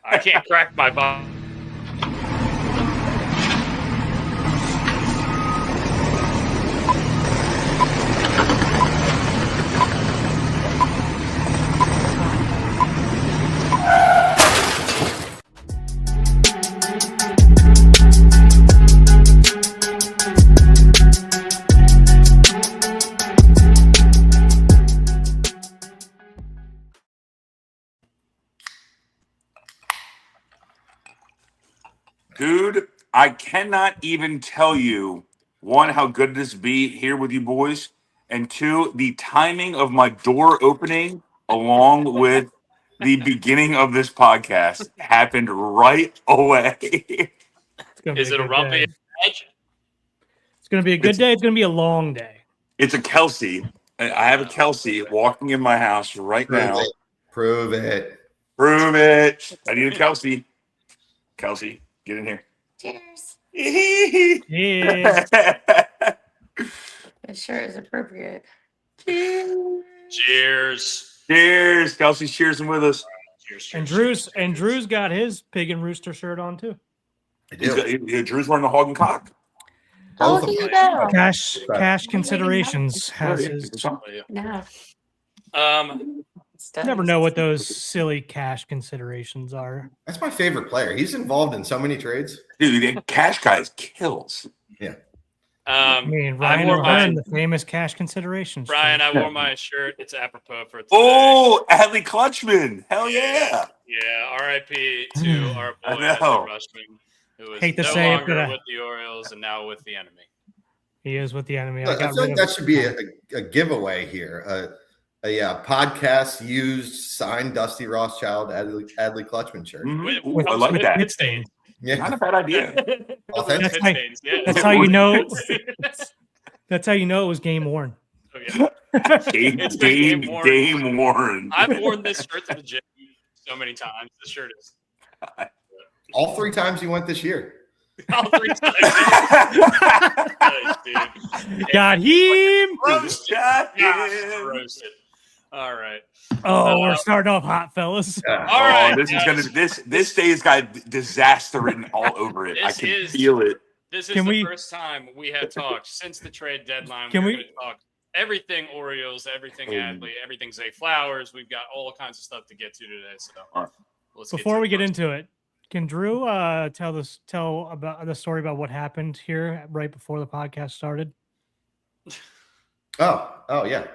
I can't crack my bottle. Dude, I cannot even tell you, one, how good this be here with you boys, and two, the timing of my door opening along with the beginning of this podcast happened right away. Is it a rumpy edge? It's going to be a good day. It's going to be a long day. It's a Kelsey. I have a Kelsey walking in my house right now. Prove it. Prove it. I need a Kelsey. Kelsey, get in here. Cheers. Yeah. It sure is appropriate. Cheers. Cheers. Kelsey's cheersing with us. Cheers. And Drew's got his Pig and Rooster shirt on too. Drew's wearing the hog and cock. Oh, look at you go. Cash considerations has his. No. You never know what those silly cash considerations are. That's my favorite player. He's involved in so many trades. Dude, the cash guys kills. Yeah. I mean, Ryan O'Brien, the famous cash considerations. Brian, I wore my shirt. It's apropos for today. Oh, Adley Rutschman. Hell yeah. Yeah, R.I.P. to our boy Adley Rutschman, who is Hate to no say it, longer but with the Orioles and now with the enemy. He is with the enemy. I feel like that should be a giveaway here. A podcast used signed Dusty Rothschild Adley Rutschman shirt. Mm-hmm. I like that. Pit stain. Yeah, not a bad idea. That's how you know. That's how you know it was game worn. Oh, yeah. Game worn. I've worn this shirt to the gym so many times. This shirt is all 3 times you went this year. all 3 times. Got him. Roasted. All right. Oh, we're starting off hot, fellas. All right. This day's got disaster written all over it. I can feel it. This is the first time we have talked since the trade deadline. We're going to talk everything Orioles, everything Adley, everything Zay Flowers. We've got all kinds of stuff to get to today. So before we get into it, can Drew tell about the story about what happened here right before the podcast started? Oh yeah.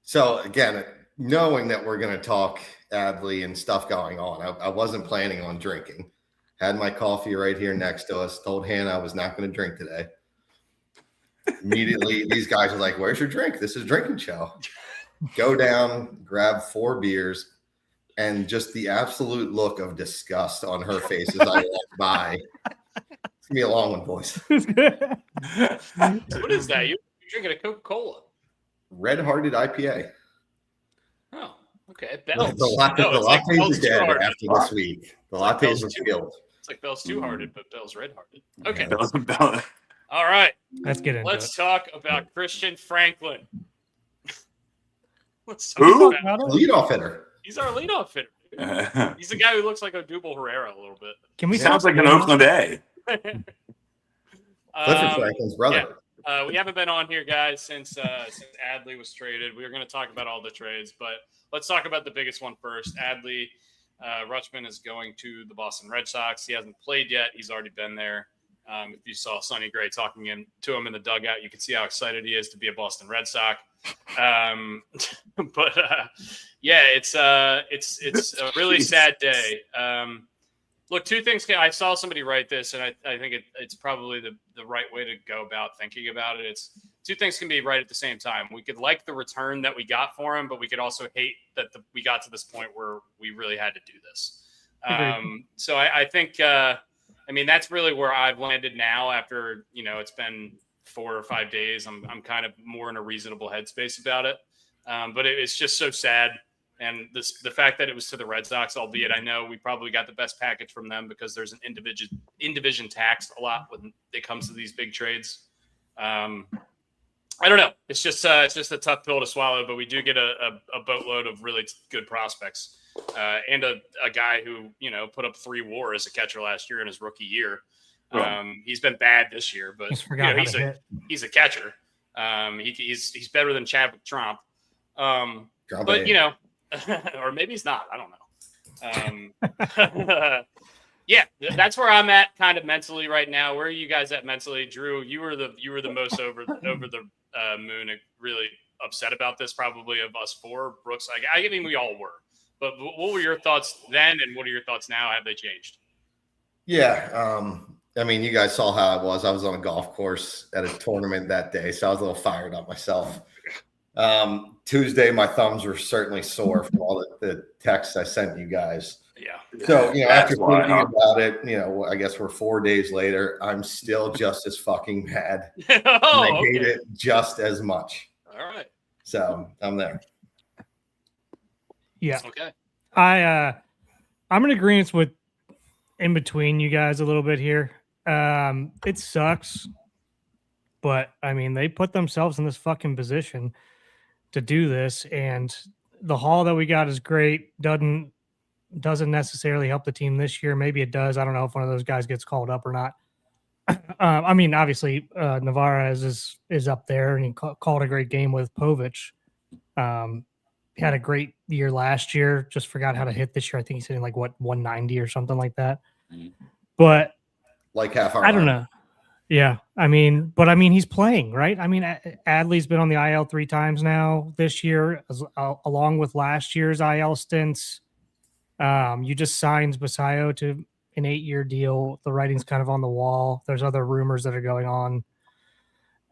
So again, knowing that we're going to talk Adley and stuff going on, I wasn't planning on drinking. Had my coffee right here next to us. Told Hannah I was not going to drink today. Immediately, these guys are like, "Where's your drink? This is drinking show." Go down, grab 4 beers, and just the absolute look of disgust on her face as I walk by. It's gonna be a long one, boys. What is that? You're drinking a Coca-Cola. Red-hearted IPA. Oh, okay. Bell's. The lattes are dead after this week. The lattes are killed. It's like Bell's two-hearted, but Bell's red-hearted. Okay. Yeah. All right. Let's get into it. Let's talk about Christian Franklin. Who? Leadoff hitter. He's our leadoff hitter. He's the guy who looks like Odubel Herrera a little bit. Sounds like an Oakland A. Clifford Franklin's brother. Yeah. We haven't been on here, guys, since Adley was traded. We were going to talk about all the trades, but let's talk about the biggest one first. Adley Rutschman is going to the Boston Red Sox. He hasn't played yet. He's already been there. If you saw Sonny Gray talking to him in the dugout, you can see how excited he is to be a Boston Red Sox. Yeah, it's a really sad day. Look, 2 things. I saw somebody write this, and I think it's probably the right way to go about thinking about it. It's 2 things can be right at the same time. We could like the return that we got for him, but we could also hate that we got to this point where we really had to do this. So I think, I mean, that's really where I've landed now after, it's been 4 or 5 days. I'm kind of more in a reasonable headspace about it. But it's just so sad. And the fact that it was to the Red Sox, albeit I know we probably got the best package from them because there's an in-division tax a lot when it comes to these big trades. I don't know. It's just a tough pill to swallow, but we do get a boatload of really good prospects. and a guy who, put up 3 WAR as a catcher last year in his rookie year. He's been bad this year, but Just forgot how to hit. he's a catcher. He's better than Chadwick Tromp. But or maybe he's not. I don't know. Yeah, that's where I'm at kind of mentally right now. Where are you guys at mentally? Drew, you were the most over the moon and really upset about this probably of us 4. Brooks, I mean, we all were. But what were your thoughts then, and what are your thoughts now? Have they changed? Yeah, I mean, you guys saw how I was. I was on a golf course at a tournament that day, so I was a little fired up myself. Tuesday, my thumbs were certainly sore from all the texts I sent you guys. Yeah. So, after thinking about it, I guess we're 4 days later. I'm still just as fucking mad. I hate it just as much. All right. So I'm there. Yeah. Okay. I'm in agreement with in between you guys a little bit here. It sucks, but I mean, they put themselves in this fucking position to do this, and the haul that we got is great. Doesn't necessarily help the team this year. Maybe it does. I don't know if one of those guys gets called up or not. I mean, obviously, Navarez is up there, and he called a great game with Povich. He had a great year last year. Just forgot how to hit this year. I think he's hitting 190 or something like that. But half our I don't know. Yeah, he's playing, right? I mean, Adley's been on the IL 3 times now this year, along with last year's IL stints. You just signed Basallo to an 8-year deal. The writing's kind of on the wall. There's other rumors that are going on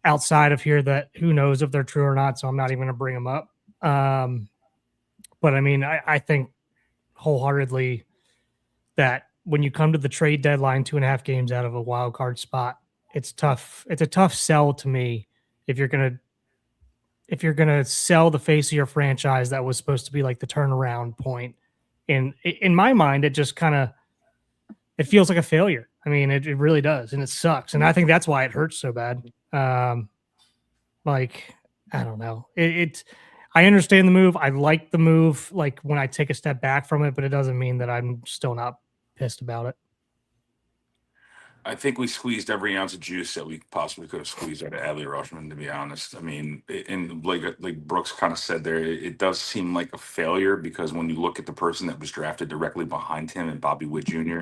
outside of here that who knows if they're true or not, so I'm not even going to bring them up. But I mean, I think wholeheartedly that when you come to the trade deadline 2.5 games out of a wild card spot, it's tough. It's a tough sell to me if you're gonna sell the face of your franchise that was supposed to be like the turnaround point. And in my mind, it just it feels like a failure. I mean, it really does, and it sucks. And I think that's why it hurts so bad. I don't know. I understand the move. I like the move, like when I take a step back from it, but it doesn't mean that I'm still not pissed about it. I think we squeezed every ounce of juice that we possibly could have squeezed out of Adley Rutschman, to be honest. I mean, and like Brooks kind of said there, it does seem like a failure because when you look at the person that was drafted directly behind him and Bobby Witt Jr.,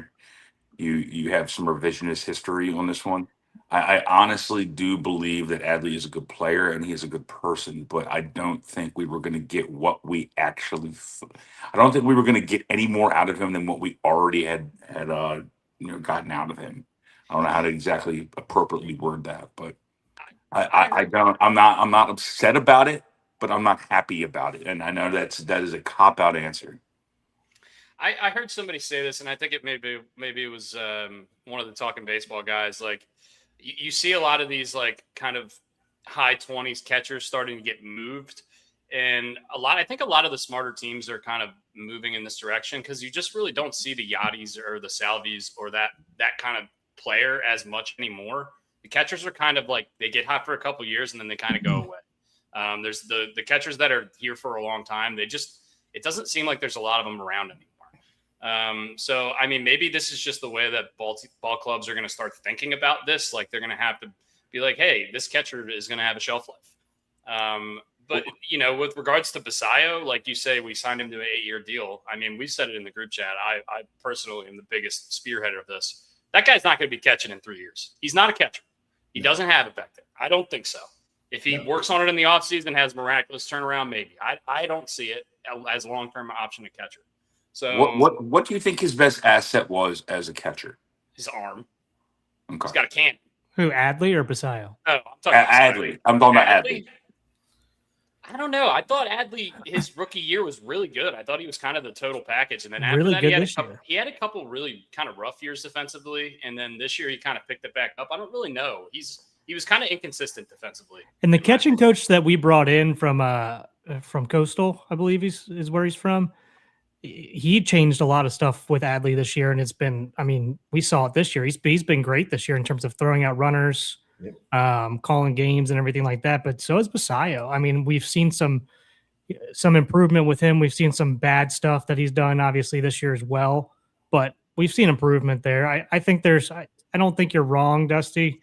you have some revisionist history on this one. I honestly do believe that Adley is a good player and he is a good person, but I don't think we were going to get what we actually. I don't think we were going to get any more out of him than what we already had gotten out of him. I don't know how to exactly appropriately word that, but I don't. I'm not upset about it, but I'm not happy about it, and I know that is a cop-out answer. I heard somebody say this, and I think it maybe it was one of the Talking Baseball guys. Like you see a lot of these like kind of high 20s catchers starting to get moved, and I think a lot of the smarter teams are kind of moving in this direction because you just really don't see the Yachties or the Salvies or that kind of player as much anymore. The catchers are kind of like they get hot for a couple years and then they kind of go away. There's the catchers that are here for a long time. It doesn't seem like there's a lot of them around anymore. So, I mean, maybe this is just the way that ball clubs are going to start thinking about this. Like they're going to have to be like, hey, this catcher is going to have a shelf life. But, with regards to Basallo, like you say, we signed him to an 8-year deal. I mean, we said it in the group chat. I personally am the biggest spearheader of this. That guy's not going to be catching in 3 years. He's not a catcher. He doesn't have it back there. I don't think so. If he works on it in the offseason, has miraculous turnaround, maybe. I don't see it as a long-term option to catcher. So what do you think his best asset was as a catcher? His arm. Okay. He's got a cannon. Who, Adley or Basallo? Oh, I'm talking about Adley. I'm talking about Adley. I don't know. I thought Adley, his rookie year was really good. I thought he was kind of the total package. And then after really that, good he had a couple really kind of rough years defensively. And then this year he kind of picked it back up. I don't really know. He was kind of inconsistent defensively. And the catching coach that we brought in from Coastal, I believe is where he's from. He changed a lot of stuff with Adley this year. And it's been, I mean, we saw it this year. He's been great this year in terms of throwing out runners, calling games and everything like that. But so is Basallo. I mean, we've seen some, some improvement with him. We've seen some bad stuff that he's done, obviously, this year as well. But we've seen improvement there. I think I don't think you're wrong, Dusty.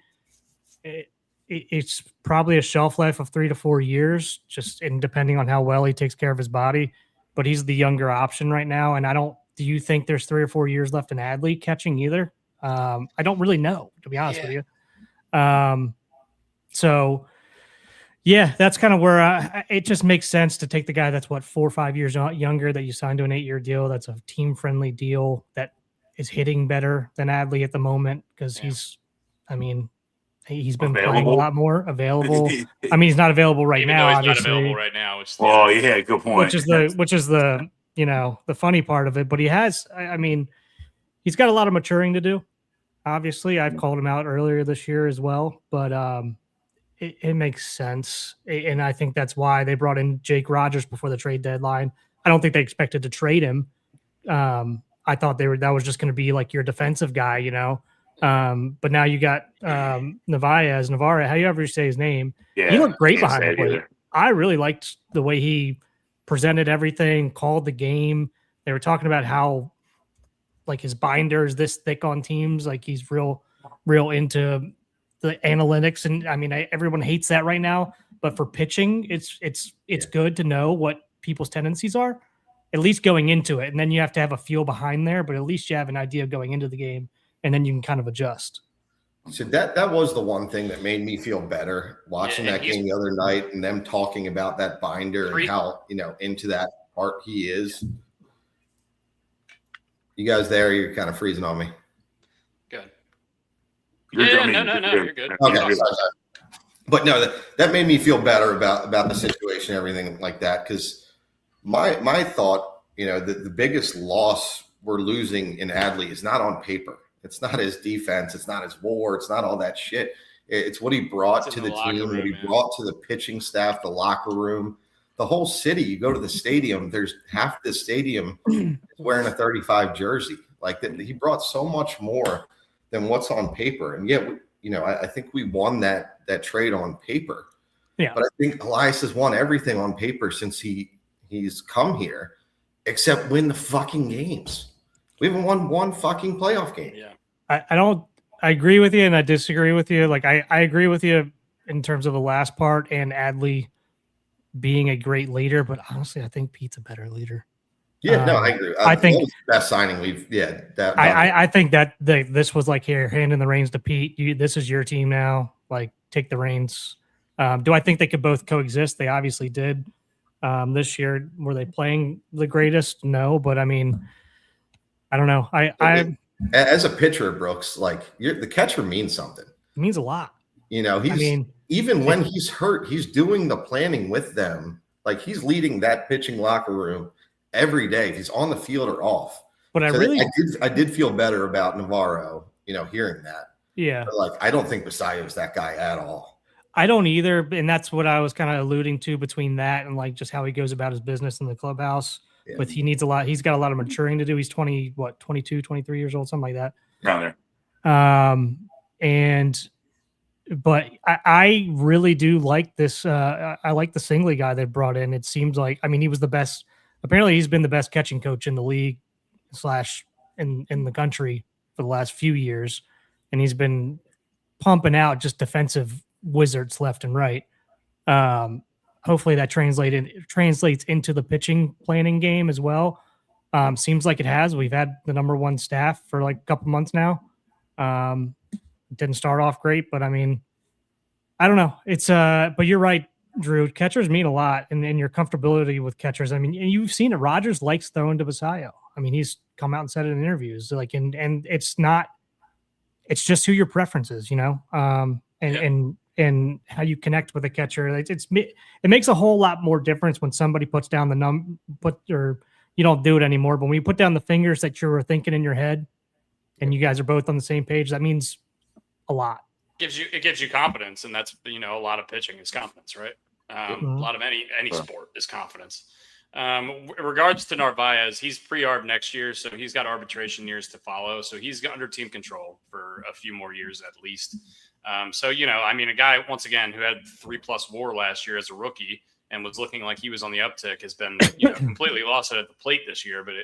It's probably a shelf life of 3 to 4 years, just in depending on how well he takes care of his body. But he's the younger option right now. And do you think there's 3 or 4 years left in Adley catching either? I don't really know, to be honest with you. So yeah, that's kind of where it just makes sense to take the guy that's 4 or 5 years younger that you signed to an 8-year deal. That's a team friendly deal that is hitting better than Adley at the moment because he's been playing a lot more available. I mean, he's not available right Even now. though he's obviously, not available right now. Yeah, good point. Which is the the funny part of it. But he has. I mean, he's got a lot of maturing to do. Obviously, I've called him out earlier this year as well. But it makes sense, and I think that's why they brought in Jake Rogers before the trade deadline. I don't think they expected to trade him. I thought that was just going to be like your defensive guy, but now you got Navarre. How you ever say his name? Yeah, he looked great behind the plate. either. I really liked the way he presented everything, called the game. They were talking about how like his binder is this thick on teams, like he's real into the analytics, and I mean everyone hates that right now. But for pitching, it's good to know what people's tendencies are, at least going into it, and then you have to have a feel behind there. But at least you have an idea going into the game, and then you can kind of adjust. So that was the one thing that made me feel better watching that game the other night, and them talking about that binder and how into that part he is. You guys there? You're kind of freezing on me. Good. No, you're good. Okay, sorry. But no, that made me feel better about the situation, everything like that. Because my thought, the biggest loss we're losing in Adley is not on paper. It's not his defense. It's not his WAR. It's not all that shit. It's what he brought to the team, what he brought to the pitching staff, the locker room, the whole city. You go to the stadium, there's half the stadium wearing a 35 jersey. Like that, he brought so much more than what's on paper. And yet, I think we won that trade on paper. Yeah. But I think Elias has won everything on paper since he's come here, except win the fucking games. We haven't won one fucking playoff game. Yeah. I agree with you and I disagree with you. Like I agree with you in terms of the last part and Adley being a great leader, but honestly, I think Pete's a better leader. Yeah, no, I agree. I think that was the best signing I think that this was like here, handing the reins to Pete. This is your team now. Like take the reins. Do I think they could both coexist? They obviously did. This year, were they playing the greatest? No, but I mean, I don't know. As a pitcher, Brooks, like the catcher means something. It means a lot. Even when he's hurt, he's doing the planning with them. Like he's leading that pitching locker room every day. If he's on the field or off. But I did feel better about Navarro, hearing that. Yeah. But like I don't think Basallo is that guy at all. I don't either, and that's what I was kind of alluding to between that and like just how he goes about his business in the clubhouse. Yeah. But he's got a lot of maturing to do. He's 22, 23 years old, something like that. Around there. But I really do like this. I like the Singley guy they brought in. It seems like, he was the best. Apparently he's been the best catching coach in the league / in the country for the last few years. And he's been pumping out just defensive wizards left and right. Hopefully that translates into the pitching planning game as well. Seems like it has. We've had the number one staff for like a couple months now. Didn't start off great, but I don't know. It's but you're right, Drew. Catchers mean a lot, and your comfortability with catchers. You've seen it. Rogers likes throwing to Basallo. He's come out and said it in interviews. Like, and it's not. It's just who your preference is, and how you connect with a catcher. It makes a whole lot more difference when somebody puts down or you don't do it anymore. But when you put down the fingers that you were thinking in your head, and you guys are both on the same page, that means a lot. It gives you confidence, and that's a lot of pitching is confidence, right? A lot of any sport is confidence. In regards to Narvaez, he's pre-arb next year, so he's got arbitration years to follow. So he's under team control for a few more years at least. A guy once again who had 3+ WAR last year as a rookie, and was looking like he was on the uptick, has been completely lost at the plate this year. But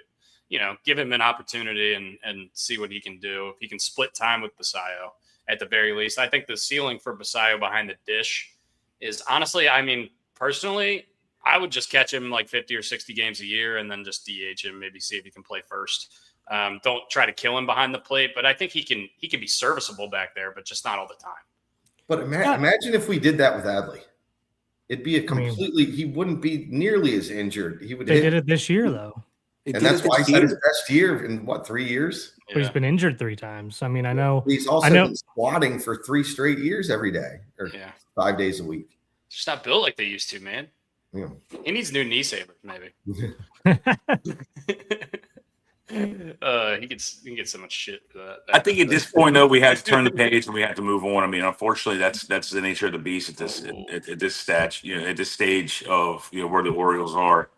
give him an opportunity and see what he can do. If he can split time with Basallo at the very least, I think the ceiling for Basallo behind the dish is honestly, I mean, personally, I would just catch him like 50 or 60 games a year and then just DH him, maybe see if he can play first. Don't try to kill him behind the plate, but I think he can be serviceable back there, but just not all the time. But imagine if we did that with Adley. It'd be he wouldn't be nearly as injured. They did it this year, though. And that's why he's had his best year in 3 years? But he's been injured 3 times. I mean, I know. He's also been squatting for 3 straight years every day or 5 days a week. Just not built like they used to, man. Yeah. He needs new knee sabers, maybe. He gets so much shit for that. I think at this point, though, we have to turn the page and we have to move on. I mean, unfortunately, that's the nature of the beast at this stage. At this stage of where the Orioles are.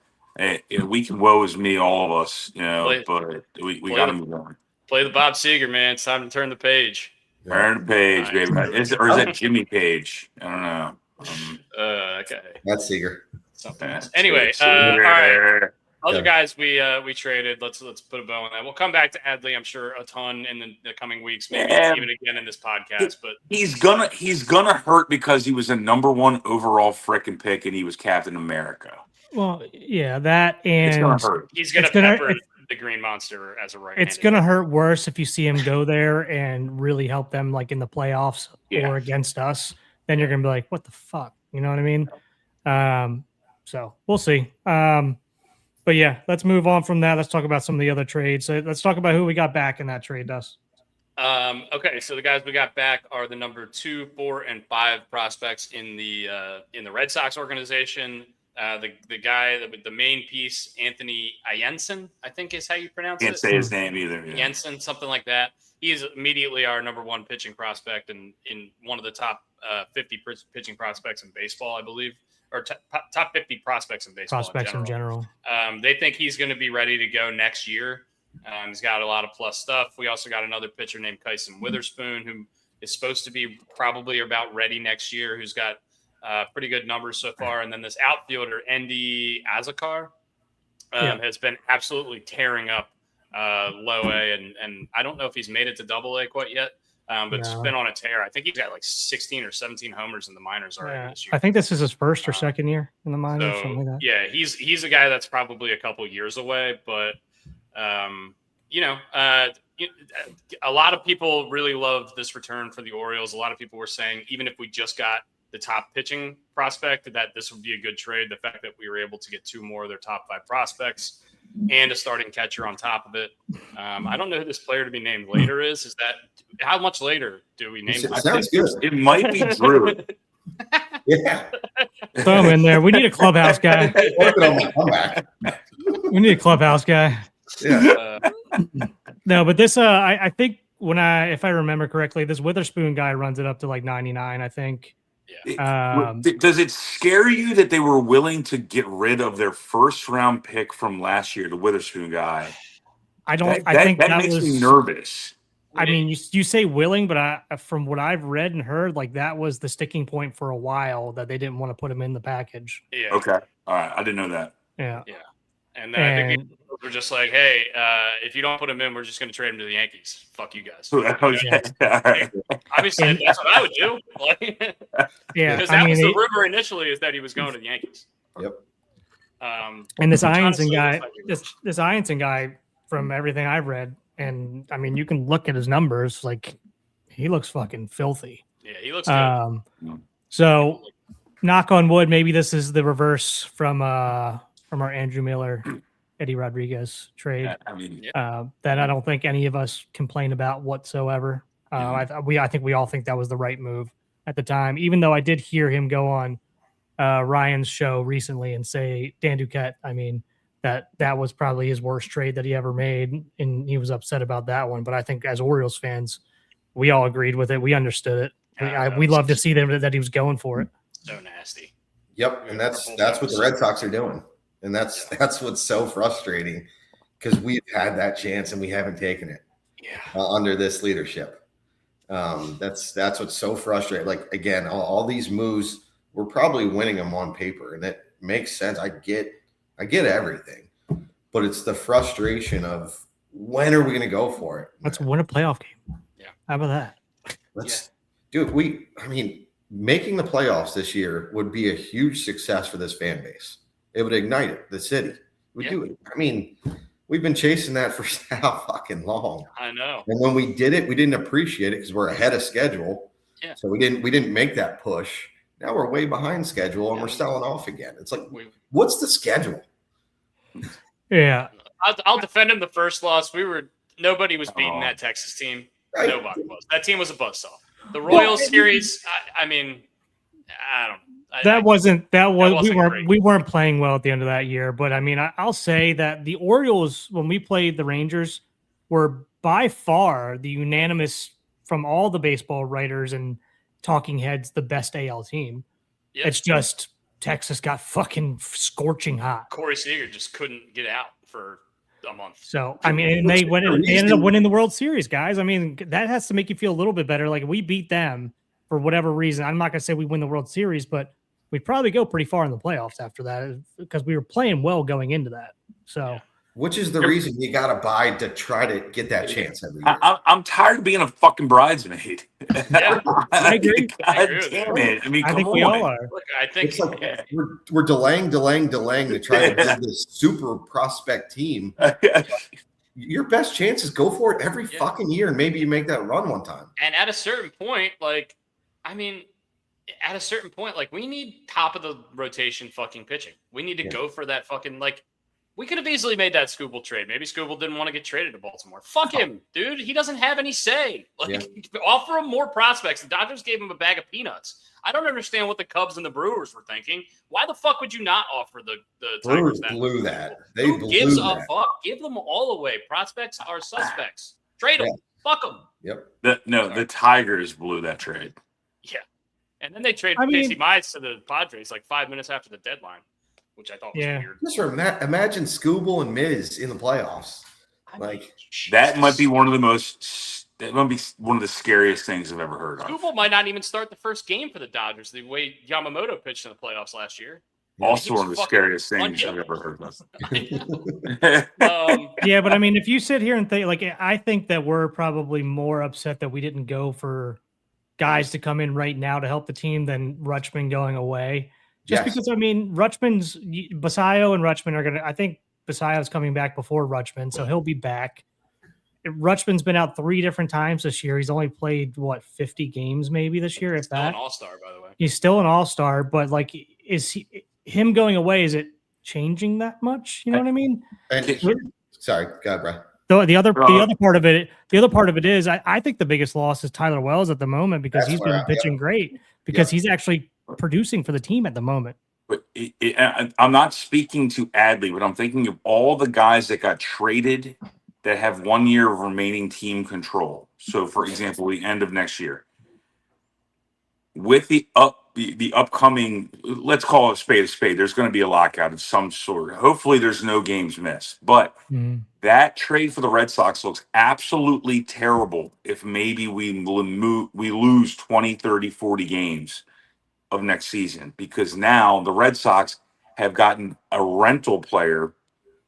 We can woe is me, all of us. But we got to move on. Play the Bob Seger, man. It's time to turn the page. Turn the page, baby. Or is that Jimmy Page? I don't know. Okay. That's Seager. Something else. Anyway, all right. Other guys we traded. Let's put a bow on that. We'll come back to Adley, I'm sure, a ton in the coming weeks, maybe even again in this podcast. But he's gonna hurt because he was a #1 overall frickin' pick and he was Captain America. Well, yeah, that and it's gonna hurt. He's gonna pepper the Green Monster as a right. It's gonna hurt worse if you see him go there and really help them, like in the playoffs or against us. Then you're gonna be like, what the fuck? You know what I mean? So we'll see. But yeah, let's move on from that. Let's talk about some of the other trades. So let's talk about who we got back in that trade, Dust. Okay, so the guys we got back are the number 2, 4, and 5 prospects in the Red Sox organization. The guy with the main piece, Anthony Jensen, I think is how you pronounce it. Can't say his name either. Yeah. Jensen, something like that. He's immediately our number 1 pitching prospect and in one of the top 50 pitching prospects in baseball, I believe. Or top 50 prospects in baseball. Prospects in general. They think he's going to be ready to go next year. He's got a lot of plus stuff. We also got another pitcher named Kyson Witherspoon, who is supposed to be probably about ready next year, who's got pretty good numbers so far. And then this outfielder, Andy Azakar, has been absolutely tearing up low A. And I don't know if he's made it to double A quite yet. But it's been on a tear. I think he's got like 16 or 17 homers in the minors already this year. I think this is his first or second year in the minors, something like that. Yeah, he's a guy that's probably a couple years away. But, a lot of people really loved this return for the Orioles. A lot of people were saying, even if we just got the top pitching prospect, that this would be a good trade. The fact that we were able to get 2 more of their top 5 prospects and a starting catcher on top of it. I don't know who this player to be named later is. Is that how much later do we name him? Sounds good. It might be Drew. Yeah. Throw him in there. We need a clubhouse guy. Working on my comeback. We need a clubhouse guy. Yeah. No, but this I think if I remember correctly, this Witherspoon guy runs it up to like 99, I think. Yeah. Does it scare you that they were willing to get rid of their first-round pick from last year, the Witherspoon guy? I think that makes was, me nervous. I mean, you say willing, but from what I've read and heard, like that was the sticking point for a while that they didn't want to put him in the package. Yeah. Okay. All right. I didn't know that. Yeah. Yeah. And then I think we're just like, hey, if you don't put him in, we're just going to trade him to the Yankees. Fuck you guys. All right. Obviously, that's what I would do. Because that was the rumor initially, is that he was going to the Yankees. Yep. And this Ianson guy, this Ianson guy, from everything I've read, and I mean, you can look at his numbers, like he looks fucking filthy. Yeah, he looks good. So, knock on wood, maybe this is the reverse from our Andrew Miller, Eddie Rodriguez trade. That I don't think any of us complain about whatsoever. I think we all think that was the right move at the time, even though I did hear him go on Ryan's show recently and say, Dan Duquette, I mean, that was probably his worst trade that he ever made, and he was upset about that one. But I think as Orioles fans, we all agreed with it. We understood it. We love to see that he was going for it. So nasty. Yep, and that's what the Red Sox are doing, and that's what's so frustrating, because we've had that chance and we haven't taken it under this leadership. That's what's so frustrating. Like, again, all these moves, we're probably winning them on paper, and makes sense. I get everything, but it's the frustration of when are we going to go for it? Let's win a playoff game. Yeah. How about that? Dude, making the playoffs this year would be a huge success for this fan base. It would ignite it, the city. We do it. I mean, we've been chasing that for how fucking long. I know. And when we did it, we didn't appreciate it because we're ahead of schedule. Yeah. So we didn't make that push. Now we're way behind schedule and we're selling off again. It's like, what's the schedule? Yeah. I'll defend him. The first loss, nobody was beating that Texas team. Right. Nobody was. That team was a buzzsaw. The Royals series, I mean, I don't. We weren't playing well at the end of that year, but I mean, I'll say that the Orioles, when we played the Rangers, were by far the unanimous from all the baseball writers and talking heads, the best AL team. Yep. It's just Texas got fucking scorching hot. Corey Seager just couldn't get out for a month. So, I mean, and they ended up winning the World Series, guys. I mean, that has to make you feel a little bit better. Like, we beat them for whatever reason. I'm not going to say we win the World Series, but we'd probably go pretty far in the playoffs after that because we were playing well going into that. So, which is the reason you got to buy to try to get that chance every year. I'm tired of being a fucking bridesmaid. Yeah, I agree. God damn it. I mean, I think we all are. Look, I think it's like we're delaying to try to build this super prospect team. Your best chance is go for it every fucking year, and maybe you make that run one time. And at a certain point, we need top of the rotation fucking pitching. We need to go for that fucking we could have easily made that Skubal trade. Maybe Skubal didn't want to get traded to Baltimore. Fuck him, dude. He doesn't have any say. Offer him more prospects. The Dodgers gave him a bag of peanuts. I don't understand what the Cubs and the Brewers were thinking. Why the fuck would you not offer the Tigers that? Blew that. Who gives a fuck? Give them all away. Prospects are suspects. Trade them. Fuck them. Yep. The Tigers blew that trade. Yeah. And then they traded Casey Mize to the Padres 5 minutes after the deadline, which I thought was weird. Just imagine Skubal and Miz in the playoffs. That might be one of the scariest things I've ever heard of. Skubal might not even start the first game for the Dodgers the way Yamamoto pitched in the playoffs last year. Also one of the scariest things I've ever heard of. Yeah, but I mean, if you sit here and think, I think that we're probably more upset that we didn't go for guys to come in right now to help the team than Rutschman going away. Just because, I mean, Basallo and Rutschman are going to – I think Basallo's coming back before Rutschman, so he'll be back. Rutschman's been out 3 different times this year. He's only played, 50 games maybe this year, if that. Still an all-star, by the way. He's still an all-star, but, is him going away, is it changing that much? You know what I mean? Sorry, go ahead, bro. The other part of it is I think the biggest loss is Tyler Wells at the moment because he's been pitching great because he's actually producing for the team at the moment. But I'm not speaking to Adley, but I'm thinking of all the guys that got traded that have 1 year of remaining team control. So, for example, the end of next year, with the upcoming, let's call it a spade. There's going to be a lockout of some sort. Hopefully, there's no games missed. But that trade for the Red Sox looks absolutely terrible if maybe we lose 20, 30, 40 games of next season, because now the Red Sox have gotten a rental player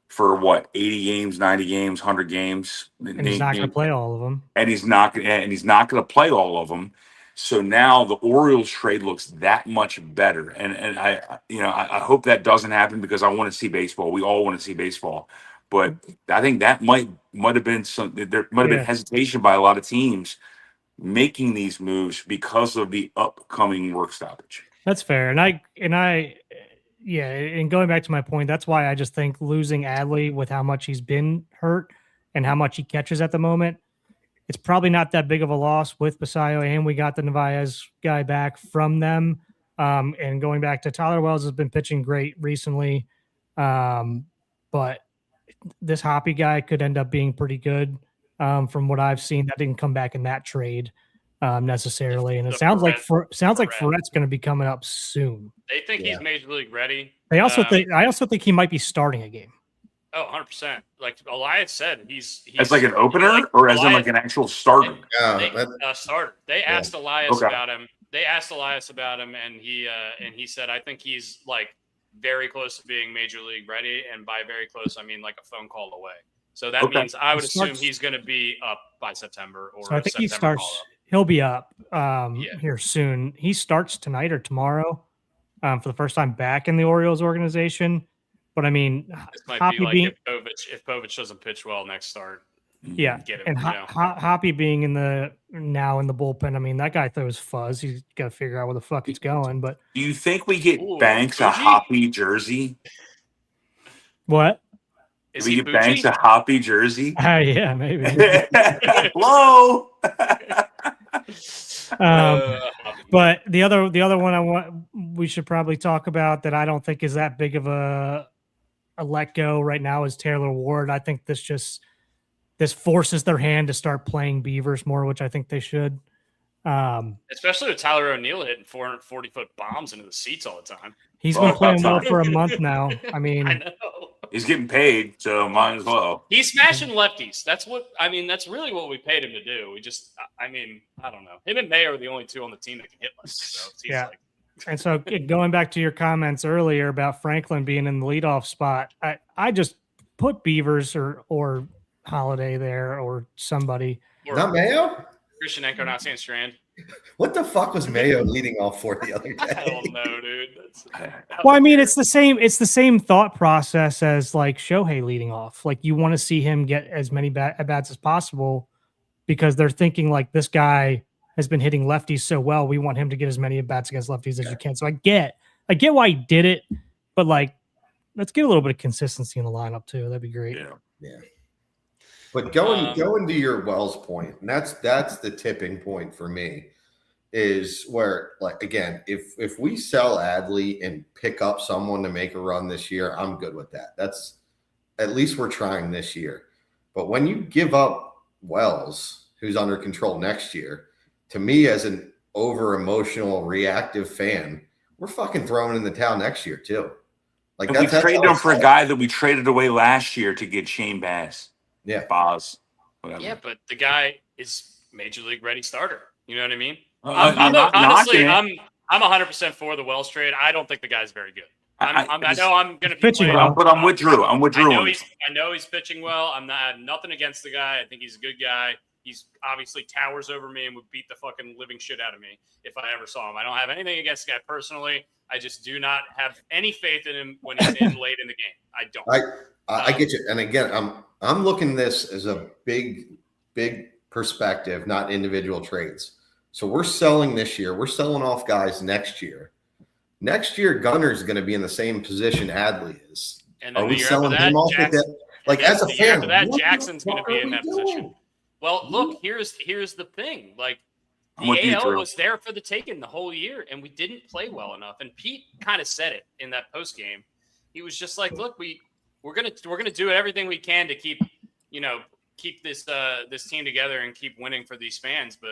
for 80 games, 90 games, 100 games, and he's not going to play all of them. And he's not going to play all of them. So now the Orioles trade looks that much better, and I hope that doesn't happen because I want to see baseball. We all want to see baseball, but I think that might have been there might have been hesitation by a lot of teams making these moves because of the upcoming work stoppage. That's fair. And going back to my point, that's why I just think losing Adley with how much he's been hurt and how much he catches at the moment, it's probably not that big of a loss with Basallo, and we got the Narvaez guy back from them. And going back to Tyler Wells has been pitching great recently. But this Hoppy guy could end up being pretty good. From what I've seen, that didn't come back in that trade necessarily, and it sounds like Ferret's going to be coming up soon. They think he's major league ready. I also think he might be starting a game. Oh, 100%. Like Elias said, he's as like an opener or as in like an actual starter. Starter. They asked Elias about him. They asked Elias about him, and he said, I think he's very close to being major league ready, and by very close, I mean like a phone call away. So that means I would assume he's going to be up by September. Or so I think September he starts. He'll be up here soon. He starts tonight or tomorrow for the first time back in the Orioles organization. But I mean, this might Hoppy be like being, if Povich doesn't pitch well next start. Yeah, get him, and Hoppy being in the bullpen. I mean, that guy throws fuzz. He's got to figure out where the fuck it's going. But do you think we get Banks a Hoppy jersey? What? Is we he get Banks a Hoppy jersey? Yeah, maybe. Hello. But the other one we should probably talk about that I don't think is that big of a let go right now is Taylor Ward. I think this forces their hand to start playing Beavers more, which I think they should. Especially with Tyler O'Neill hitting 440-foot bombs into the seats all the time. He's been playing well for a month now. I mean, I know. He's getting paid, so might as well. He's smashing lefties. That's really what we paid him to do. I don't know. Him and May are the only two on the team that can hit lefties. So and so going back to your comments earlier about Franklin being in the leadoff spot, I just put Beavers or Holiday there or somebody. Not Mayo? Christian Encarnacion Strand. What the fuck was Mayo leading off for the other day? I don't know, dude. Well, I mean, it's the same thought process as like Shohei leading off. Like you want to see him get as many at-bats as possible because they're thinking like this guy has been hitting lefties so well. We want him to get as many at-bats against lefties as you can. So I get why he did it, but like, let's get a little bit of consistency in the lineup too. That'd be great. Yeah. But going to your Wells point, and that's the tipping point for me, is where, like, again, if we sell Adley and pick up someone to make a run this year, I'm good with that. That's at least we're trying this year. But when you give up Wells, who's under control next year, to me as an over emotional reactive fan, we're fucking throwing in the towel next year too. Like we traded him for a guy that we traded away last year to get Shane Bass. Yeah, Boz. Whatever. Yeah, but the guy is major league ready starter. You know what I mean? Honestly, I'm 100% for the Wells trade. I don't think the guy's very good. I know I'm going to be pitching well, but I'm with Drew. I know he's pitching well. I have nothing against the guy. I think he's a good guy. He's obviously towers over me and would beat the fucking living shit out of me if I ever saw him. I don't have anything against the guy personally. I just do not have any faith in him when he's in late in the game. I don't. I get you. And again, I'm looking at this as a big perspective, not individual trades. So we're selling this year. We're selling off guys next year. Next year, Gunner's going to be in the same position Adley is. And are we selling him off with that? Like as a fan, after that, Jackson's going to be in that position. Well, look, here's the thing. Like the AL was there for the taking the whole year, and we didn't play well enough. And Pete kind of said it in that post game. He was just like, "Look, we're gonna do everything we can to keep this team together and keep winning for these fans." But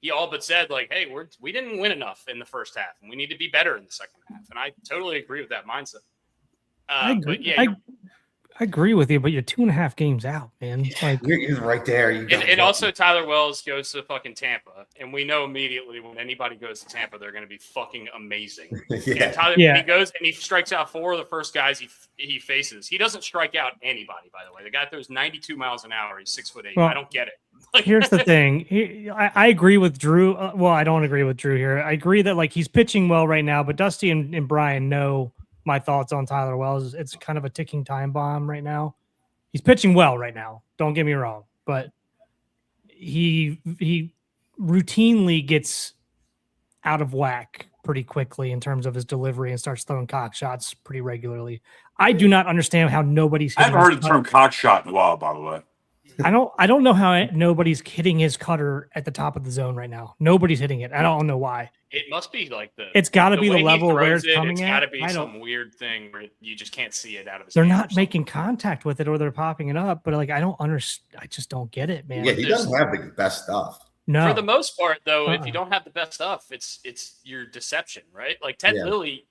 he all but said like, "Hey, we didn't win enough in the first half, and we need to be better in the second half." And I totally agree with that mindset. I agree with you, but you're 2.5 games out, man. Like you're right there. And also Tyler Wells goes to fucking Tampa, and we know immediately when anybody goes to Tampa, they're going to be fucking amazing. Yeah. And Tyler, when he goes and he strikes out 4 of the first guys he faces, he doesn't strike out anybody. By the way, the guy throws 92 miles an hour. He's 6'8". Well, I don't get it. Here's the thing. I agree with Drew. Well, I don't agree with Drew here. I agree that like he's pitching well right now, but Dusty and Brian know my thoughts on Tyler Wells. It's kind of a ticking time bomb right now. He's pitching well right now. Don't get me wrong, but he routinely gets out of whack pretty quickly in terms of his delivery and starts throwing cock shots pretty regularly. I do not understand how nobody's. I haven't heard the term cock shot in a while, by the way. I don't know how nobody's hitting his cutter at the top of the zone right now. Nobody's hitting it. I don't know why. It must be like it's got to be the level where it's coming It's at. got to be some weird thing where you just can't see it out of his. They're not making contact with it, or they're popping it up. But like, I don't understand. I just don't get it, man. Yeah, he doesn't have the best stuff. No, for the most part, though, if you don't have the best stuff, it's your deception, right? Like Ted Lilly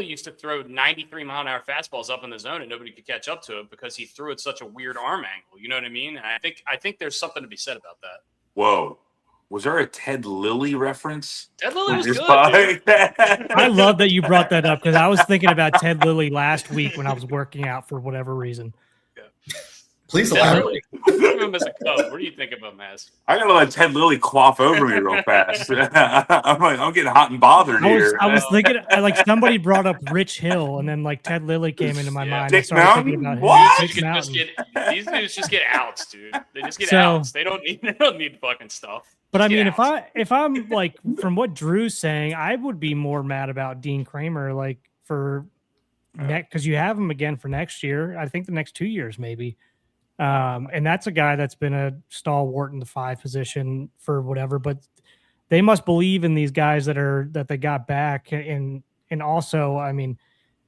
used to throw 93-mile-an-hour fastballs up in the zone, and nobody could catch up to it because he threw it such a weird arm angle. You know what I mean? And I think there's something to be said about that. Whoa, Was there a Ted Lilly reference? Ted Lilly was Just good, dude. I love that you brought that up because I was thinking about Ted Lilly last week when I was working out for whatever reason. Please Ted elaborate. Lilly. Think of him as a Cub. What do you think of him as? I gotta let Ted Lilly quaff over me real fast. I'm getting hot and bothered here. I was thinking, like somebody brought up Rich Hill, and then like Ted Lilly came into my mind. I Dick started thinking Mountain? about him. What? Dick Mountain. These dudes just get outs, dude. They just get So- outs. They don't need fucking stuff. But I Just mean, get outs. if I'm like from what Drew's saying, I would be more mad about Dean Kremer, like for next because you have him again for next year. I think the next 2 years maybe. And that's a guy that's been a stalwart in the 5 position for whatever. But they must believe in these guys that they got back, and also, I mean,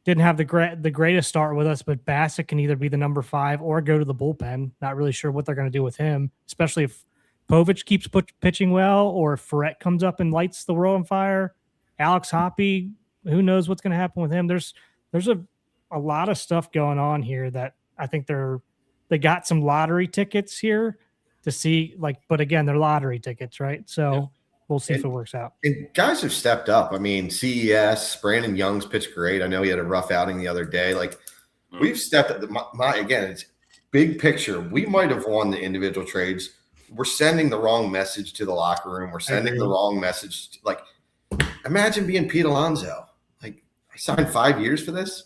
didn't have the greatest start with us. But Bassett can either be the number 5 or go to the bullpen. Not really sure what they're going to do with him, especially if Povich keeps pitching well, or if Ferret comes up and lights the world on fire. Alex Hoppe, who knows what's going to happen with him? There's a lot of stuff going on here that I think they got some lottery tickets here to see, but again, they're lottery tickets, right? So we'll see if it works out. And guys have stepped up. I mean, CES, Brandon Young's pitched great. I know he had a rough outing the other day. We've stepped up. Again, it's big picture. We might have won the individual trades. We're sending the wrong message to the locker room. We're sending the wrong message. Imagine being Pete Alonso. I signed 5 years for this.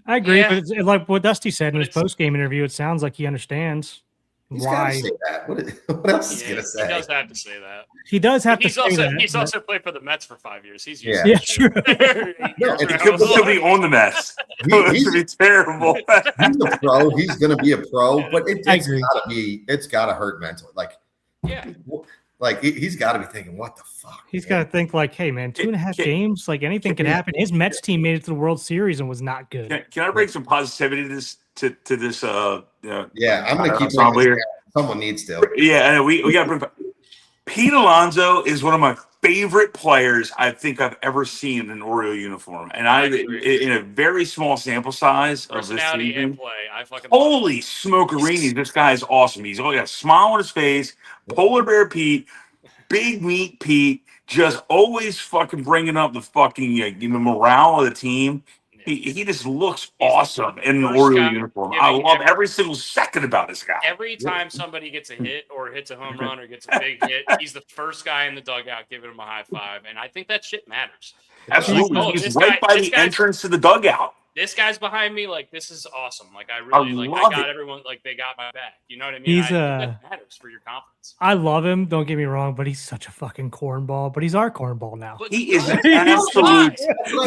I agree, Yeah. but it's like what Dusty said in But his post-game interview, it sounds like he understands He's got why. to say that. What else is Yeah, going to say? He does have to say that. He does have He's to say also that. he's but- also played for the Mets for 5 years. He's used Yeah. to true. No, He could still be on the mess. This would be terrible. He's a pro. He's going to be a pro, but I it's agree. got to be. It's got to hurt mentally. Yeah. He's got to be thinking, "What the fuck?" He's man? got to think hey, man, 2.5 games, anything can happen. His Mets team made it to the World Series and was not good. Can I bring some positivity to this? To this? Yeah, I'm going to keep ensemble bringing here. this down. Someone needs to. Yeah, I know we got to bring. Pete Alonso is one of my favorite players I think I've ever seen in an Oriole uniform, and I in a very small sample size of this Personality and season. play. I fucking love Holy smokerini, this guy is awesome. He's got a smile on his face. Polar Bear Pete, Big Meat Pete, just always fucking bringing up the fucking morale of the team. He just looks awesome in an first Oriole guy uniform. giving I love every- every single second about this guy. Every time somebody gets a hit or hits a home run or gets a big hit, he's the first guy in the dugout giving him a high five. And I think that shit matters. Absolutely. Oh, He's this right guy- by this the guy's- entrance to the dugout. This guy's behind me. This is awesome. I really I love got it. everyone. They got my back. You know what I mean? He's, I think that matters for your confidence. I love him. Don't get me wrong, but he's such a fucking cornball. But he's our cornball now. But- He is an He's absolute.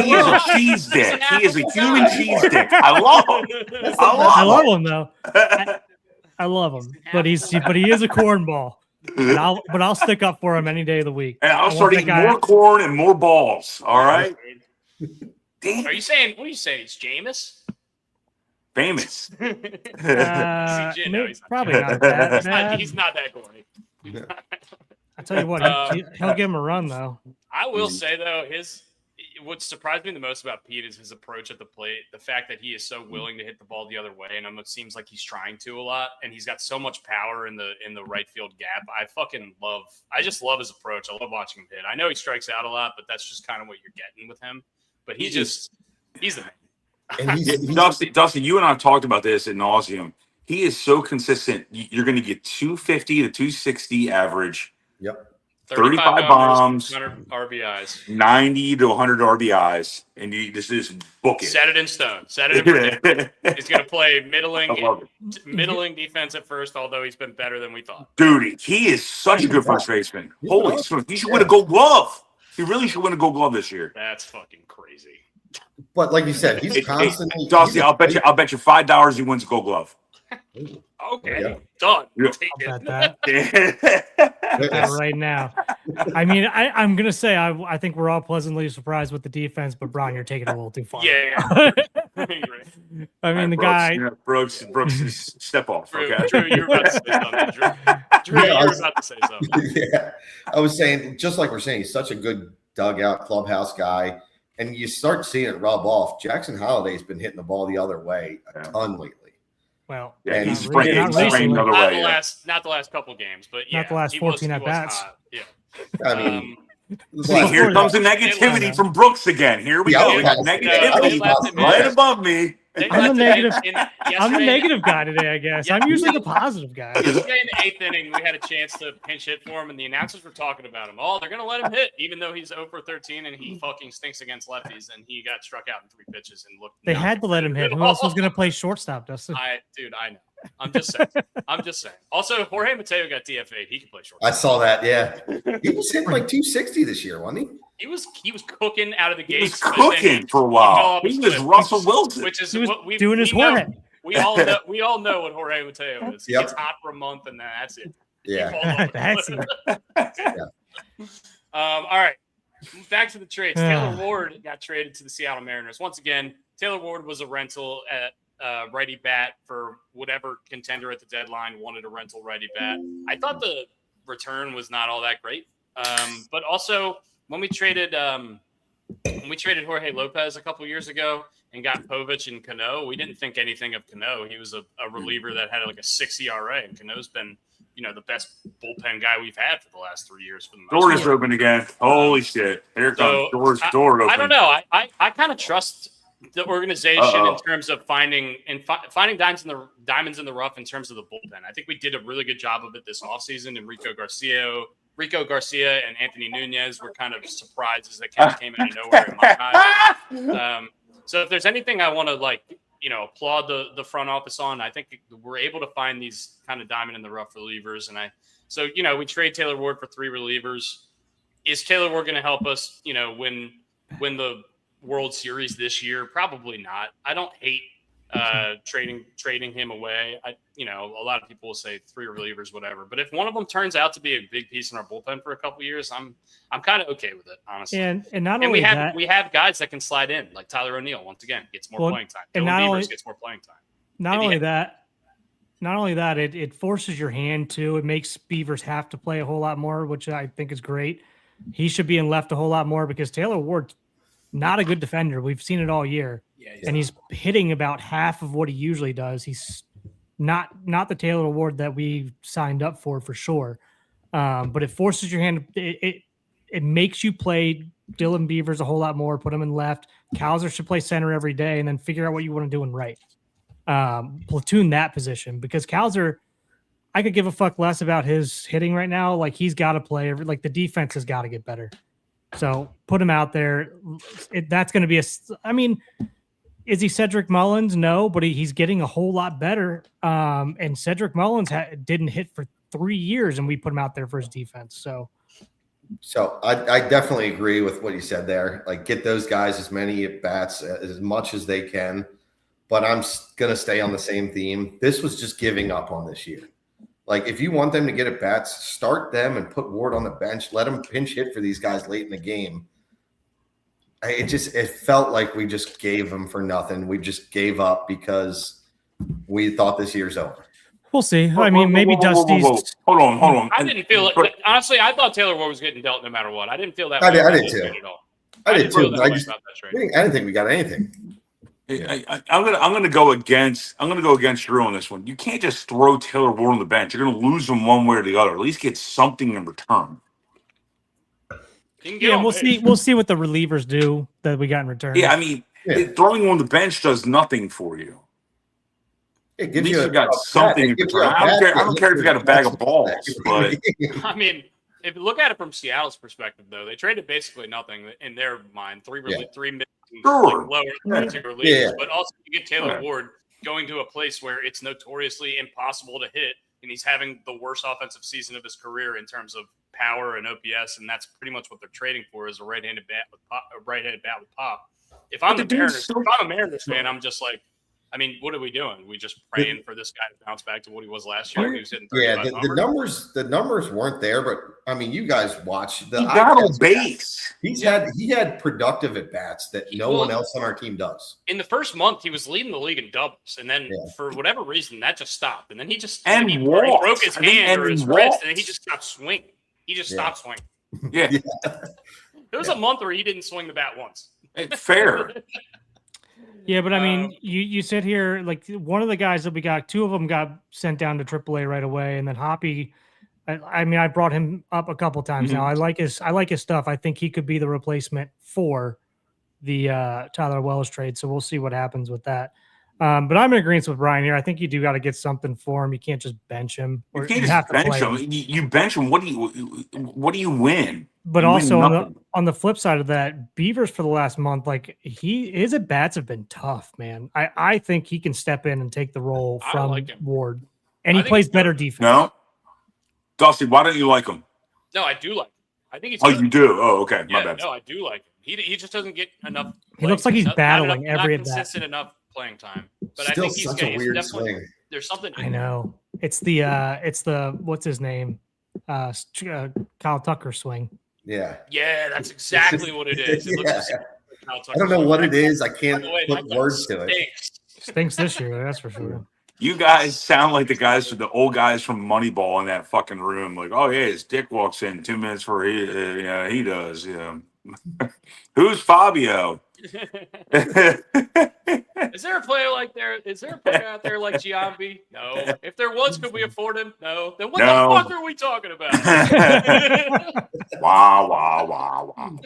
He is a cheese dick. He is a human cheese dick. I love him. I love him though. I love him, but he is a cornball. And I'll stick up for him any day of the week. And I'll I start want eating that guy- more corn and more balls. All right. Damn. Are you saying? What are you saying? He's Jameis? Famous. Probably not that He's not, bad. he's not that corny. I tell you what, he'll give him a run though. I will say though, what surprised me the most about Pete is his approach at the plate. The fact that he is so willing to hit the ball the other way, and it seems like he's trying to a lot. And he's got so much power in the right field gap. I just love his approach. I love watching him hit. I know he strikes out a lot, but that's just kind of what you're getting with him. But he's the man. And he's Dusty, you and I talked about this ad nauseum. He is so consistent. You're going to get 250 to 260 average. Yep. 35 homers, bombs. 100 RBIs. 90 to 100 RBIs, and you just book it. Set it in stone. Set it in stone. He's going to play I love it. middling defense at first, although he's been better than we thought. Dude, he is such a good first baseman. Holy smokes. He should win a Gold Glove. He really should win a Gold Glove this year. That's fucking crazy. but like you said, he's constantly. Dusty, I'll bet you $5 he wins a Gold Glove. Okay, Yeah. done. Yeah. Take I'll it. bet that right now. I mean, I'm gonna say I think we're all pleasantly surprised with the defense, but Brian, you're taking it a little too far. Yeah. I mean, the Brooks, guy. you know, Brooks, step off. Drew, Okay. Drew, you're about to say something. Drew, Yeah, I you're was- about to say something. Yeah, I was saying, just like we're saying, he's such a good dugout clubhouse guy, and you start seeing it rub off. Jackson Holliday's been hitting the ball the other way a ton lately. Well, Yeah, And he's not spraying not the recently. other Not way. the Yeah. not the last couple games, but yeah, Not the last he 14 was at-bats. hot. Yeah. I mean, See, here Before comes the that. negativity from Brooks again. Here we Yeah, go. okay. We got they negativity left him right in. above me. They I'm the left him negative. I'm the yesterday- negative guy today, I guess. I'm usually the positive guy. Yesterday in the 8th inning, we had a chance to pinch hit for him, and the announcers were talking about him. Oh, they're going to let him hit, even though he's 0 for 13 and he fucking stinks against lefties, and he got struck out in 3 pitches and looked. They nothing had to let him hit. good Who at else was all. going to play shortstop, Dustin? I know. I'm just saying. Also, Jorge Mateo got DFA'd. He can play shortstop. I saw that. Yeah, he was hitting like 260 this year, wasn't he? He was cooking out of the He was gates. but then cooking for a fell while. off He his was cliff, Russell Wilson. which is He was what we doing his know. Jorge. We all know what Jorge Mateo is. He Yep. gets hot for a month, and then that's it. Yeah. He falls off the That's cliff. All right. Back to the trades. Taylor Ward got traded to the Seattle Mariners. Once again, Taylor Ward was a rental at righty bat for whatever contender at the deadline wanted a rental righty bat. I thought the return was not all that great. But also when we traded Jorge Lopez a couple years ago and got Povich and Cano, we didn't think anything of Cano. He was a reliever that had like a 6 ERA, and Cano's been the best bullpen guy we've had for the last 3 years. For the most Door is part. open again. Holy shit. Here comes door open. I don't know. I kind of trust the organization in terms of finding diamonds in the rough in terms of the bullpen. I think we did a really good job of it this offseason. And Rico Garcia and Anthony Nunez were kind of surprises that kind of came out of nowhere in my eyes. So if there's anything I want to applaud the front office on, I think we're able to find these kind of diamond in the rough relievers. And we trade Taylor Ward for 3 relievers. Is Taylor Ward going to help us, win the World Series this year? Probably not. I don't hate trading him away. A lot of people will say 3 relievers, whatever. But if one of them turns out to be a big piece in our bullpen for a couple years, I'm kind of okay with it, honestly. And not only we have guys that can slide in, like Tyler O'Neill. Once again, gets more playing time. And Dylan Beavers gets more playing time. Not only that, it forces your hand too. It makes Beavers have to play a whole lot more, which I think is great. He should be in left a whole lot more because Taylor Ward's not a good defender. We've seen it all year. And he's hitting about half of what he usually does. He's not the Taylor Ward that we signed up for sure. But it forces your hand. It makes you play Dylan Beavers a whole lot more. Put him in left. Cowser should play center every day, and then figure out what you want to do in right. Platoon that position because Cowser, I could give a fuck less about his hitting right now. Like he's got to play. Like the defense has got to get better. So put him out there. That's going to be is he Cedric Mullins? No, but he's getting a whole lot better. And Cedric Mullins didn't hit for 3 years, and we put him out there for his defense. So I definitely agree with what you said there. Like, get those guys as many at bats as much as they can. But I'm going to stay on the same theme. This was just giving up on this year. Like, if you want them to get at bats, start them and put Ward on the bench. Let them pinch hit for these guys late in the game. It felt like we just gave them for nothing. We just gave up because we thought this year's over. We'll see. Maybe Dusty's. Hold on. I didn't feel it. Honestly, I thought Taylor Ward was getting dealt no matter what. I didn't feel that. I did too. At all. I did too. I didn't think we got anything. I'm gonna go against Drew on this one. You can't just throw Taylor Ward on the bench. You're gonna lose him one way or the other. At least get something in return. Yeah, we'll see. We'll see what the relievers do that we got in return. Yeah, throwing him on the bench does nothing for you. It gives At least you got something in return. I don't care if you got a bag of balls, but if you look at it from Seattle's perspective, though, they traded basically nothing in their mind. Three lower relievers, but also you get Taylor Ward going to a place where it's notoriously impossible to hit, and he's having the worst offensive season of his career in terms of power and OPS, and that's pretty much what they're trading for is a right-handed bat with pop. If I'm a Mariners fan, I'm just like, what are we doing? We just praying for this guy to bounce back to what he was last year. He was hitting the numbers weren't there, but you guys watch. He got on base. He had productive at bats that no one else on our team does. In the first month, he was leading the league in doubles, and then for whatever reason, that just stopped. And then he broke his hand or his wrist, and he just stopped swinging. He just stopped swinging. Yeah. There was a month where he didn't swing the bat once. Fair. Yeah, but I mean, you sit here like one of the guys that we got, two of them got sent down to AAA right away, and then Hoppy. I mean, I brought him up a couple times now. I like his stuff. I think he could be the replacement for the Tyler Wells trade. So we'll see what happens with that. But I'm in agreement with Brian here. I think you do got to get something for him. You can't just bench him. You Or can't you have just to bench play him. You bench him. What do you win? But You win also nothing. on the flip side of that, Beavers for the last month, like his at bats have been tough, man. I think he can step in and take the role I from like him. Ward, and I he think plays he's better good. defense. No, Dusty, why don't you like him? No, I do like him. I think he's Oh, good. you do. Oh, okay, my Yeah, bad. no, I do like him. He just doesn't get enough. He looks like he's battling not every at bat. consistent enough playing time. But Still I think such a he's weird definitely swing. there's something. I know it's the what's his name, Kyle Tucker swing. Yeah. Yeah, that's exactly what it is. It looks Yeah. like I don't know what it is. I By can't the way, put that guy words to it. stinks. Stinks this year, that's for sure. You guys sound like the old guys from Moneyball in that fucking room. Like, oh yeah, his dick walks in 2 minutes before he does. Yeah. Who's Fabio? Is there a player like there? Is there a player out there like Giambi? No. If there was, could we afford him? No. Then what No. the fuck are we talking about? Wow.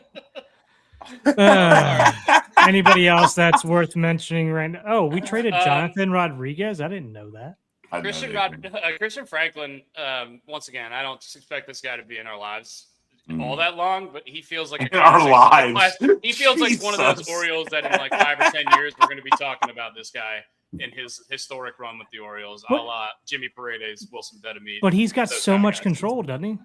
Anybody else that's worth mentioning right now? Oh, we traded Jonathan Rodriguez. I didn't know that. Christian Franklin. Once again, I don't expect this guy to be in our lives all that long, but he feels like In our lives. He feels like one of those Jesus. Orioles that in like 5 or 10 years we're going to be talking about this guy in his historic run with the Orioles, a la Jimmy Paredes, Wilson Betemit. But he's got those so kind of much guys. control, doesn't he?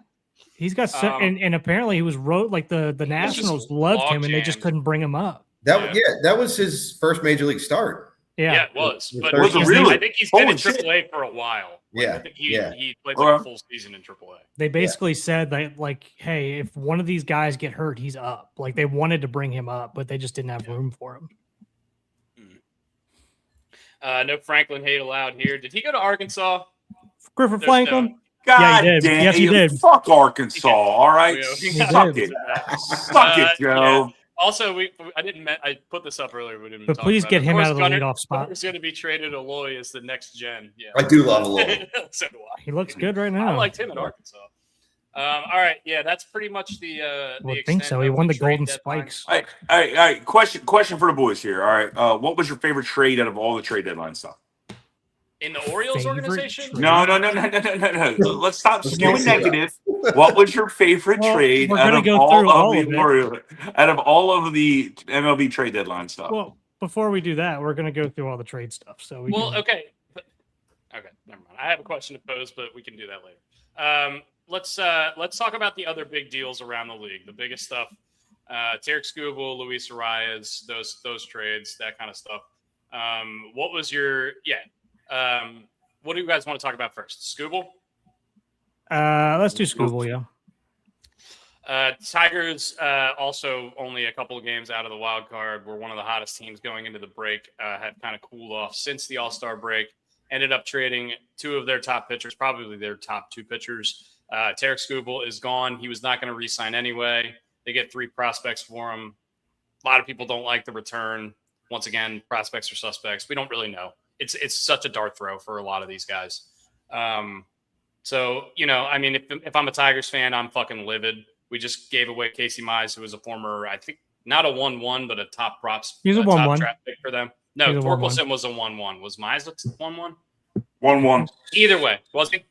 He's got so, and apparently he was like the Nationals loved him and they just logjammed. couldn't bring him up. That was his first major league start. Yeah, it was. But Was it really? I think he's been in Holy shit. AAA for a while. Yeah, I think he played Well, like a full season in AAA. They basically said that, like, hey, if one of these guys get hurt, he's up. Like they wanted to bring him up, but they just didn't have room for him. No Franklin hate allowed here. Did he go to Arkansas? Griffin There's Franklin. God Yeah, he did. damn Yes, he you. did. Fuck Arkansas. All right. He Suck did. it. Suck it, Joe. Also, I put this up earlier. We didn't. But talk please about get it. him course, out of the Gunnar- leadoff spot. Gunner's going to be traded. Aloy as the next gen. Yeah, I do love a little. so do I. He looks good right now. I liked him at Arkansas. All right, yeah, that's pretty much the. I the would think extent so. He of won the trade Golden deadline. Spikes. All right. Question for the boys here. All right. What was your favorite trade out of all the trade deadline stuff? In the Orioles Favorite organization. trade? No. Let's stop spewing negative. What was your favorite Well, trade we're out gonna of go all through of all the of it. Orioles, out of all of the MLB trade deadline stuff? Well, before we do that, we're going to go through all the trade stuff. So we can, Okay, never mind. I have a question to pose, but we can do that later. Let's talk about the other big deals around the league. The biggest stuff: Tarek Skubal, Luis Arias, those trades, that kind of stuff. What was your what do you guys want to talk about first? Skubal? let's do Scooble, yeah. Tigers also only a couple of games out of the wild card. Were one of the hottest teams going into the break. Had kind of cooled off since the All-Star break. Ended up trading two of their top pitchers, probably their top two pitchers. Tarek Skubal is gone. He was not going to re-sign anyway. They get 3 prospects for him. A lot of people don't like the return. Once again, prospects are suspects. We don't really know. It's such a dart throw for a lot of these guys. So, I mean, if I'm a Tigers fan, I'm fucking livid. We just gave away Casey Mize, who was a former, I think, not a 1-1, but a top props. He's a top 1-1. draft pick for them. No, He's a Torkelson was a 1-1. Was Mize a 1-1? 1-1. Either way, was he?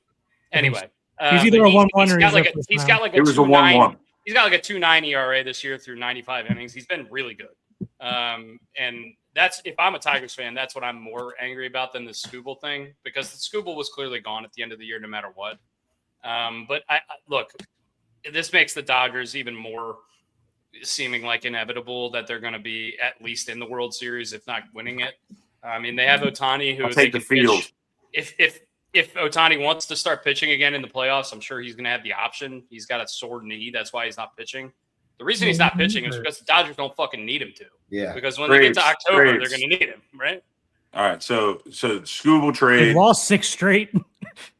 Anyway, He's either a 1-1 or he's got like a It was a 2.9. 1-1. He's got like a 2.9 ERA this year through 95 innings. He's been really good. And that's, if I'm a Tigers fan, that's what I'm more angry about than the Skubal thing, because the Skubal was clearly gone at the end of the year, no matter what. But I look, this makes the Dodgers even more seeming like inevitable that they're going to be at least in the World Series, if not winning it. I mean, they have Ohtani, who I'll take the field. If Ohtani wants to start pitching again in the playoffs, I'm sure he's going to have the option. He's got a sore knee. That's why he's not pitching. The reason he's not pitching is because the Dodgers don't fucking need him to. Yeah. Because when they get to October, Braves. they're going to need him, right? All right. So Skubal He trade. lost 6 straight.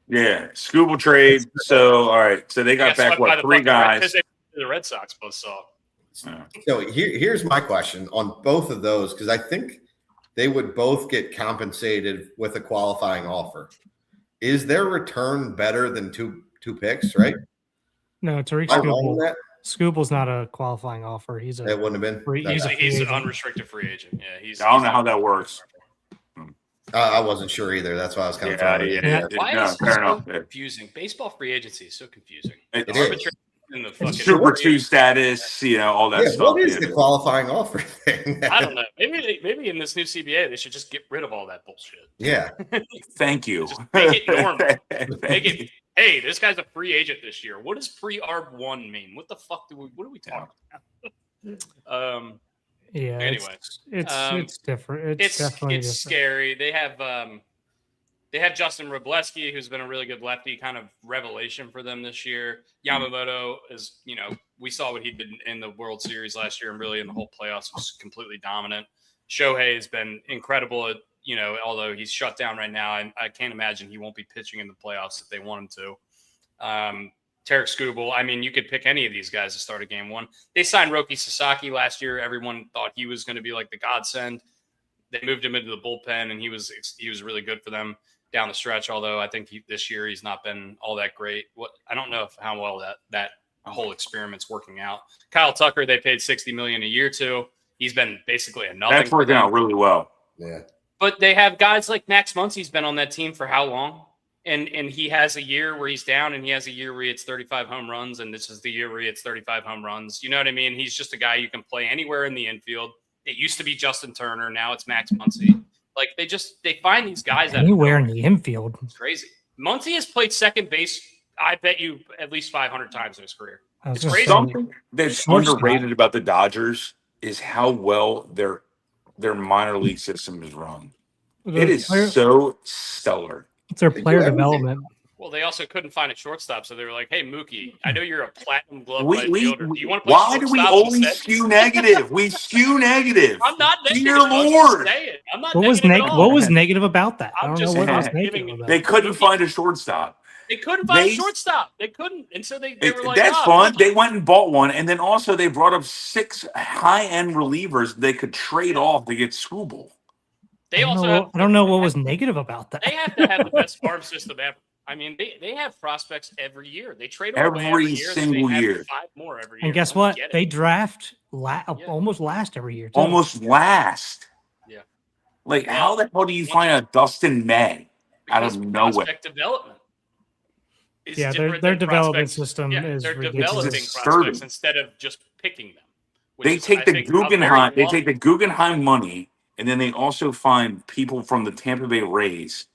Yeah. Skubal trade. So, all right. So they got back, swept by the 3 fucking guys? the Red Sox both saw. So here's my question on both of those, because I think they would both get compensated with a qualifying offer. Is their return better than two picks, right? No, Tariq Am I wrong Skubal. with that? Skubal's not a qualifying offer. He's It a wouldn't have been. he's a free He's an agent. unrestricted free agent. Yeah, he's. I don't know how that works. I wasn't sure either. That's why I was kind of throwing it in. Yeah. Why No, is this fair so enough. confusing? Baseball free agency is so confusing. It It is. is. In the fucking Super 2 status, all that Yeah, stuff. what is the qualifying offer thing? I don't know. Maybe in this new CBA they should just get rid of all that bullshit. Yeah. Thank you. Just make it normal. Make it. Hey, this guy's a free agent this year. What does pre-ARB1 mean? What the fuck what are we talking about? Yeah. Anyway, it's different. It's definitely different. scary. They have Justin Robleski, who's been a really good lefty, kind of revelation for them this year. Yamamoto is, we saw what he did in the World Series last year and really in the whole playoffs was completely dominant. Shohei has been incredible at, although he's shut down right now. I can't imagine he won't be pitching in the playoffs if they want him to. Tarek Skubal, I mean, you could pick any of these guys to start a game one. They signed Roki Sasaki last year. Everyone thought he was going to be like the godsend. They moved him into the bullpen, and he was really good for them down the stretch, although I think this year he's not been all that great. I don't know how well that whole experiment's working out. Kyle Tucker, they paid $60 million a year to. He's been basically a nothing. That's working out really well. Yeah. But they have guys like Max Muncy's been on that team for how long? And he has a year where he's down, and he has a year where he hits 35 home runs, and this is the year where he hits 35 home runs. You know what I mean? He's just a guy you can play anywhere in the infield. It used to be Justin Turner. Now it's Max Muncy. Like, they find these guys anywhere in the infield. It's crazy. Muncy has played second base, I bet you, at least 500 times in his career. It's crazy. Something that's underrated about the Dodgers is how well their minor league system is run. It is so stellar. It's their player development. Well, they also couldn't find a shortstop, so they were like, "Hey, Mookie, I know you're a platinum glove We- right we- fielder. Do you want to play Why do we shortstop always instead?" skew negative? We skew negative. I'm not negative. Dear I'm just Lord. saying. I'm not What was negative at all. what was negative about that? I I'm don't know just what was giving negative it- about They it. couldn't find a shortstop. They couldn't find a They- shortstop. They couldn't, and so they were like, That's "Oh, fun. They went and bought one, and then also they brought up 6 high-end relievers they could trade off to get Skubal. They also I don't know what was negative about that. They have to have the best farm system ever. I mean, they have prospects every year. They trade away Every every year. single they have year. 5 more every year. And guess I don't what? get it. They draft almost last every year. Too. Almost last. Yeah. Like, how the hell do you find a Dustin May out Because of nowhere? prospect development. Is Yeah, different their than development prospects. system Yeah, is they're ridiculous. developing It's prospects disturbing. instead of just picking them. which They is, take I the think, a very Guggenheim. They long- take the Guggenheim money, and then they also find people from the Tampa Bay Rays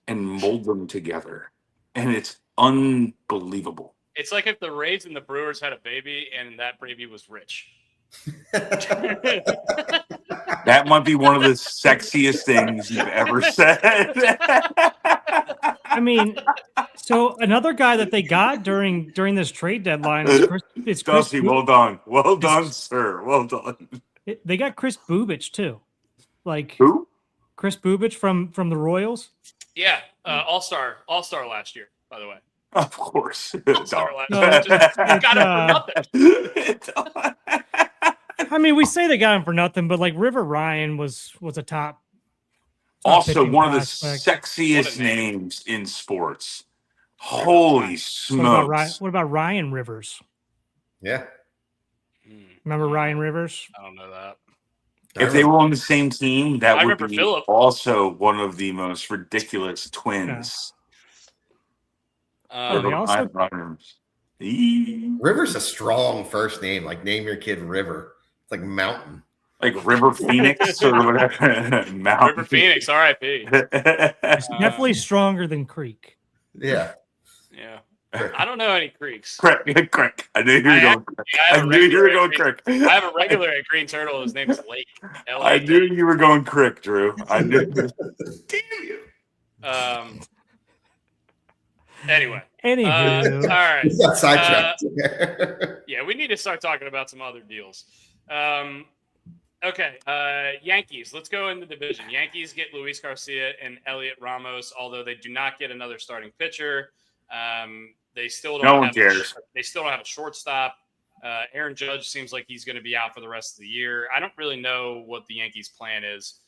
and mold them together, and it's unbelievable. It's like if the Rays and the Brewers had a baby, and that baby was rich. That might be one of the sexiest things you've ever said. I mean, so another guy that they got during this trade deadline is Chris. It's Chris Dusty, well done, sir, well done. They got Chris Bubich too, like Who? Chris Bubich from the Royals. Yeah, all-star last year, by the way. Of course. All-star last No, year. Just got it for nothing. I mean, we say they got him for nothing, but like River Ryan was a top Also, pitching one of the prospect. sexiest What a name. names in sports. Holy smokes. What about Ryan Rivers? Yeah. Remember Ryan Rivers? I don't know that. If they were on the same team, that I would remember be Phillip. also one of the most ridiculous twins. they also- River's a strong first name. Like, name your kid River. It's like Mountain. Like River Phoenix or whatever. Mountain. River Phoenix, RIP. It's definitely stronger than Creek. Yeah. Yeah. I don't know any creeks. Crick. I knew you were going Crick. I I have a knew you were regular going at Crick. Green- I have a regular at Green Turtle. His name is Lake. I knew you were going Crick, Drew. I knew. Damn you. Anyway. Anywho, All right. He's got sidetracked. Yeah, we need to start talking about some other deals. Okay, Yankees. Let's go in the division. Yankees get Luis Garcia and Elliot Ramos, although they do not get another starting pitcher. They still don't. No one cares. They still don't have a shortstop. Aaron Judge seems like he's going to be out for the rest of the year. I don't really know what the Yankees' plan is.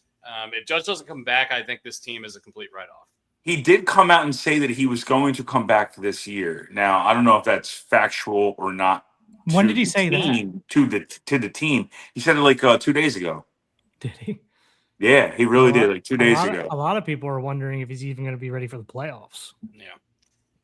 If Judge doesn't come back, I think this team is a complete write-off. He did come out and say that he was going to come back this year. Now, I don't know if that's factual or not. When did he say that? To the team. He said it like 2 days ago. Did he? Yeah, he really did, like 2 days ago. A lot of people are wondering if he's even going to be ready for the playoffs. Yeah.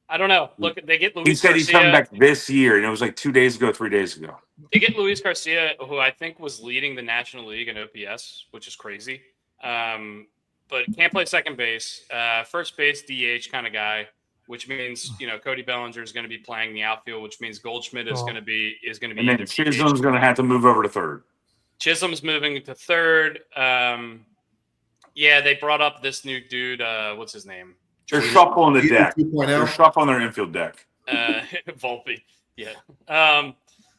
I don't know. Look, they get Luis He said Garcia. he's coming back this year, and it was like 2 days ago, 3 days ago. They get Luis Garcia, who I think was leading the National League in OPS, which is crazy. But can't play second base. First base, DH kind of guy, which means Cody Bellinger is going to be playing the outfield, which means Goldschmidt is going to be. And then Chisholm's going to have to move over to third. Chisholm's moving to third. Yeah, they brought up this new dude. What's his name? They're shuffling the deck. 2.0. They're shuffling their infield deck. Volpe. Yeah.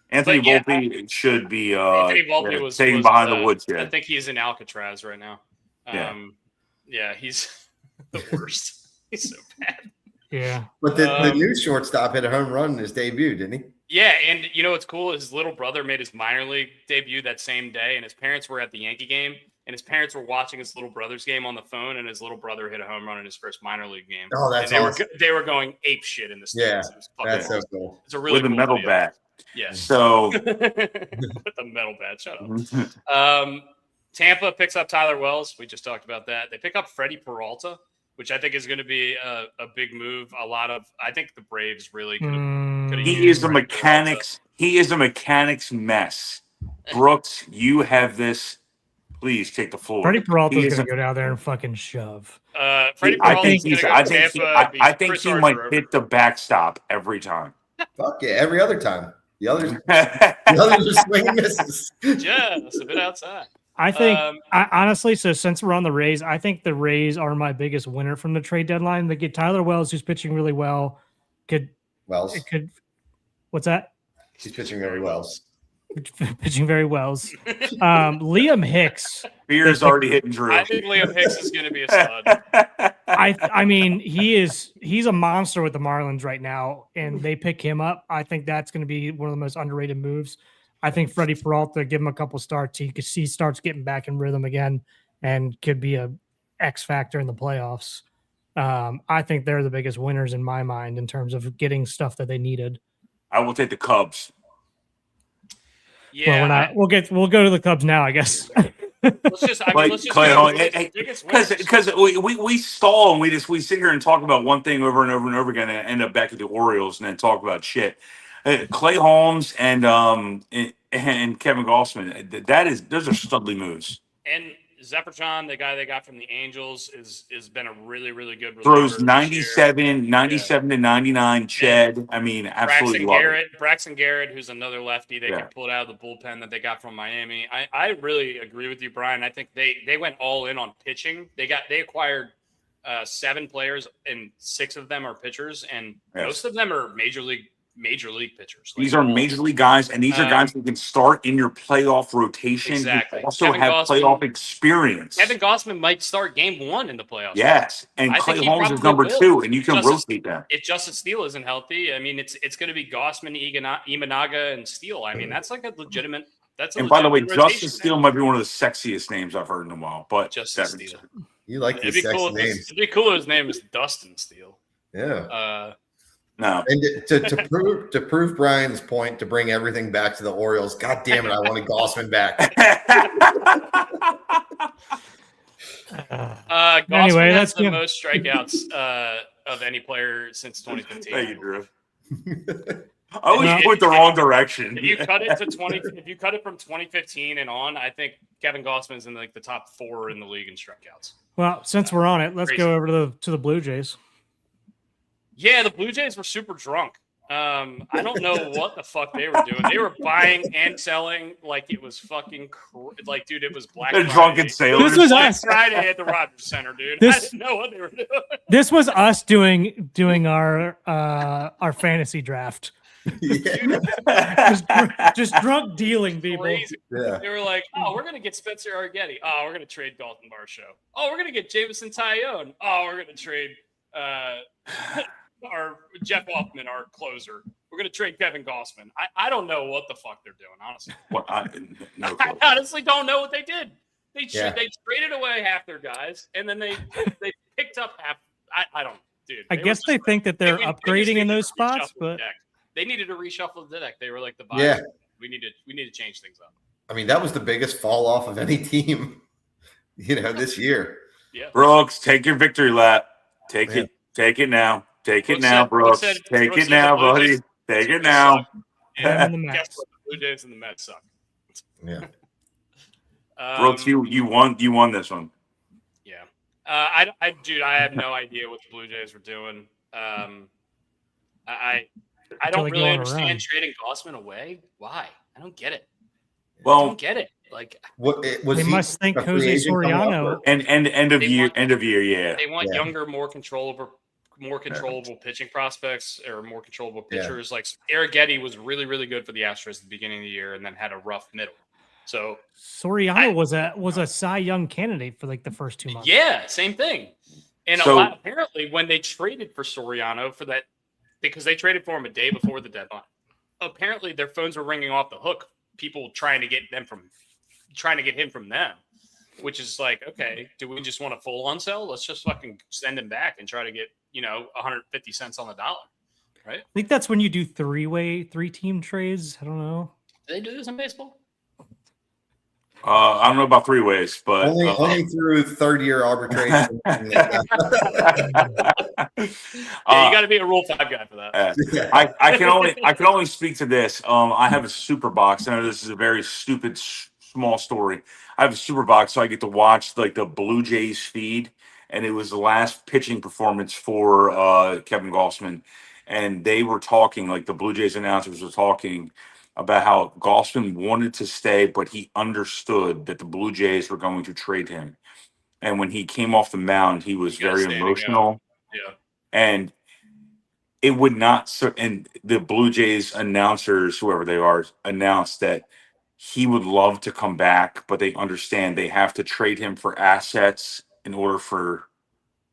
Anthony Volpe should be Anthony Volpe was staying behind the woodshed. I think he's in Alcatraz right now. Yeah, he's the worst. He's so bad. Yeah. But the new shortstop hit a home run in his debut, didn't he? Yeah, and what's cool? His little brother made his minor league debut that same day, and his parents were at the Yankee game, and his parents were watching his little brother's game on the phone, and his little brother hit a home run in his first minor league game. Oh, that's awesome. They were going ape shit in the stands. Yeah, that's so cool. It's a really with a cool metal video. bat. Yeah. So with the metal bat. Shut up. Tampa picks up Tyler Wells. We just talked about that. They pick up Freddie Peralta, which I think is going to be a big move. I think the Braves really could have. He is a mechanics. He is a mechanics mess. Brooks, you have this. Please take the floor. Freddie Peralta is going to go down there and fucking shove. Freddie I think he might hit the backstop every time. Fuck yeah, every other time. The others are swinging misses. Just a bit outside. I think, honestly, so since we're on the Rays, I think the Rays are my biggest winner from the trade deadline. They get Tyler Wells, who's pitching really well. What's that? He's pitching very well. Pitching very well. Liam Hicks. Beer's already hitting Drew. I think Liam Hicks is going to be a stud. I mean, he's a monster with the Marlins right now, and they pick him up. I think that's going to be one of the most underrated moves. I think Freddie Peralta, give him a couple starts, he starts getting back in rhythm again and could be a X factor in the playoffs. I think they're the biggest winners in my mind in terms of getting stuff that they needed. I will take the Cubs. Yeah, we'll go to the Cubs now, I guess. Let's just because we stall and we sit here and talk about one thing over and over and over again and end up back at the Orioles and then talk about shit. Clay Holmes and Kevin Gausman, those are studly moves. And Zephyr, the guy they got from the Angels, has been a really, really good reliever. Throws 97 to 99 Ched. I mean, absolutely love it. Braxton Garrett, who's another lefty they can pull it out of the bullpen that they got from Miami. I really agree with you, Brian. I think they went all in on pitching. They acquired 7 players, and 6 of them are pitchers, and most of them are major league pitchers. These are major league guys, and these are guys who can start in your playoff rotation. Exactly. Who also have playoff experience. Kevin Gausman might start game 1 in the playoffs. Yes, and Clay Holmes is number 2, and you can rotate that. If Justin Steele isn't healthy, I mean, it's going to be Gausman, Imanaga, and Steele. I mean, that's like a legitimate. And by the way, Justin Steele might be one of the sexiest names I've heard in a while. But Justin Steele. You like these sexy names? It'd be cool if his name is Dustin Steele. Yeah. No. And to prove Brian's point, to bring everything back to the Orioles, God damn it, I wanted Gausman back. Gausman has the most strikeouts of any player since 2015. Thank you, Drew. I always went the wrong direction. If you cut it from 2015 and on, I think Kevin Gausman's in like the top 4 in the league in strikeouts. Well, since we're on it, let's go over to the Blue Jays. Yeah, the Blue Jays were super drunk. I don't know what the fuck they were doing. They were buying and selling like it was fucking dude, it was Black Friday. Drunken sailors. This was Black us Friday at the Rogers Center, dude. I didn't know what they were doing. This was us doing our fantasy draft. just drunk dealing, people. Crazy. Yeah. They were like, "Oh, we're gonna get Spencer Arguetti. Oh, we're gonna trade Dalton Varsho. Oh, we're gonna get Jameson Tyone. Oh, we're gonna trade our Jeff Hoffman, our closer. We're going to trade Kevin Gausman." I don't know what the fuck they're doing, honestly. Well, I honestly don't know what they did. They Yeah. they traded away half their guys, and then they picked up half. I don't, dude. I were guess just they like- think that they're they just upgrading in needed those to spots, reshuffle the but deck. They needed to reshuffle the deck. They were like the Yeah. buyers. We need to change things up. I mean, that was the biggest fall off of any team, this year. Yeah. Brooks, take your victory lap. Take Yeah. it now. Take it Brooks now, said- Brooks. Brooks said- Take Brooks it said the now, Blue buddy. Jays- Take it Jays now. suck. them and the Guess Mets. what? The Blue Jays and the Mets suck. Yeah. Brooks, you won this one. Yeah. Dude, I have no idea what the Blue Jays were doing. I Until don't they go really on a understand run. trading Gossman away. Why? I don't get it. I Well, don't get it. Like What it was They he must think a free Jose agent coming up, Soriano. or- and end of They year, want- yeah. they want Yeah. younger, more controllable pitching prospects or more controllable Yeah. pitchers. Like Arrighetti was really, really good for the Astros at the beginning of the year, and then had a rough middle. So Soriano was a Cy Young candidate for like the first 2 months. yeah, same thing. And So- apparently, when they traded for Soriano for that, because they traded for him a day before the deadline, apparently their phones were ringing off the hook. People trying to get him from them, which is like, okay, do we just want a full on sell? Let's just fucking send him back and try to get 150 cents on the dollar, right? I think that's when you do 3-team trades. I don't know. Do they do this in baseball? I don't know about 3 ways, but only through third-year arbitration. Yeah, you got to be a Rule 5 guy for that. I can only speak to this. I have a super box. I know this is a very stupid small story. I have a super box, so I get to watch like the Blue Jays feed, and it was the last pitching performance for Kevin Gausman, and they were talking, like the Blue Jays announcers were talking about how Gausman wanted to stay, but he understood that the Blue Jays were going to trade him. And when he came off the mound, he was He got very standing emotional. Yeah. And it would not. And the Blue Jays announcers, whoever they are, announced that he would love to come back, but they understand they have to trade him for assets in order for,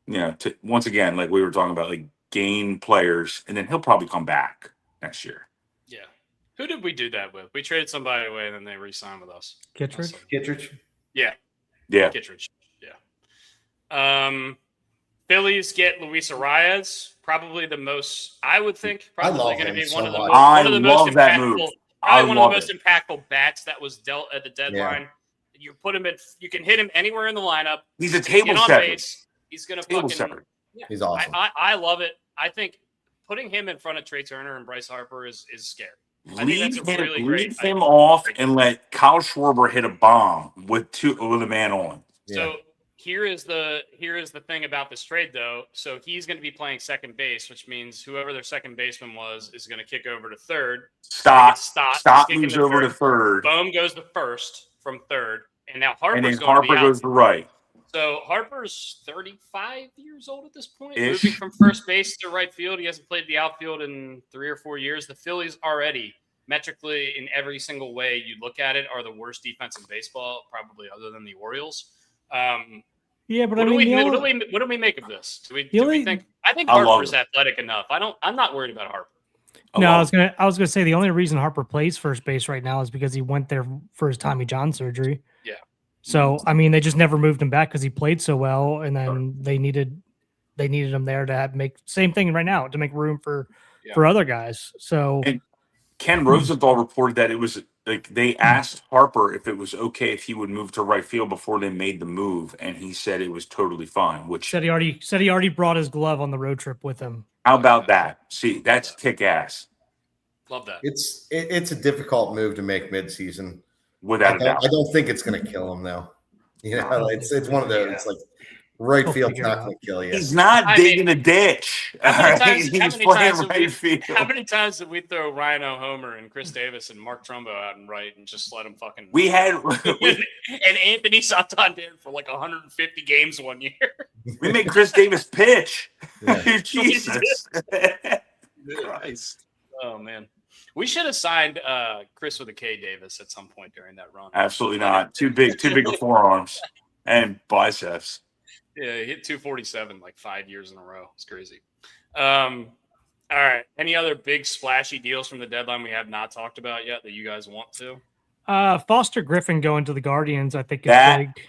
to once again, like we were talking about, like gain players, and then he'll probably come back next year. Yeah. Who did we do that with? We traded somebody away and then they re-signed with us. Kittredge. Kittredge. Yeah. Yeah. Kittredge. Yeah. Phillies get Luis Arias, probably the most, I would think, I probably love going to him be so one of the much. most, I one of the most love that impactful, move. probably one of love the most impactful bats that was dealt at the deadline. You put him you can hit him anywhere in the lineup. He's a Get table on setter. base. He's going to Table fucking. setter. Yeah. He's awesome. I love it. I think putting him in front of Trey Turner and Bryce Harper is scary. I think that's a really great Lead him idea. off and let Kyle Schwarber hit a bomb with a man on. So here is the thing about this trade, though. So he's going to be playing second base, which means whoever their second baseman was is going to kick over to third. Stott kicking moves over to third, Bohm goes to first from third, and now and Harper's then going to be Harper out. goes to right. So Harper's 35 years old at this point, Ish. moving from first base to right field. He hasn't played the outfield in 3 or 4 years. The Phillies already, metrically, in every single way you look at it, are the worst defense in baseball, probably other than the Orioles. Yeah, but What do I mean, we make of this? Do we only- think? I think I love Harper's it. athletic enough. I'm not worried about Harper. no, I was gonna say the only reason Harper plays first base right now is because he went there for his Tommy John surgery. Yeah. So I mean, they just never moved him back because he played so well, and then they needed him there to make same thing right now to make room for other guys. So And Ken Rosenthal reported that it was like they asked Harper if it was okay if he would move to right field before they made the move, and he said it was totally fine. Which said he already brought his glove on the road trip with him. how about that? See, that's kick ass Love that. It's a difficult move to make midseason. without a doubt. I don't think it's going to kill him though. It's one of those. It's like right He'll field's figure it not out. going to kill you. He's not I digging mean, a ditch. How many all right? times He's playing have right we- field. How many times did we throw Rhino Homer and Chris Davis and Mark Trumbo out and right and just let him fucking? We had and Anthony Santander for like 150 games one year. we made Chris Davis pitch. Yeah. Jesus Christ. Oh man, we should have signed Chris with a K Davis at some point during that run. Absolutely not. Too big of forearms and biceps. Yeah, he hit 247 like 5 years in a row. It's crazy. All right. Any other big splashy deals from the deadline we have not talked about yet that you guys want to? Foster Griffin going to the Guardians, I think is That- big.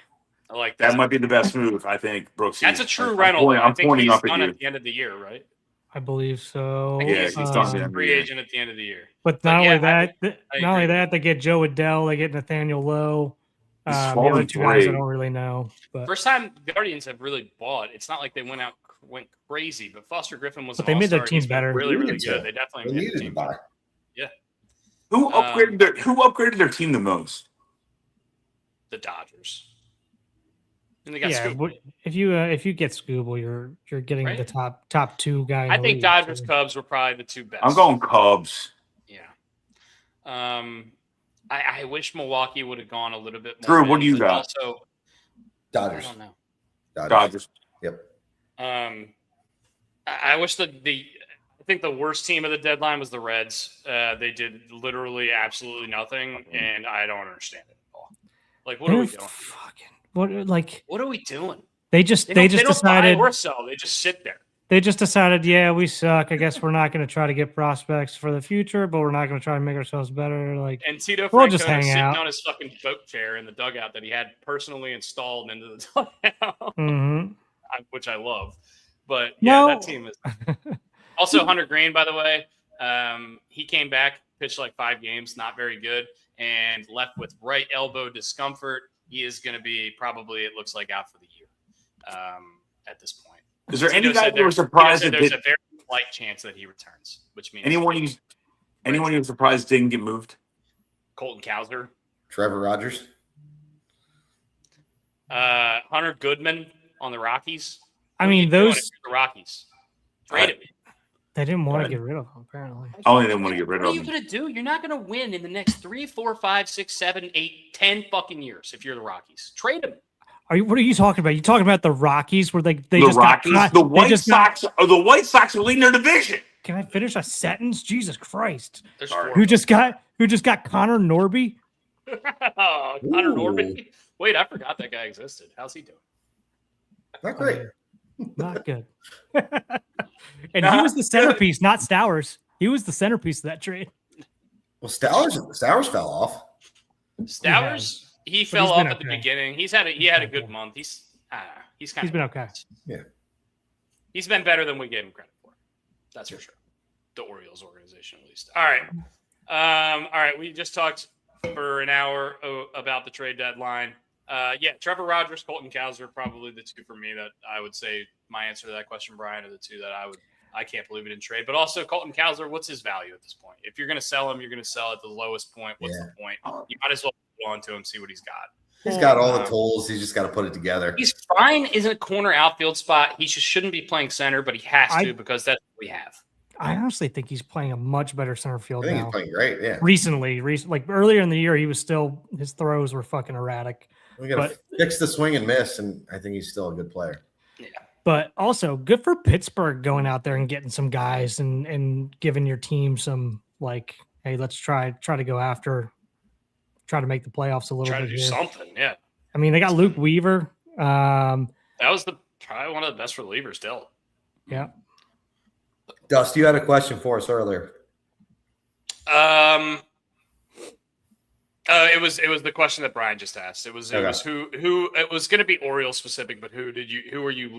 I like that. That might be the best move, I think, Brooksy. That's a true I'm rental. pointing- I I'm think pointing he's up at done you. at the end of the year, right? I believe so. I think Yeah, he's he's a done at the end of the free year. agent at the end of the year. But But not yeah, only that, I not only agree. that, they get Joe Adell, they get Nathaniel Lowe. He's The 12 other and two guys I 3. don't really know. But First time the Guardians have really bought. It's not like they went crazy, but Foster Griffin was. But an they made their all-star. team He's been better. Really, They really needed good. to. They definitely They made needed the to team buy. better. Who upgraded their team the most? The Dodgers. And they got yeah, Scoop. if you get Scooble, you're getting Right? the top two guy. in I the think league, Dodgers so- Cubs were probably the two best. I'm going Cubs. Yeah. I wish Milwaukee would have gone a little bit more. Drew, what do you but got? Also, I Dodgers. don't know. Dodgers. Yep. I wish I think the worst team of the deadline was the Reds. They did literally absolutely nothing, and I don't understand it at all. Like, what are we They're doing? What are we doing? They just They don't decided buy or sell. They just sit there. they just decided, yeah, we suck. I guess we're not going to try to get prospects for the future, but we're not going to try and make ourselves better. Like, And Tito We'll Francona just hang sitting out. on his fucking boat chair in the dugout that he had personally installed into the dugout, mhm. which I love. But yeah, No. that team is also Hunter Green, by the way. He came back, pitched like 5 games, not very good, and left with right elbow discomfort. He is going to be probably, it looks like, out for the year at this point. Is there Tito any guy said that was surprised that there's a very slight chance that he returns, which means anyone you was surprised didn't get moved? Colton Cowser, Trevor Rogers. Hunter Goodman on the Rockies. I What are you mean, doing those if you're the Rockies. Trade him. they didn't want to Right. get rid of them. Apparently, Oh, they didn't want to get rid What are of you him. going to do? You're not going to win in the next 3, 4, 5, 6, 7, 8, 10 fucking years if you're the Rockies. Trade him. what are you talking about? You talking about the Rockies where they The just Rockies, got the they White just got- Sox, or the White Sox are leading their division. Can I finish a sentence? Jesus Christ! There's Sorry. 4 Who of just got Connor Norby? them. Oh, Connor Ooh. Norby. Wait, I forgot that guy existed. How's he doing? Not great. Not good. And he was the centerpiece, not Stowers. He was the centerpiece of that trade. Well, Stowers fell off. Stowers, he But fell he's off been at the okay. beginning. He had a good okay. month. He's kind He's of been okay. He's been better than we gave him credit for. That's for sure. The Orioles organization, at least. All right. All right. We just talked for an hour about the trade deadline. Yeah, Trevor Rogers, Colton Cowser, probably the two for me that I would say my answer to that question, Brian, are the two that I can't believe it in trade. But also Colton Cowser, what's his value at this point? If you're going to sell him, you're going to sell at the lowest point. What's the point? You might as well hold on to him, see what he's got. He's got all the tools. He's just got to put it together. He's fine. Isn't a corner outfield spot. He just shouldn't be playing center, but he has to because that's what we have. I honestly think he's playing a much better center I field think now. he's playing great. Yeah. Recently, like earlier in the year, he was still his throws were fucking erratic. We got to fix the swing and miss, and I think he's still a good player. Yeah. But also good for Pittsburgh going out there and getting some guys and giving your team some like, hey, let's try to go after, try to make the playoffs a little Try bit to do here. something. Yeah. I mean, they got Luke Weaver. That was probably one of the best relievers still. Yeah. Dust, you had a question for us earlier. It was the question that Brian just asked. It was who it was going to be Orioles specific, but who were you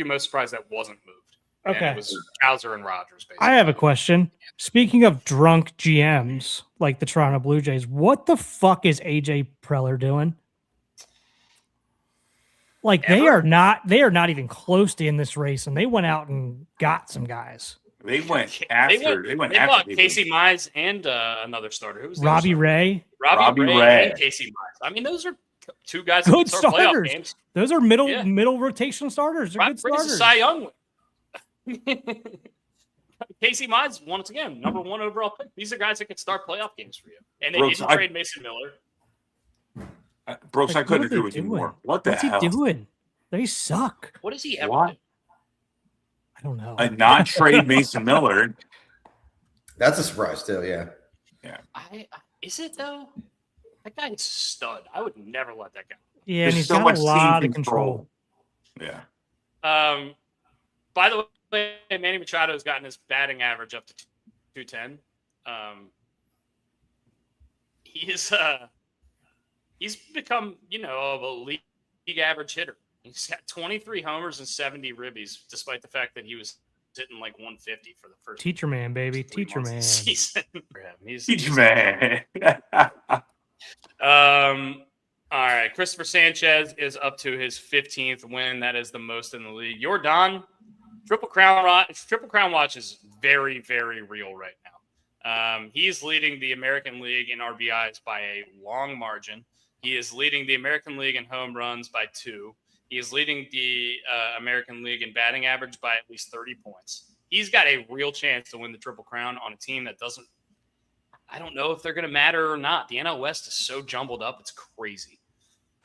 most surprised that wasn't moved? And Okay. it was Cowser and Rogers. Basically. I have a question. Speaking of drunk GMs like the Toronto Blue Jays, what the fuck is AJ Preller doing? Like they are not even close to in this race, and they went out and got some guys. They went after. They went They after bought people. Casey Mize and another starter. Who was the Robbie other Ray. starter? Robbie Robbie Ray Ray. and Casey Mize. I mean, those are two guys who Good can start playoff starters. games. Those are middle rotational starters. They're Robbie good Ray's a starters. Cy Young win. Casey Mize, once again, number 1 overall pick. These are guys that could start playoff games for you. And they Brooks, didn't trade Mason Miller. Brooks, Like, I couldn't what are agree they with you doing? more. What the What's hell? he doing? They suck. What does he ever What? do? I don't know. A non-trade Mason Miller. That's a surprise, too. Yeah. Is it though? That guy is a stud. I would never let that guy. Yeah, There's and he's so got much a team lot of control. Yeah. By the way, Manny Machado has gotten his batting average up to 210. he's become, a league average hitter. He's got 23 homers and 70 ribbies, despite the fact that he was hitting like 150 for the first Teacher man, baby. 3 Teacher months of man. the season for him. Teach man. All right. Christopher Sanchez is up to his 15th win. That is the most in the league. Jordan, Triple Crown Watch is very, very real right now. He's leading the American League in RBIs by a long margin. He is leading the American League in home runs by 2. He is leading the American League in batting average by at least 30 points. He's got a real chance to win the Triple Crown on a team that doesn't – I don't know if they're going to matter or not. The NL West is so jumbled up. It's crazy.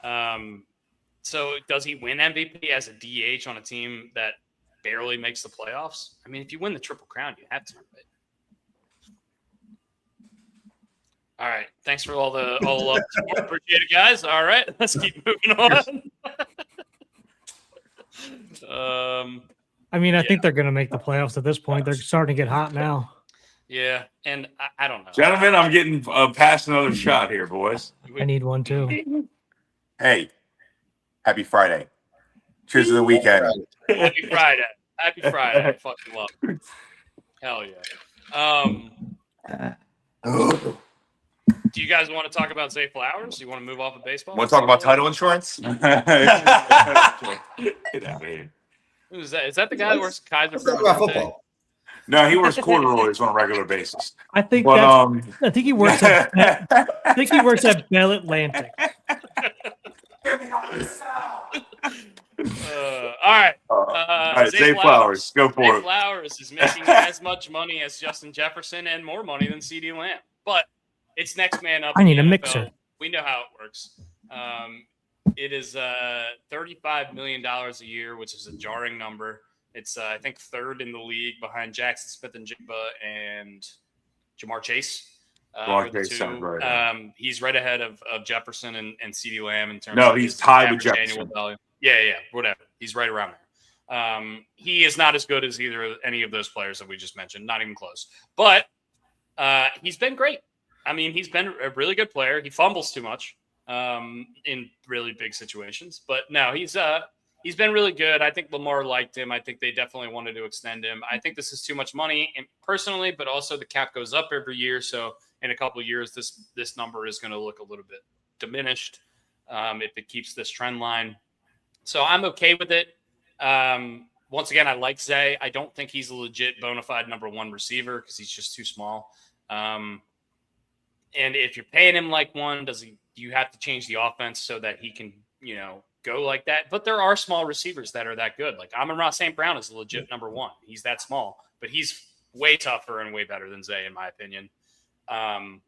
So does he win MVP as a DH on a team that barely makes the playoffs? I mean, if you win the Triple Crown, you have to. Right? All right. Thanks for all the love. Appreciate it, guys. All right. Let's keep moving on. I think they're going to make the playoffs at this point. They're starting to get hot now. Yeah, and I don't know. Gentlemen, I'm getting past another shot here, boys. I need one too. Hey, happy Friday. Cheers to the weekend. Happy Friday. Happy Friday. I fucking love it. Hell yeah. Do you guys want to talk about Zay Flowers? Do you want to move off of baseball? Want to talk about title insurance? Get out of here. Who's that? Is that the guy that wears Kaiser Let's for talk about birthday? football. No, he wears corduroys on a regular basis. I think But I think he works at Bell Atlantic. All right. All right, Zay Flowers. Go for Zay it. Flowers is making as much money as Justin Jefferson and more money than CeeDee Lamb. But it's next man up. I need in a the mixer. NFL. We know how it works. It is $35 million a year, which is a jarring number. It's, I think, third in the league behind Jackson Smith-Njigba and Jamar Chase. He's right ahead of Jefferson and CeeDee Lamb in terms of he's his tied with average Jefferson. annual value. Yeah, whatever. He's right around there. He is not as good as any of those players that we just mentioned, not even close. But he's been great. I mean, he's been a really good player. He fumbles too much in really big situations. But no, he's been really good. I think Lamar liked him. I think they definitely wanted to extend him. I think this is too much money personally, but also the cap goes up every year. So in a couple of years, this number is going to look a little bit diminished if it keeps this trend line. So I'm okay with it. Once again, I like Zay. I don't think he's a legit bona fide number one receiver because he's just too small. And if you're paying him like one, you have to change the offense so that he can, go like that. But there are small receivers that are that good. Like Amon-Ra St. Brown is a legit number one. He's that small, but he's way tougher and way better than Zay, in my opinion. I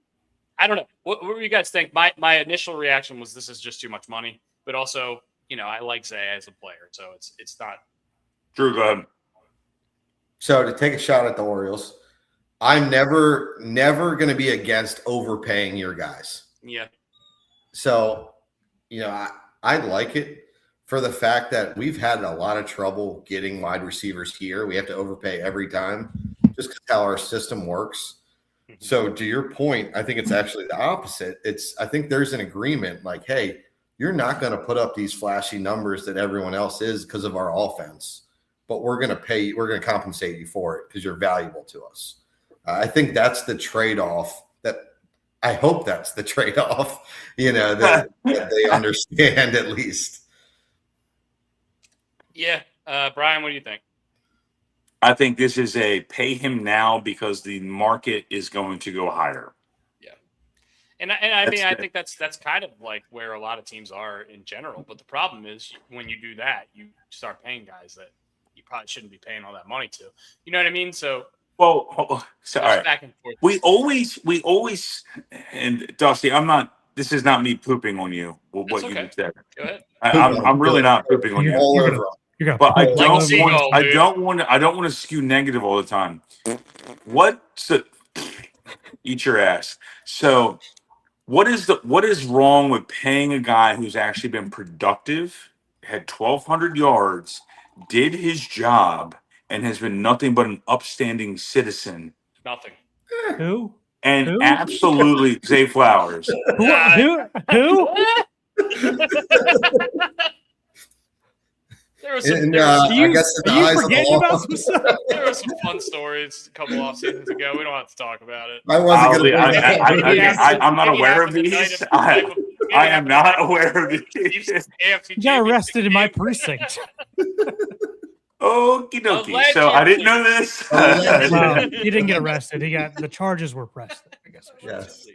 don't know. What do you guys think? My initial reaction was this is just too much money, but also, I like Zay as a player, so it's not. Drew, go ahead. So to take a shot at the Orioles, I'm never going to be against overpaying your guys. Yeah. So, I like it for the fact that we've had a lot of trouble getting wide receivers here. We have to overpay every time just because how our system works. So to your point, I think it's actually the opposite. I think there's an agreement like, hey, you're not going to put up these flashy numbers that everyone else is because of our offense, but we're going to compensate you for it because you're valuable to us. I think that's the trade-off I hope that's the trade-off, that they understand at least. Yeah. Brian, what do you think? I think this is a pay him now because the market is going to go higher. Yeah. And I think that's kind of like where a lot of teams are in general. But the problem is when you do that, you start paying guys that you probably shouldn't be paying all that money to. You know what I mean? So sorry. Back and forth. We always, and Dusty, this is not me pooping on you. What That's you okay. said. Go ahead. I'm really not pooping on you. All over. But I Like don't want to skew negative all the time. Eat your ass. So what is wrong with paying a guy who's actually been productive, had 1,200 yards, did his job, and has been nothing but an upstanding citizen? Nothing. Who? and Who? absolutely Zay Flowers. Who? There was some, And, Are you, I guess in the are you eyes of the forgetting law, about some stuff? there were some fun stories a couple off seasons ago. We don't have to talk about it. I wasn't going to bring Maybe- that maybe up. after- I'm not maybe aware after of the these. night of- I maybe am after not the aware of AFC these. He got arrested in my game. precinct. Okie dokie. So I didn't know this. Allegedly. Well, he didn't get arrested. The charges were pressed. I guess. I should Yes.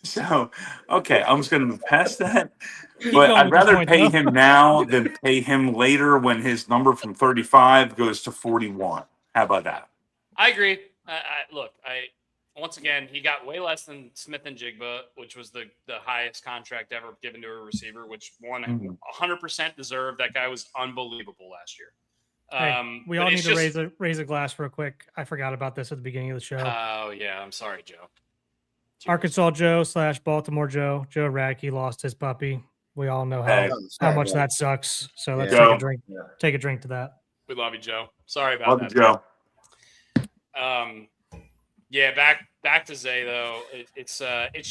So, okay, I'm just going to move past that. Keep But going I'd with the rather point, pay though. him now than pay him later when his number from 35 goes to 41. How about that? I agree. Look, once again, he got way less than Smith and Jigba, which was the highest contract ever given to a receiver, which one 100% deserved. That guy was unbelievable last year. Hey, we but all need it's to just- raise a glass real quick. I forgot about this at the beginning of the show. Oh yeah, I'm sorry, Joe. Arkansas Joe / Baltimore Joe Radke lost his puppy. We all know Hey. how much that sucks. So let's Joe. take a drink. Yeah. Take a drink to that. We love you, Joe. Sorry about Love that. you, Joe. Yeah, back to Zay though. It's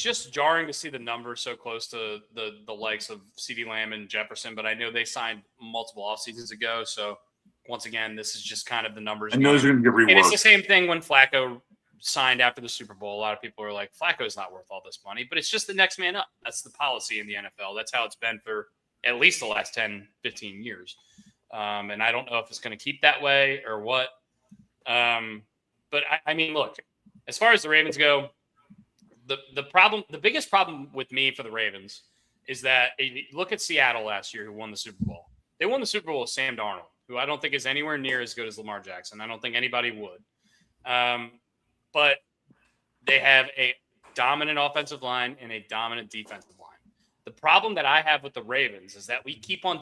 just jarring to see the numbers so close to the likes of CeeDee Lamb and Jefferson, but I know they signed multiple off seasons ago. So once again, this is just kind of the numbers. And those are going to get And it's the reworked. same thing when Flacco signed after the Super Bowl. A lot of people are like, Flacco's not worth all this money, but it's just the next man up. That's the policy in the NFL. That's how it's been for at least the last 10, 15 years. And I don't know if it's going to keep that way or what. But I mean, look, as far as the Ravens go, the biggest problem with me for the Ravens is that if you look at Seattle last year, who won the Super Bowl. They won the Super Bowl with Sam Darnold, who I don't think is anywhere near as good as Lamar Jackson. I don't think anybody would. But they have a dominant offensive line and a dominant defensive line. The problem that I have with the Ravens is that we keep on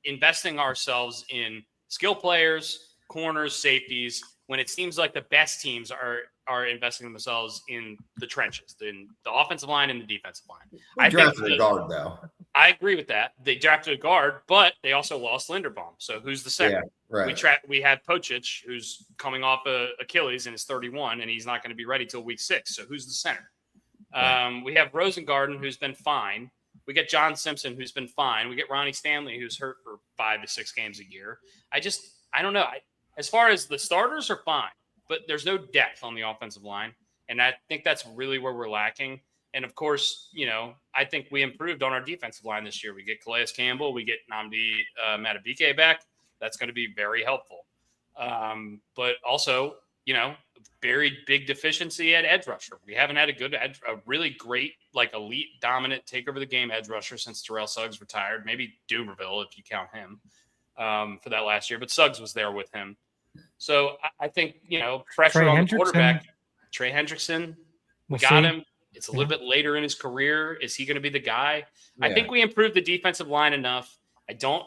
investing ourselves in skill players, corners, safeties, when it seems like the best teams are investing themselves in the trenches, in the offensive line and the defensive line. We drafted a guard, though. I agree with that. They drafted a guard, but they also lost Linderbaum. So who's the second? Yeah, right. We had Pocic, who's coming off Achilles and is 31, and he's not going to be ready till week 6. So who's the center? We have Rosengarten, who's been fine. We get John Simpson, who's been fine. We get Ronnie Stanley, who's hurt for 5 to 6 games a year. I don't know. As far as the starters are fine, but there's no depth on the offensive line. And I think that's really where we're lacking. And of course, I think we improved on our defensive line this year. We get Calais Campbell, we get Nnamdi Madubuike back. That's going to be very helpful. But also, very big deficiency at edge rusher. We haven't had a really great, elite, dominant, take over the game edge rusher since Terrell Suggs retired. Maybe Duberville, if you count him, for that last year. But Suggs was there with him. So I think, pressure Trey on Hendrickson. the quarterback. Trey Hendrickson, we got him. It's a little bit later in his career. Is he going to be the guy? Yeah. I think we improved the defensive line enough. I don't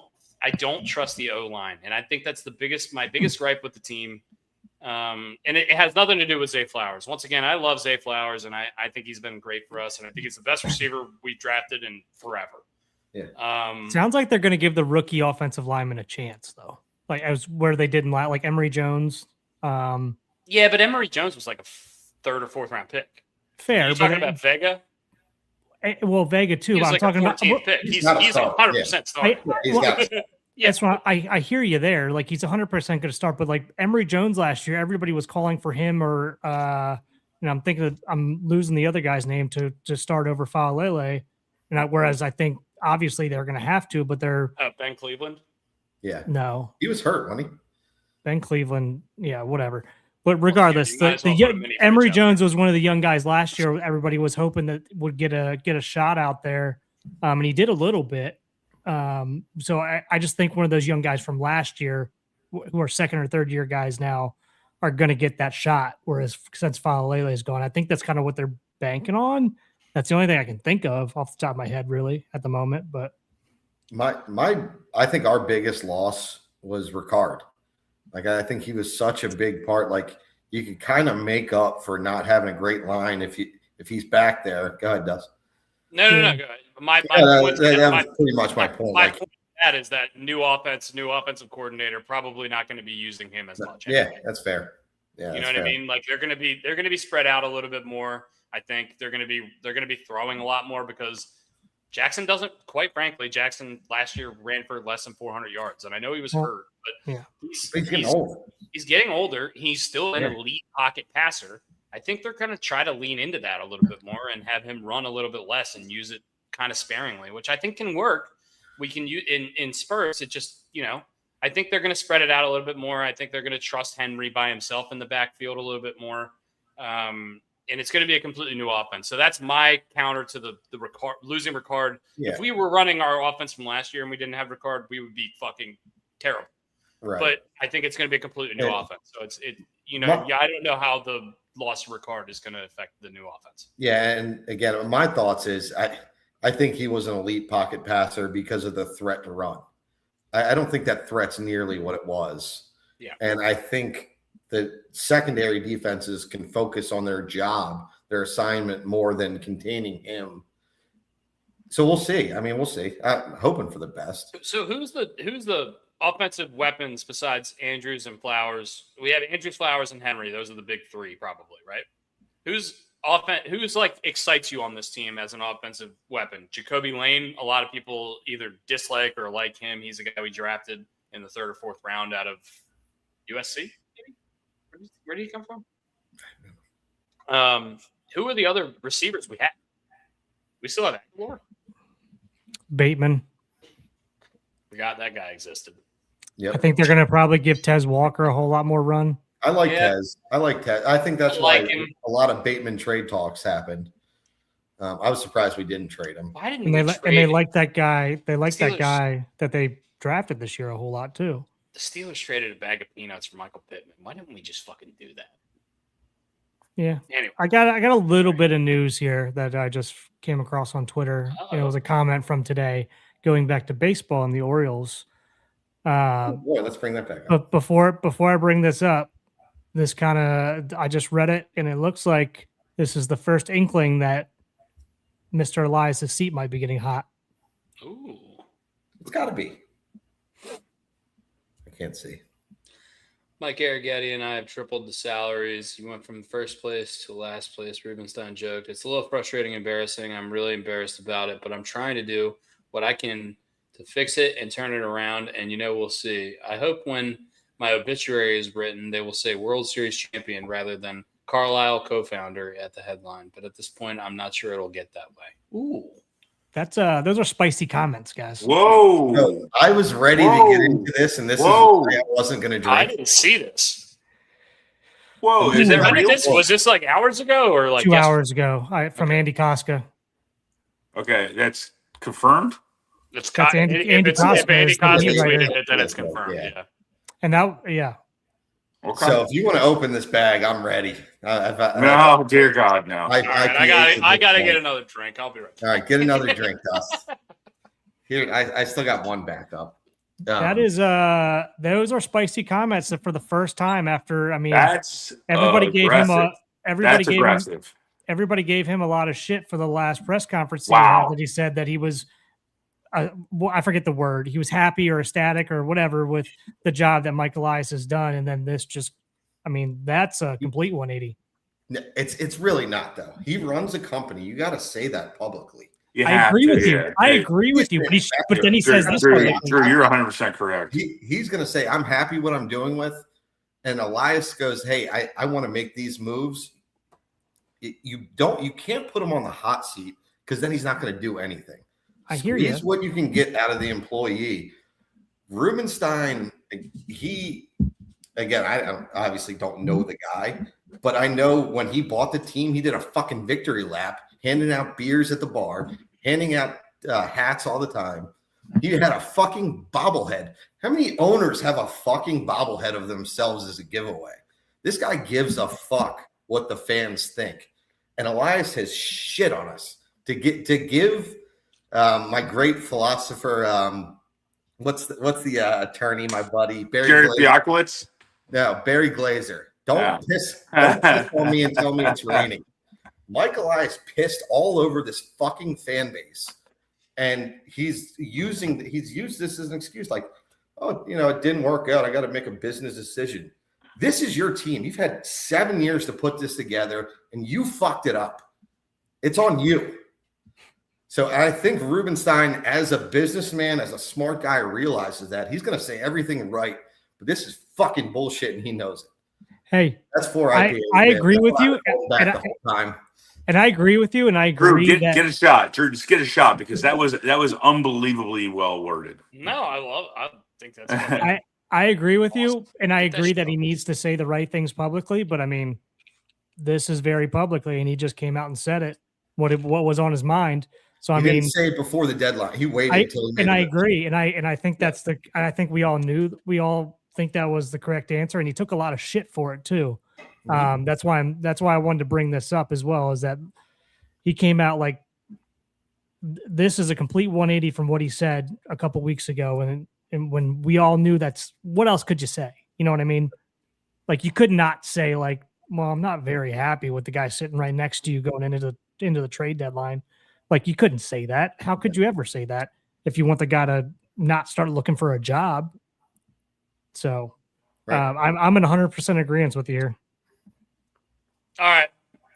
trust the O-line. And I think that's my biggest gripe with the team. And it has nothing to do with Zay Flowers. Once again, I love Zay Flowers, and I think he's been great for us. And I think he's the best receiver we've drafted in forever. Yeah. Sounds like they're going to give the rookie offensive lineman a chance, though. As where they didn't like Emory Jones. Yeah, but Emory Jones was like a 3rd or 4th round pick. Fair. Are you talking about Vega? Well, Vega too. He was I'm like talking a about 14th pick. He's not a 100% star. starter. He's got Yeah. That's why I hear you there. He's 100% going to start, but Emory Jones last year, everybody was calling for him, or I'm thinking I'm losing the other guy's name to start over Faalele, and whereas I think obviously they're going to have to, but they're Ben Cleveland. Yeah. no He was hurt, wasn't he? Ben Cleveland, yeah, whatever. But regardless, you might as well put a mini Emory fridge out Jones was one of the young guys last year. Everybody was hoping that would get a shot out there, and he did a little bit. So I just think one of those young guys from last year, who are 2nd or 3rd year guys now, are going to get that shot. Whereas since Faalele is gone, I think that's kind of what they're banking on. That's the only thing I can think of off the top of my head, really, at the moment. But I think our biggest loss was Ricard. I think he was such a big part. You could kind of make up for not having a great line if he's back there. Go ahead, Dust. No. Go ahead. My point that was pretty much my point. My point to that is that new offensive coordinator, probably not going to be using him as much. Yeah, that's fair. Yeah, You know that's what I fair. mean? Like they're gonna be spread out a little bit more. I think they're gonna be throwing a lot more because Jackson doesn't. Quite frankly, Jackson last year ran for less than 400 yards, and I know he was Well, hurt, but yeah. He's getting old. he's getting older. He's still an Yeah. elite pocket passer. I think they're going to try to lean into that a little bit more and have him run a little bit less and use it kind of sparingly, which I think can work. We can use in spurts. It just, I think they're going to spread it out a little bit more. I think they're going to trust Henry by himself in the backfield a little bit more. And it's going to be a completely new offense. So that's my counter to the losing Ricard. Yeah. If we were running our offense from last year and we didn't have Ricard, we would be fucking terrible. Right. But I think it's going to be a completely new Yeah. offense. So I don't know how the loss of Ricard is going to affect the new offense. Yeah, and again, my thoughts is I think he was an elite pocket passer because of the threat to run. I don't think that threat's nearly what it was. Yeah. And I think the secondary defenses can focus on their job, their assignment more than containing him. So we'll see. I mean, we'll see. I'm hoping for the best. So who's the offensive weapons besides Andrews and Flowers? We have Andrews, Flowers, and Henry. Those are the big three, probably, right? Who's like excites you on this team as an offensive weapon? Jacoby Lane. A lot of people either dislike or like him. He's a guy we drafted in the 3rd or 4th round out of USC. Maybe? Where did he come from? Who are the other receivers we have? We still have Aguilar. Bateman. Forgot that guy existed. Yep. I think they're going to probably give Tez Walker a whole lot more run. I like Yeah. Tez. I think that's I why like him. a lot of Bateman trade talks happened. I was surprised we didn't trade him. Why didn't And we they trade like that guy. They like that Steelers. guy that they drafted this year a whole lot too. The Steelers traded a bag of peanuts for Michael Pittman. Why didn't we just fucking do that? Yeah. Anyway, I got a little bit of news here that I just came across on Twitter. It was a comment from today going back to baseball and the Orioles. Boy, let's bring that back up. But before I bring this up, I just read it and it looks like this is the first inkling that Mr. Elias' seat might be getting hot. ooh. It's got to be. I can't see. Mike Arrighetti and I have tripled the salaries. You went from first place to last place. Rubenstein joked. It's a little frustrating, embarrassing. I'm really embarrassed about it, but I'm trying to do what I can to fix it and turn it around. And, we'll see. I hope when my obituary is written, they will say World Series champion rather than Carlisle co-founder at the headline. But at this point, I'm not sure it'll get that way. Ooh. That's those are spicy comments, guys. Whoa. No, I was ready to get into this, and this is Whoa. why I wasn't going to I drink. didn't see this. Whoa. Is When that did real? was this like hours ago or like 2 yesterday? hours ago, from Andy Koska. Okay, that's confirmed. It's That's Andy- Andy if Cosma Andy is the Cosma lead writer. tweeted it, then it's Yeah. confirmed. Yeah. Yeah. And now, yeah. Okay. So if you want to open this bag, I'm ready. No, dear God, no. All right, I got to get another drink. I'll be right back. All right, get another drink, Dust. Here, I still got one backup. That is those are spicy comments for the first time after That's everybody gave him aggressive. everybody gave him a lot of shit for the last press conference. Wow. That he said that he was I forget the word. He was happy or ecstatic or whatever with the job that Mike Elias has done. And then this just, that's a complete 180. It's really not though. He runs a company. You got to say that publicly. I agree with you. I agree with you. But then he says this. Drew, you're 100% correct. He's going to say, I'm happy what I'm doing with. And Elias goes, hey, I want to make these moves. You can't put him on the hot seat because then he's not going to do anything. I hear you. Squeeze what you can get out of the employee. Rubenstein, I obviously don't know the guy, but I know when he bought the team, he did a fucking victory lap, handing out beers at the bar, handing out hats all the time. He had a fucking bobblehead. How many owners have a fucking bobblehead of themselves as a giveaway? This guy gives a fuck what the fans think. And Elias has shit on us to give my great philosopher, what's the attorney, my buddy Barry Fiaklitz? No, Barry Glazer. Don't piss on me and tell me it's raining. Mike Elias pissed all over this fucking fan base, and he's used this as an excuse, like, oh, it didn't work out. I got to make a business decision. This is your team. You've had 7 years to put this together, and you fucked it up. It's on you. So I think Rubenstein, as a businessman, as a smart guy, realizes that. He's going to say everything right, but this is fucking bullshit, and he knows it. Hey, that's 4 IPAs. I agree with you. Back the whole time. And I agree with you, and I agree. Drew, get a shot. Drew, just get a shot because that was unbelievably well worded. No, I think that's. I agree with you, and I agree that he needs to say the right things publicly. But I mean, this is very publicly, and he just came out and said it. What was on his mind. So I mean, didn't say it before the deadline. He waited until. And I agree, and I think that's I think we all think that was the correct answer, and he took a lot of shit for it too. That's why I wanted to bring this up as well, is that he came out like this is a complete 180 from what he said a couple weeks ago, and when we all knew that's what else could you say? You know what I mean? Like you could not say like, well, I'm not very happy with the guy sitting right next to you going into the trade deadline. Like you couldn't say that. How could you ever say that if you want the guy to not start looking for a job? So I'm in 100% agreement with you here. All right,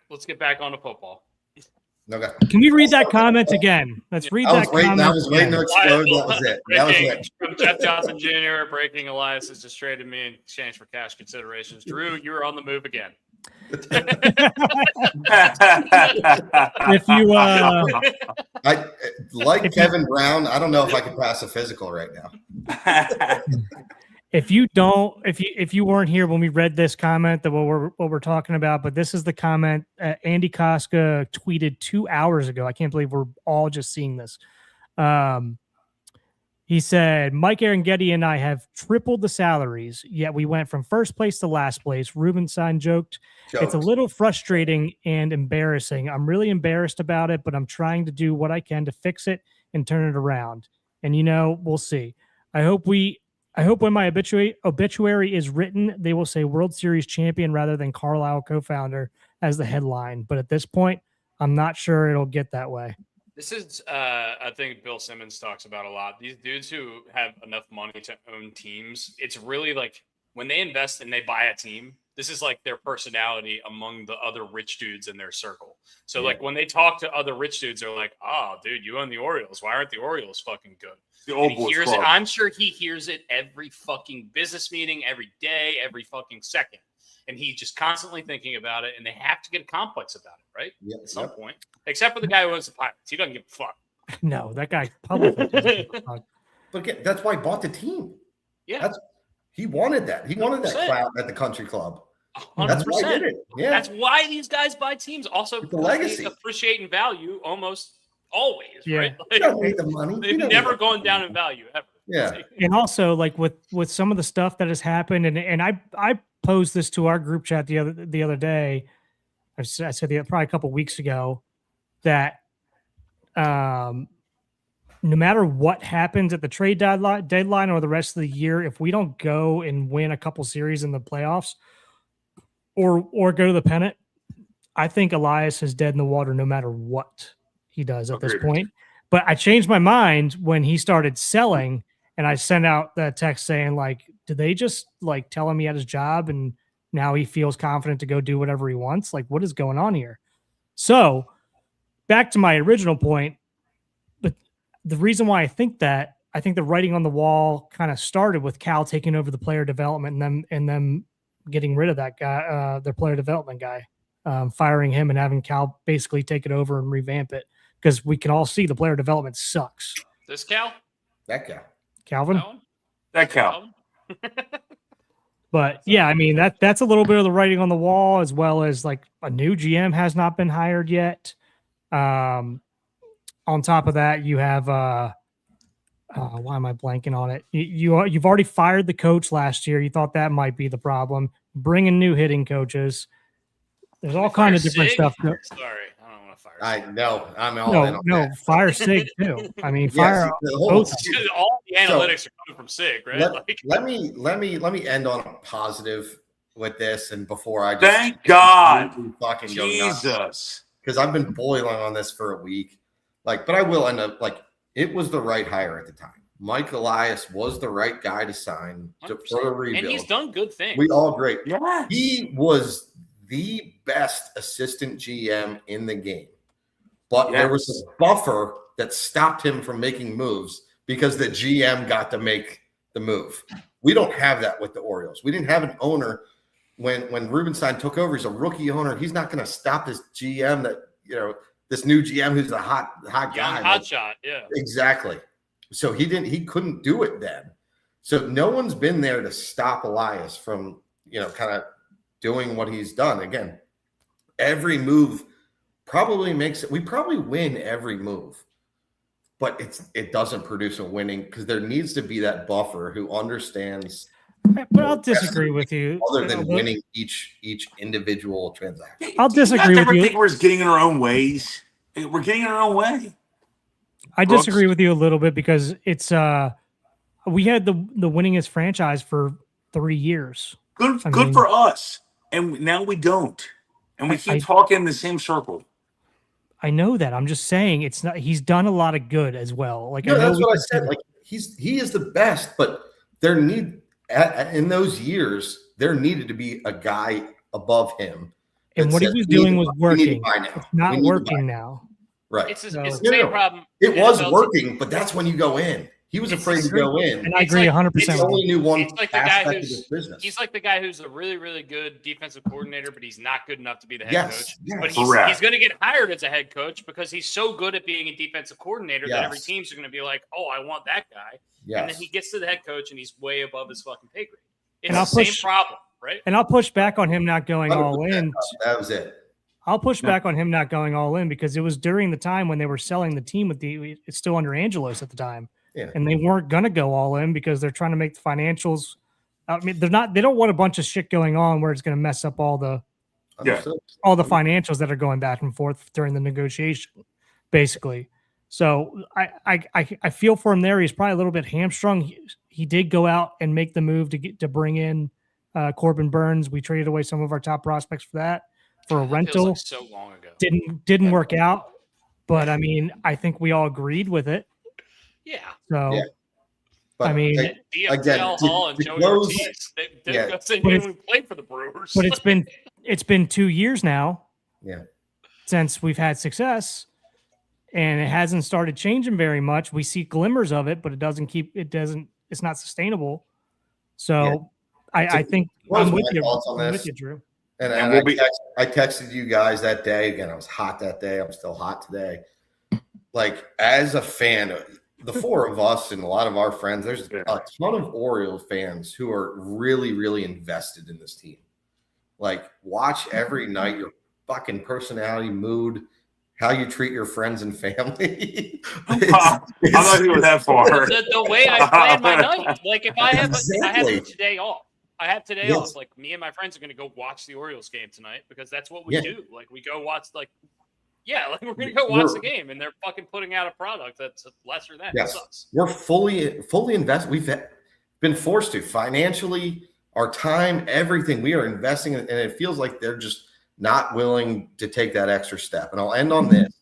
let's get back on to football. Okay. Can we read that comment again? Let's read that comment. I was waiting to explode. That was it. That was it. From Jeff Johnson Jr. Breaking Elias has just traded me in exchange for cash considerations. Drew, you're on the move again. If you I like Kevin Brown. I don't know if I could pass a physical right now. If you weren't here when we read this comment, that what we're talking about, but this is the comment Andy Koska tweeted 2 hours ago. I can't believe we're all just seeing this. He said, Mike Arangetti and I have tripled the salaries, yet we went from first place to last place. Rubenstein joked. It's a little frustrating and embarrassing. I'm really embarrassed about it, but I'm trying to do what I can to fix it and turn it around. And, we'll see. I hope when my obituary is written, they will say World Series champion rather than Carlisle co-founder as the headline. But at this point, I'm not sure it'll get that way. This is, I think Bill Simmons talks about a lot. These dudes who have enough money to own teams, it's really like when they invest and they buy a team, this is like their personality among the other rich dudes in their circle. So like when they talk to other rich dudes, they're like, oh, dude, you own the Orioles. Why aren't the Orioles fucking good? I'm sure he hears it every fucking business meeting, every day, every fucking second. And he's just constantly thinking about it, and they have to get a complex about it, right? Yeah, at some point. Except for the guy who owns the Pirates. He doesn't give a fuck. No, that guy publicly doesn't give a fuck. But again, that's why he bought the team. Yeah. He wanted that. He wanted 100%. that clout at the country club. 100%. That's why he did it. Yeah. That's why these guys buy teams. Also, it's a legacy. They appreciate in value almost always, right? Like, you don't need the money. They've never gone down in value ever. Yeah. And also, like with some of the stuff that has happened, and I posed this to our group chat the other day. I said probably a couple weeks ago that no matter what happens at the trade deadline or the rest of the year, if we don't go and win a couple series in the playoffs or go to the pennant, I think Elias is dead in the water no matter what he does at this point. But I changed my mind when he started selling, and I sent out that text saying, like, did they just like tell him he had his job and now he feels confident to go do whatever he wants? Like, what is going on here? So back to my original point, but the reason why I think the writing on the wall kind of started with Cal taking over the player development and them getting rid of that guy, their player development guy, firing him and having Cal basically take it over and revamp it. Because we can all see the player development sucks. This Cal? That guy. Calvin? That Cal. But yeah, I mean, that's a little bit of the writing on the wall, as well as like a new GM has not been hired yet. On top of that, you have why am I blanking on it? You've already fired the coach last year. You thought that might be the problem. Bring in new hitting coaches. There's all kind of different stuff. Sorry, I don't want to fire. I know. I'm all in on that. Fire Sig too. I mean, fire both. All the analytics are coming from Sig, right? Let me end on a positive with this, and before I just thank God, fucking Jesus, because I've been boiling on this for a week. Like, but I will end up like it was the right hire at the time. Mike Elias was the right guy to sign for the rebuild. And he's done good things. We all agree. Yeah. He was the best assistant GM in the game. But there was a buffer that stopped him from making moves because the GM got to make the move. We don't have that with the Orioles. We didn't have an owner when Rubenstein took over. He's a rookie owner. He's not going to stop this GM this new GM who's a hot guy. Hot shot, yeah. Exactly. So he couldn't do it then. So no one's been there to stop Elias from, kind of doing what he's done. Again, every move probably makes it. We probably win every move, but it doesn't produce a winning because there needs to be that buffer who understands. But I'll disagree with you. Other than winning each individual transaction. I'll disagree with you. Think we're getting in our own ways. We're getting in our own way. I disagree with you a little bit because it's we had the winningest franchise for 3 years. Good for us. And now we don't. And we keep talking in the same circle. I know that. I'm just saying it's not. He's done a lot of good as well. Like that's what I said. Like he is the best, but in those years there needed to be a guy above him. And what he was doing was working. It's not working now. Right. It's the same problem. It was working, but that's when you go in. He was afraid to go in. And I agree 100%. He only knew one like aspect of his business. He's like the guy who's a really, really good defensive coordinator, but he's not good enough to be the head coach. Yes, but he's going to get hired as a head coach because he's so good at being a defensive coordinator that every team's going to be like, oh, I want that guy. Yes. And then he gets to the head coach and he's way above his fucking pay grade. It's the same problem, right? And I'll push back on him not going all in. That was it. I'll push back on him not going all in because it was during the time when they were selling the team it's still under Angelos at the time. Yeah. And they weren't going to go all in because they're trying to make the financials. I mean, they don't want a bunch of shit going on where it's going to mess up all the financials that are going back and forth during the negotiation, basically. So I feel for him there. He's probably a little bit hamstrung. He did go out and make the move to bring in Corbin Burns. We traded away some of our top prospects for that. For a rental, so long ago. Didn't work out, but I mean, I think we all agreed with it. Yeah. So, but I mean, DFL Hall and Joey Ortiz, they played for the Brewers. But it's been 2 years now. Yeah. Since we've had success, and it hasn't started changing very much. We see glimmers of it, but it's not sustainable. So, I think I'm with you, Drew. And I texted you guys that day. Again, I was hot that day. I'm still hot today. Like, as a fan, the four of us and a lot of our friends, there's a ton of Orioles fans who are really, really invested in this team. Like, watch every night your fucking personality, mood, how you treat your friends and family. I'm not even that far. The way I plan my night. Like, if I have today off. I have today off. Like, me and my friends are going to go watch the Orioles game tonight because that's what we do. Like, we go watch, we're going to go watch the game, and they're fucking putting out a product that's lesser than. Yes. It sucks. We're fully invested. We've been forced to financially, our time, everything. We are investing in, and it feels like they're just not willing to take that extra step. And I'll end on this.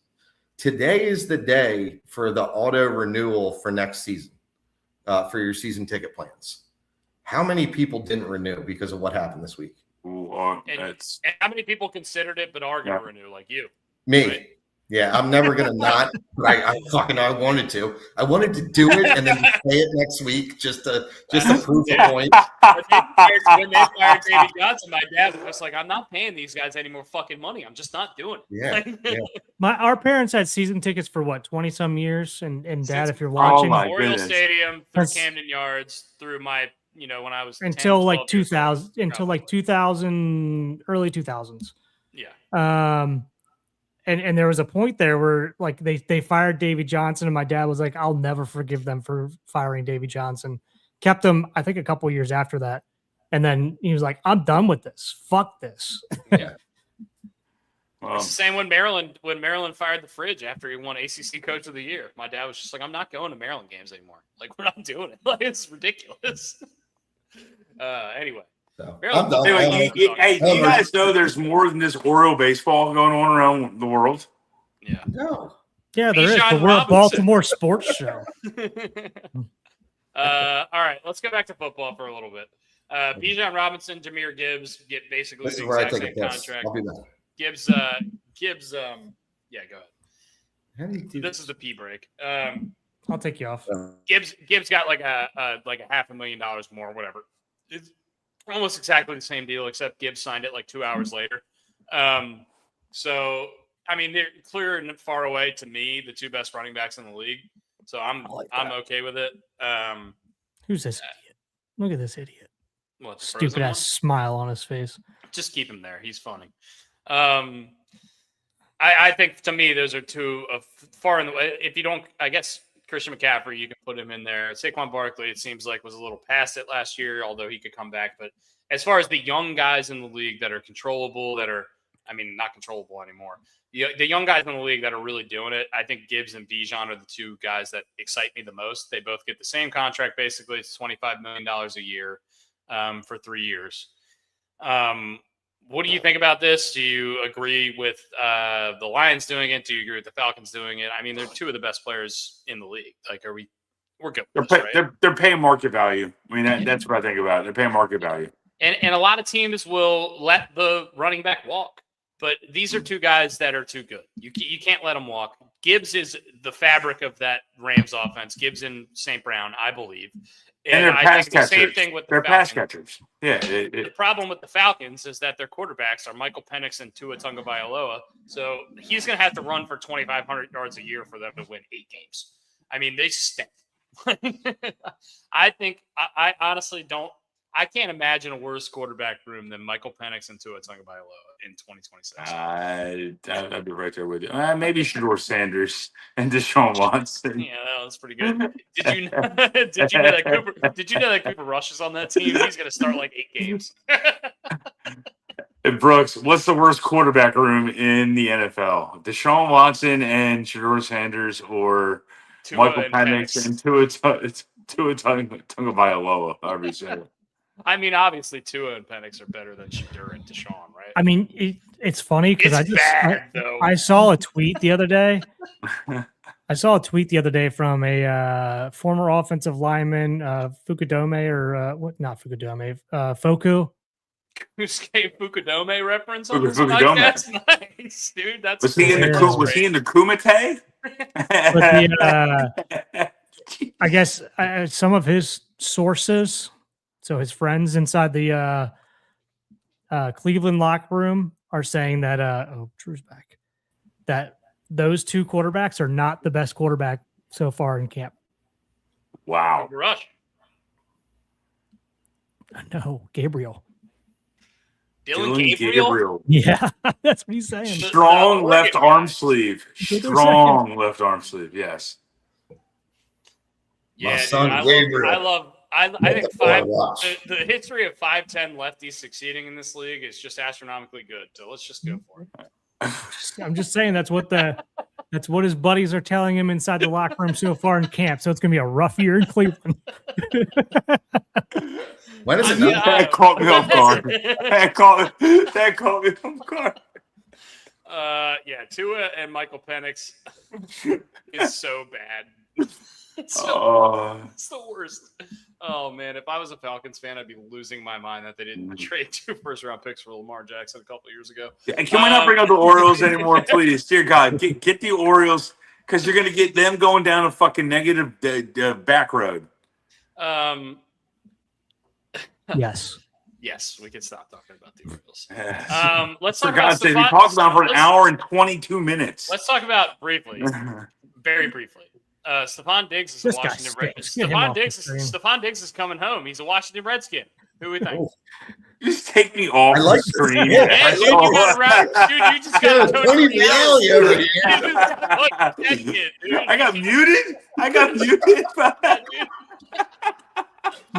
Today is the day for the auto renewal for next season, for your season ticket plans. How many people didn't renew because of what happened this week? And how many people considered it but are going to renew, like you? Me. Right? Yeah, I'm never going to not. But I wanted to. I wanted to do it and then say it next week just to prove a point. When they fired Davey Johnson, my dad was just like, I'm not paying these guys any more fucking money. I'm just not doing it. Yeah. Our parents had season tickets for what, 20-some years? And Dad, if you're watching. Oriole Stadium, through Camden Yards, through my... when I was until 10, like 2000, until like 2000, early 2000s. Yeah. And there was a point there where like they fired Davey Johnson, and my dad was like, "I'll never forgive them for firing Davey Johnson." Kept him, I think, a couple years after that, and then he was like, "I'm done with this. Fuck this." Yeah. It's the same when Maryland fired the Fridge after he won ACC Coach of the Year. My dad was just like, "I'm not going to Maryland games anymore. Like, we're not doing it. Like, it's ridiculous." Anyway. So, you guys know there's more than just Oriole baseball going on around the world? Yeah. No. Yeah, there is. But we're a Baltimore sports show. All right, let's go back to football for a little bit. Bijan Robinson, Jahmyr Gibbs get basically This the is where I exact take a same piss. contract. I'll be back. Gibbs, yeah, go ahead. How do you do This is the pee break. I'll take you off. Gibbs got like a $500,000 more, whatever. It's almost exactly the same deal, except Gibbs signed it like 2 hours later. So I mean, they're clear and far away to me the two best running backs in the league. So I'm okay with it. Who's this idiot? Look at this idiot. What, the Stupid Frozen ass smile on his face. one? Just keep him there. He's funny. I think to me those are two of far in the way. If you don't, I guess Christian McCaffrey, you can put him in there. Saquon Barkley, it seems like was a little past it last year, although he could come back. But as far as the young guys in the league that are controllable, not controllable anymore. The young guys in the league that are really doing it, I think Gibbs and Bijan are the two guys that excite me the most. They both get the same contract, basically. It's $25 million a year for 3 years. What do you think about this? Do you agree with the Lions doing it? Do you agree with the Falcons doing it? I mean, they're two of the best players in the league. Like, we're good with this, right? They're paying market value. I mean, that's what I think about it. They're paying market value. And a lot of teams will let the running back walk. But these are two guys that are too good. You can't let them walk. Gibbs is the fabric of that Rams offense. Gibbs and St. Brown, I believe. And they're pass catchers. The same thing with they're pass catchers. Yeah. The problem with the Falcons is that their quarterbacks are Michael Penix and Tua Tagovailoa. So he's going to have to run for 2,500 yards a year for them to win 8 games. I mean, they stink. I honestly don't. I can't imagine a worse quarterback room than Michael Penix and Tua Tagovailoa in 2026. I'd be right there with you. Maybe Shedeur Sanders and Deshaun Watson. Yeah, that was pretty good. Did you know that Cooper Rush is on that team? He's going to start like 8 games. And Brooks, what's the worst quarterback room in the NFL? Deshaun Watson and Shedeur Sanders, or Tua Michael and Penix and Tua Tagovailoa? However you say it. I mean, obviously, Tua and Penix are better than Shedeur and Deshaun, right? I mean, it's funny because I saw a tweet the other day. From a former offensive lineman, Fukudome, or not Fukudome, Foku. Fuskei Fukudome reference on this Fukudome. podcast? Nice, dude. Was he in the Kumite? I guess some of his sources. So his friends inside the Cleveland locker room are saying that Drew's back. That those two quarterbacks are not the best quarterback so far in camp. Wow. Rush. No, Gabriel. Dylan Gabriel? Yeah, that's what he's saying. Strong left arm sleeve. Strong left arm sleeve. Yes. Yeah, my son Gabriel. I think the history of 5'10 lefties succeeding in this league is just astronomically good. So let's just go for it. I'm just saying that's what his buddies are telling him inside the locker room so far in camp. So it's gonna be a rough year in Cleveland. When is it? That caught me off guard. That caught me off guard. Yeah, Tua and Michael Penix is so bad. It's the worst. Oh man, if I was a Falcons fan, I'd be losing my mind that they didn't trade 2 first-round picks for Lamar Jackson a couple years ago. Can we not bring up the Orioles anymore, please? Dear God, get the Orioles, because you're going to get them going down a fucking negative back road. Yes. Yes, we can stop talking about the Orioles. Let's talk for about God's sake, we talked about for an hour and 22 minutes. Let's talk about very briefly. Stephon Diggs is a Washington Redskin. Stephon Diggs is coming home. He's a Washington Redskin. Who we think? Just take me off the screen. Yeah, dude, you just got Tony Vialli over here. I got muted.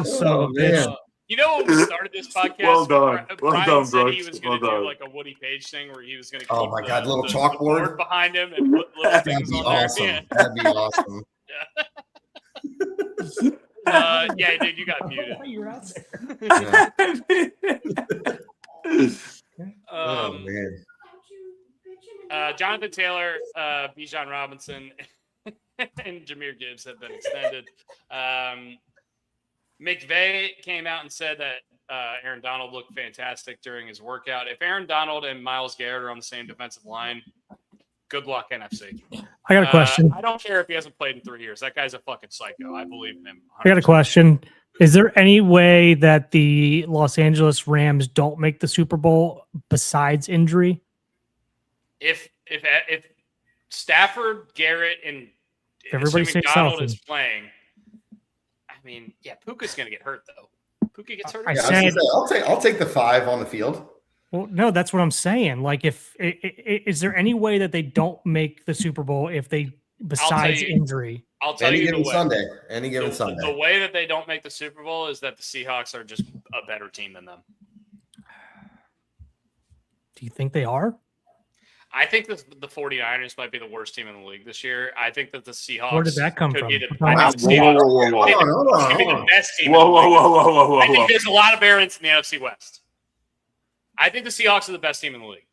So man. You know when we started this podcast? Well done. Brian said he was going to do like a Woody Page thing where he was going to keep little the chalkboard board behind him and put little things on awesome. there. Yeah. That'd be awesome. Yeah, dude, you got muted. You're out there. Oh man. Jonathan Taylor, Bijan Robinson, and Jahmyr Gibbs have been extended. McVay came out and said that Aaron Donald looked fantastic during his workout. If Aaron Donald and Myles Garrett are on the same defensive line, good luck, NFC. I got a question. I don't care if he hasn't played in 3 years. That guy's a fucking psycho. I believe in him. 100%. I got a question. Is there any way that the Los Angeles Rams don't make the Super Bowl besides injury? If Stafford, Garrett, and Everybody assuming stays Donald healthy. is playing, I mean, yeah, Puka's going to get hurt though. Puka gets hurt. I Yeah, said- I'll take the 5 on the field. Well, no, that's what I'm saying. Like, is there any way that they don't make the Super Bowl if they besides injury? I'll tell Any you given the way. Sunday. Any given The Sunday. way that they don't make the Super Bowl is that the Seahawks are just a better team than them. Do you think they are? I think the 49ers might be the worst team in the league this year. I think that the Seahawks. Where did that come could from? be the- Whoa, I think the whoa, Seahawks whoa, whoa, whoa. could be the best team. Whoa, in the whoa, league. whoa, whoa, whoa, whoa, I think whoa. there's a lot of variance in the NFC West. I think the Seahawks are the best team in the league.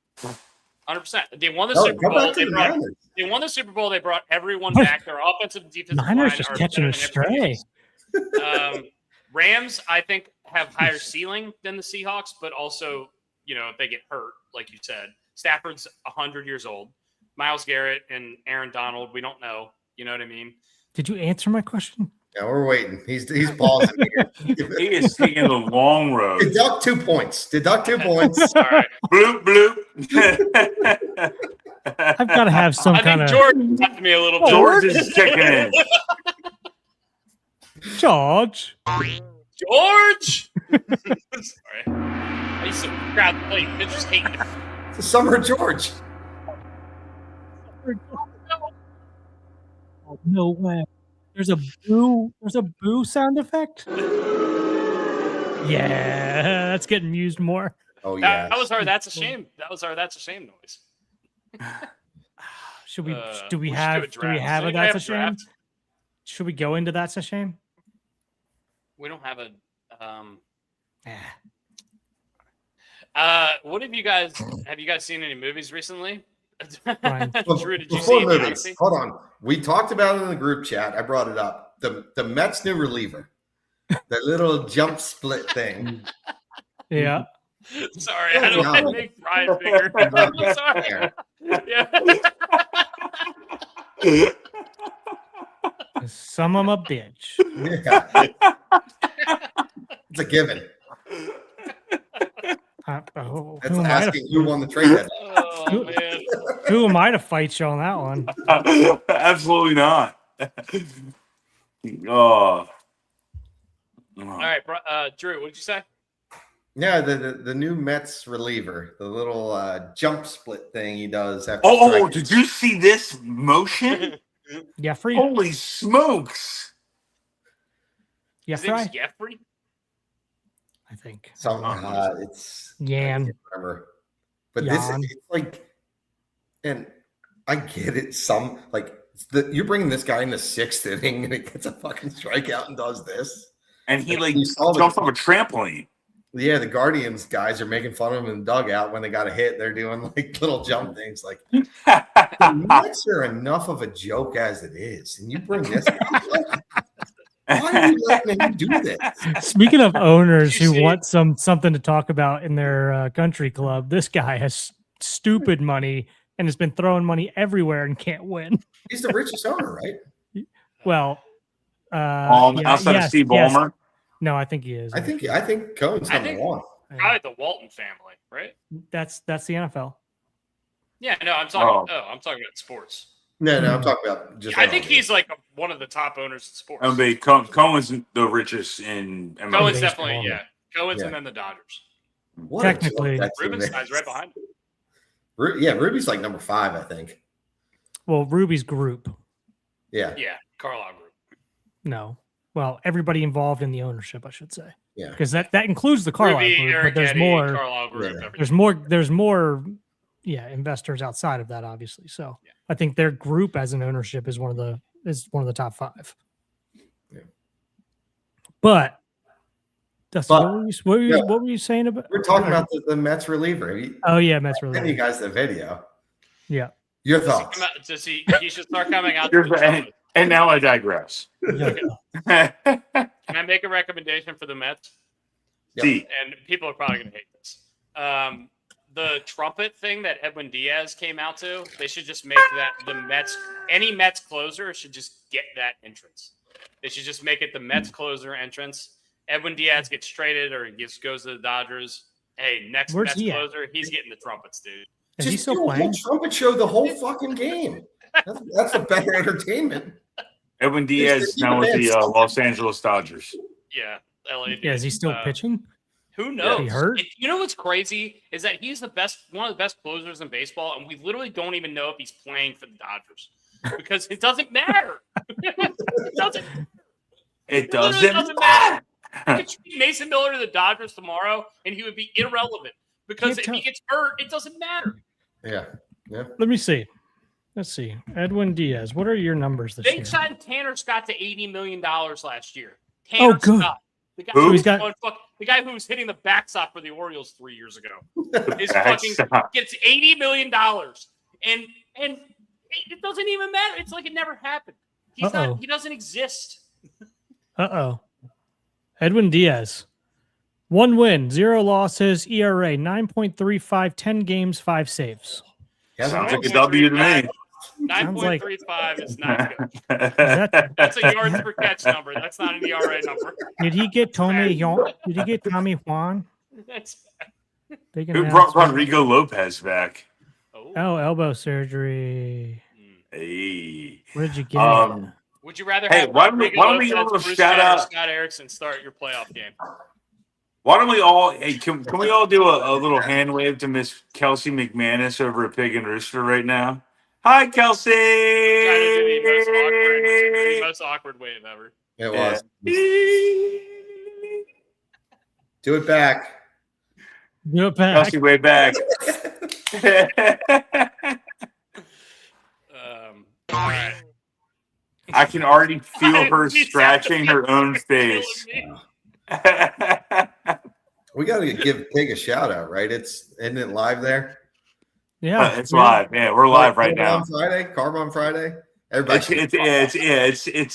100%. They won the No, Super come Bowl. back to They the brought, Niners. they won the Super Bowl. They brought everyone What? back. Their offensive and defensive Niners line just are catching better a than everybody stray. else. Rams, I think, have higher ceiling than the Seahawks, but also, if they get hurt, like you said, Stafford's 100 years old. Myles Garrett and Aaron Donald, we don't know. You know what I mean? Did you answer my question? Yeah, we're waiting. He's pausing here. He is taking the long road. Deduct 2 points. Deduct 2 points. All right. Bloop, bloop. I've got to have some I kind think of George left me a little bit. George is checking in. George. George! Sorry. I used to crowd play. Bitches hate me. It's the summer of George. Oh, no way. There's a boo. There's a boo sound effect. Yeah, that's getting used more. Oh yeah. That was our that's a shame. That was our that's a shame noise. Should we? We Do we should have? do a Do we draft. have Does a anybody that's a have a shame? draft? Should we go into that's a shame? We don't have a Yeah. what have you guys seen any movies recently? Fine. Drew, did you Before see movies, Odyssey? hold on. We talked about it in the group chat. I brought it up. The Mets new reliever, the little jump split thing. Yeah. Sorry, I don't have a big pride finger. I'm sorry. Yeah. Some of them a bitch. Yeah. It's a given. That's Who am I asking who won the trade deadline. Oh man. who am I to fight you on that one? Absolutely not. Oh. All right, Drew, what did you say? Yeah, the new Mets reliever, the little jump split thing he does after. Oh, striking. did you see this motion? Jeffrey? Holy smokes. His name's Jeffrey? Jeffrey? I think. Some it's Yan. I can't remember, but this Yan. it's like, and I get it. Some like you're bringing this guy in the 6th inning and he gets a fucking strikeout and does this. And he like You saw the- jumps off a trampoline. Yeah, the Guardians guys are making fun of him in the dugout when they got a hit. They're doing like little jump things. Like the Mets are enough of a joke as it is, and you bring this. Why are you letting him do this? Speaking of owners Did you who see- want something to talk about in their country club, this guy has stupid money and has been throwing money everywhere and can't win. He's the richest owner, right? Well, Outside of yes, Steve yes. Ballmer. No, I think he is. I think Cohen's I number think- one. Probably the Walton family, right? That's the NFL. Yeah, no, I'm talking. I'm talking about sports. No, I'm talking about just. I think he's like one of the top owners in sports. Cohen's the richest in MLB. Cohen's baseball. definitely, yeah. Cohen's Yeah. and then the Dodgers. What a technically- joke that team Rubenstein's is. right behind him. Yeah, Ruby's like number 5, I think. Well, Ruby's group. Yeah, Yeah, Carlisle Group. No. Well, everybody involved in the ownership, I should say. yeah. Because that includes the Carlisle Ruby, group, Eric but there's Eddy, more. Carlisle Group. Yeah. Everything. There's more investors outside of that, obviously. So Yeah. I think their group as an ownership is one of the top 5. Yeah. But Dustin, But- what were you saying about? We're talking about the Mets reliever. Oh yeah, Mets Send you really. guys the video. Yeah. Your Does he thoughts? come out- does he should start coming out. Here's to the the- And now I digress. Yeah. Can I make a recommendation for the Mets? See, And people are probably going to hate this. The trumpet thing that Edwin Diaz came out to, they should just make that the Mets. Any Mets closer should just get that entrance. They should just make it the Mets closer entrance. Edwin Diaz gets traded or he just goes to the Dodgers. Hey, next Where's Mets he at? closer, he's getting the trumpets, dude. Is he Just still do a playing? whole trumpet show the whole fucking game. That's a better entertainment. Edwin Diaz is now with the Los Angeles Dodgers. Yeah, LA. Yeah, is he still pitching? Who knows? He hurt? You know what's crazy is that he's one of the best closers in baseball, and we literally don't even know if he's playing for the Dodgers because it doesn't matter. It doesn't matter. You could trade Mason Miller to the Dodgers tomorrow, and he would be irrelevant because if he gets hurt, it doesn't matter. Yeah. Let me see. Let's see. Edwin Diaz. What are your numbers this They year? signed Tanner Scott to $80 million last year. Oh, Tanner good. Scott. The guy, Who? the guy who was hitting the backstop for the Orioles 3 years ago is Backstop. fucking gets $80 million, and it doesn't even matter. It's like it never happened. He's not. He doesn't exist. Edwin Diaz. 1 win, 0 losses, ERA 9.35, 10 games, 5 saves. Sounds like a W to me. 9.35 is not good. That, That's a yards per catch number. That's not an ERA number. did he get Tommy Juan? That's Big Who brought Rodrigo Lopez back? Oh, elbow surgery. Hey. Where did you get it? Would you rather Hey, have why don't we Rodrigo all Lopez, Bruce shout Jenner, out- Scott Erickson start your playoff game? Why don't we all? Hey, can we all do a little hand wave to Miss Kelsey McManus over at Pig and Rooster right now? Hi, Kelsey. Trying to do the most awkward wave ever. It was. Do it back. Do it back. Kelsey, way back. All right. I can already feel her scratching her own face. We got to give Pig a shout out, right? Isn't it live there? Yeah, It's live. Yeah, we're live right now. Carb on Friday. Everybody, It's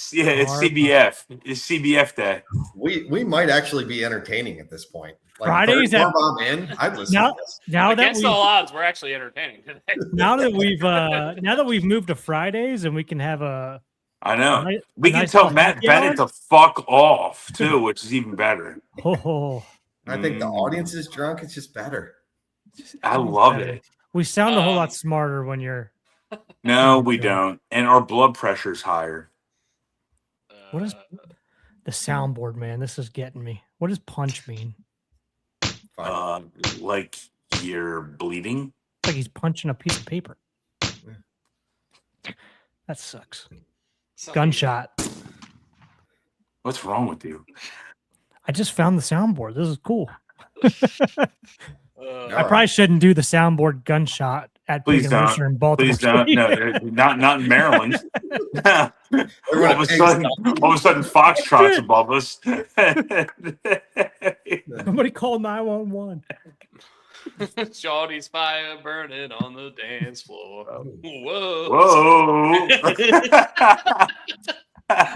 CBF. It's CBF day. we might actually be entertaining at this point. Like, Fridays at- Carb in. I'd listen. Now, to this. now that Against all odds, we're actually entertaining today. now that we've moved to Fridays and we can have a I know. nice- We can nice tell little Matt happy hour. Bennett to fuck off too, which is even better. Oh, I think the audience is drunk. It's just better. I love it. we sound a whole lot smarter when you're. No, we don't. And our blood pressure's higher. What is the soundboard, man? This is getting me. What does punch mean? Like you're bleeding. It's like he's punching a piece of paper. That sucks. Gunshot. What's wrong with you? I just found the soundboard. This is cool. All I probably shouldn't do the soundboard gunshot at Please Pig and Rooster in Baltimore. Please don't. No, not in Maryland. all of a sudden, Foxtrot's above us. Somebody call 911. Shawty's fire burning on the dance floor. Whoa. Whoa.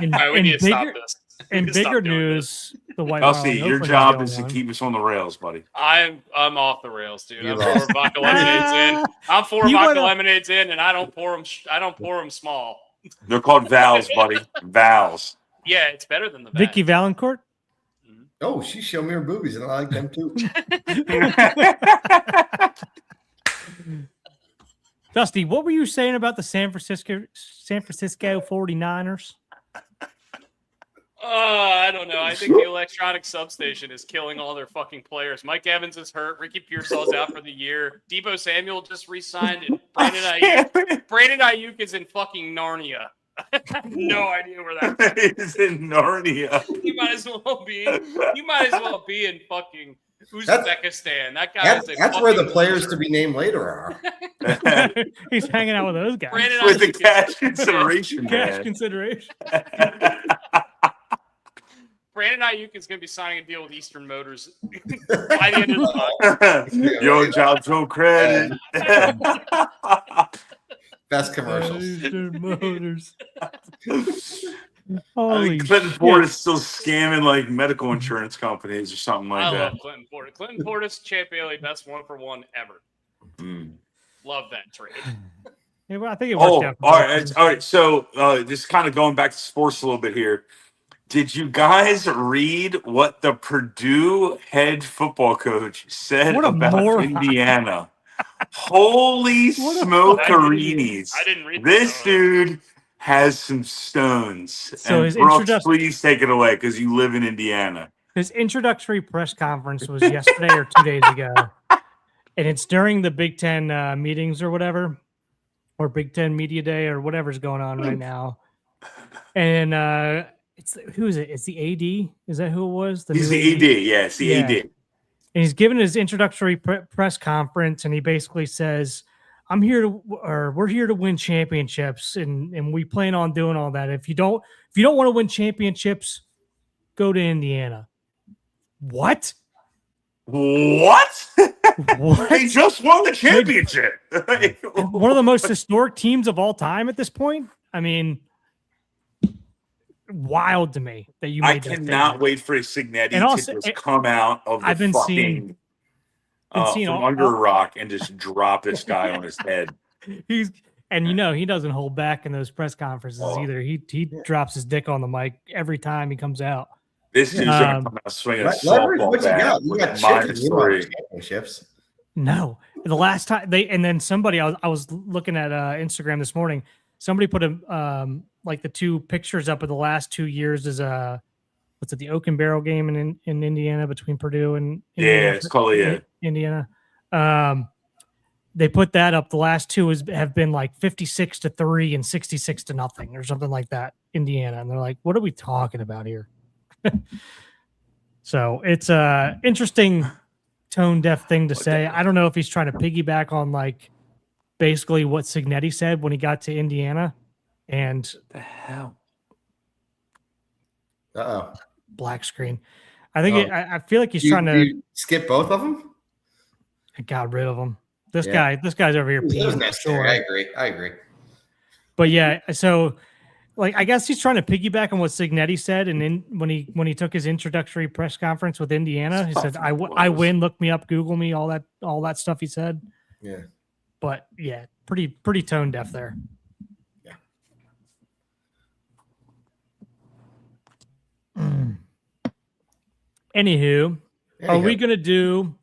In, All right, we in need to stop bigger, this. in We need to stop bigger doing news, the White Kelsey, Wild your Open job going is to on. keep us on the rails, buddy. I'm off the rails, dude. You I'm lost. 4 vodka lemonades in. I'm 4 You vodka wanna- lemonades in, and I don't pour them. I don't pour them small. They're called Vals, buddy. Vals. Yeah, it's better than the Vicky Valancourt. Oh, she showed me her boobies, and I like them too. Dusty, what were you saying about the San Francisco 49ers? I don't know. I think the electronic substation is killing all their fucking players. Mike Evans is hurt. Ricky Pearsall's out for the year. Debo Samuel just re-signed, and Brandon Ayuk is in fucking Narnia. I have no idea where that It's in Narnia. You might as well be in fucking Uzbekistan. That guy is a That's where the fucking players loser. to be named later are. He's hanging out with those guys. Brandon With the Ayuk is- cash consideration, Cash man. consideration. Brandon Ayuk is going to be signing a deal with Eastern Motors by the end of the month. Your job, so credit. Best commercials. Eastern Motors. I Holy think Clinton shit. Ford is still scamming like medical insurance companies or something like I that. love Clinton Portis. Clinton Portis, Champ Bailey, best 1-for-1 ever. Mm. Love that trade. Yeah, well, I think it worked out. All right, all right. So, just kind of going back to sports a little bit here. Did you guys read what the Purdue head football coach said What a about moron. Indiana? Holy What a smokerinis. I didn't read This that. dude has some stones. So And his Brooks, introduction- please take it away because you live in Indiana. His introductory press conference was yesterday or 2 days ago. And it's during the Big Ten meetings or whatever, or Big Ten Media Day or whatever's going on right now. And who is it? It's the AD. Is that who it was? He's new the AD. Yeah, it's the AD. And he's given his introductory press conference, and he basically says, we're here to win championships, and we plan on doing all that. If you don't want to win championships, go to Indiana. What? What? What? They just won the championship. One of the most historic teams of all time at this point. I mean, wild to me that you made I that cannot statement. wait for Signetti And also, to just come out of the I've been fucking seeing from under a rock and just drop this guy on his head. he doesn't hold back in those press conferences either. He drops his dick on the mic every time he comes out. This dude's gonna come out swinging a Leverage, softball what you bat got? You with got minus chicken. You want 3. championships. No, the last time then somebody I was looking at Instagram this morning. Somebody put like the two pictures up of the last 2 years as what's it, the Oak and Barrel game in Indiana between Purdue and It's called Indiana. They put that up. The last two have been like 56-3 and 66-0 or something like that. Indiana, and they're like, "What are we talking about here?" So it's a interesting tone deaf thing to say. I don't know if he's trying to piggyback on like basically what Signetti said when he got to Indiana, and the hell. Black screen. I think I feel like he's trying to skip both of them. I got rid of him. This guy's over here peeing. Sure. I agree. But yeah, so like I guess he's trying to piggyback on what Signetti said, and then when he took his introductory press conference with Indiana, he said, "I win. Look me up. Google me. All that stuff." He said. Yeah. But yeah, pretty tone deaf there. Yeah. Anywho, are we gonna do?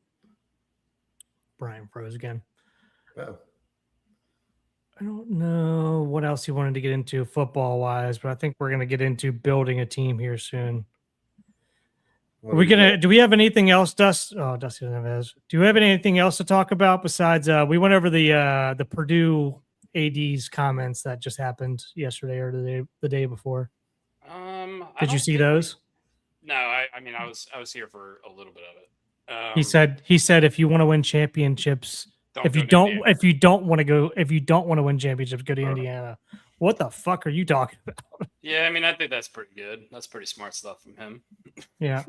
Brian froze again. Oh. I don't know what else he wanted to get into football wise, but I think we're gonna get into building a team here soon. Do we have anything else, Dusty? Oh, Dusty doesn't have his. Do we have anything else to talk about besides we went over the Purdue AD's comments that just happened yesterday or the day before? Did you see those? No, I mean I was here for a little bit of it. He said if you want to win championships, if you don't want to win championships, go to Indiana. What the fuck are you talking about? Yeah, I mean I think that's pretty good. That's pretty smart stuff from him. Yeah.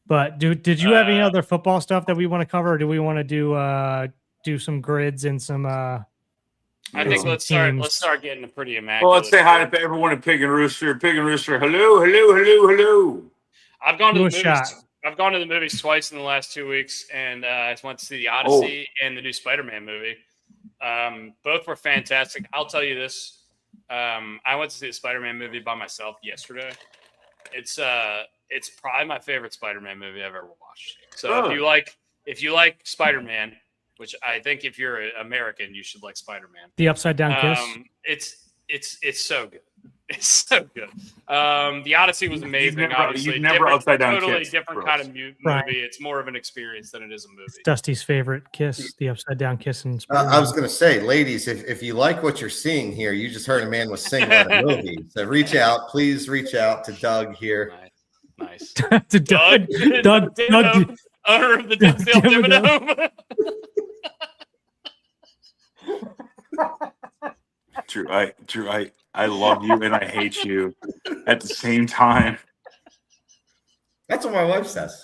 But did you have any other football stuff that we want to cover, or do we want to do some grids and some I think let's start getting a pretty immaculate. Well, let's say hi to everyone at Pig and Rooster. Pig and Rooster, hello. I've gone to the movies. I've gone to the movies twice in the last 2 weeks, and I went to see the Odyssey and the new Spider-Man movie. Both were fantastic. I'll tell you this. I went to see the Spider-Man movie by myself yesterday. It's probably my favorite Spider-Man movie I've ever watched. So if you like Spider-Man, which I think if you're an American, you should like Spider-Man. The Upside Down Kiss. It's so good. It's so good. The Odyssey was amazing. Obviously, totally different kind of movie. Right. It's more of an experience than it is a movie. It's Dusty's favorite kiss, the Upside Down Kiss. And I was going to say, ladies, if you like what you're seeing here, you just heard a man was singing about a movie. So please reach out to Doug here. Nice. to Doug, owner of the Dimmsdale Dimmadome. Drew, I love you and I hate you at the same time. That's what my wife says.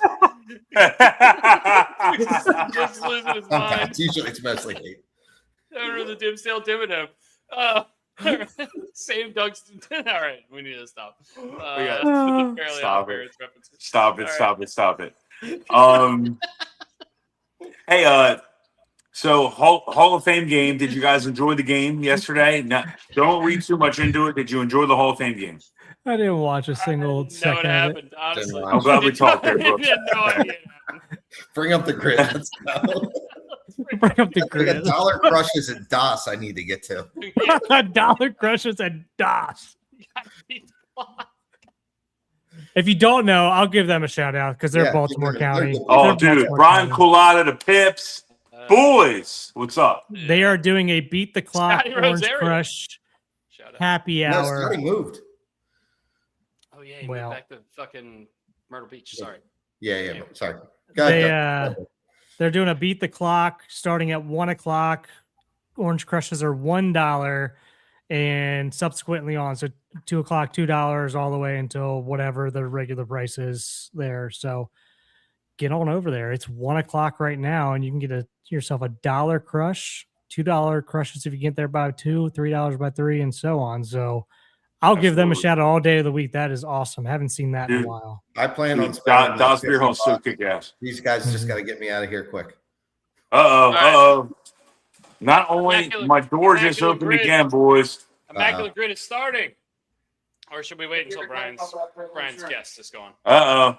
Just losing his mind. Usually it's mostly hate. Owner of the Dimmsdale Dimmadome. Same Doug's. All right, we need to stop. got- Fairly Stop Odd it. Parents references. Stop it! All Stop it! Stop it! Hey, so Hall of Fame game. Did you guys enjoy the game yesterday? No, don't read too much into it. Did you enjoy the Hall of Fame game? I didn't watch a I single didn't know second what of it. happened. Honestly, Didn't I'm glad we talked there, I bro. had no idea. Bring up the grid. Let's go. Bring up the I got grid. dollar crushes at DOS I need to get to. Dollar crushes and DOS. If you don't know, I'll give them a shout out because they're Yeah, Baltimore they're County. good. Oh, They're dude, Baltimore Brian County. Colada, the Pips, boys, what's up? They are doing a beat the clock Scotty Orange Rosario. Crush Shout out. happy No, hour. Scotty moved. Oh yeah, he Well. went back to fucking Myrtle Beach. Sorry. Yeah. Sorry. Go ahead. They're doing a beat the clock starting at 1:00. Orange Crushes are $1 and subsequently on. So 2:00, $2 all the way until whatever the regular price is there. So get on over there. It's 1:00 right now, and you can get yourself a $1 crush, $2 crushes if you get there by 2, $3 by 3, and so on. So I'll give them a Absolutely. shout out all day of the week. That is awesome. Haven't seen that in Dude. a while. I plan on spending Dallas like Beer Hall so $50. kick ass. These guys just got to get me out of here quick. Uh-oh. Not only Immaculate- my door just Immaculate opened Grid. again, boys. Immaculate Grid is starting. Or should we wait until Brian's guest is going? Uh-oh. All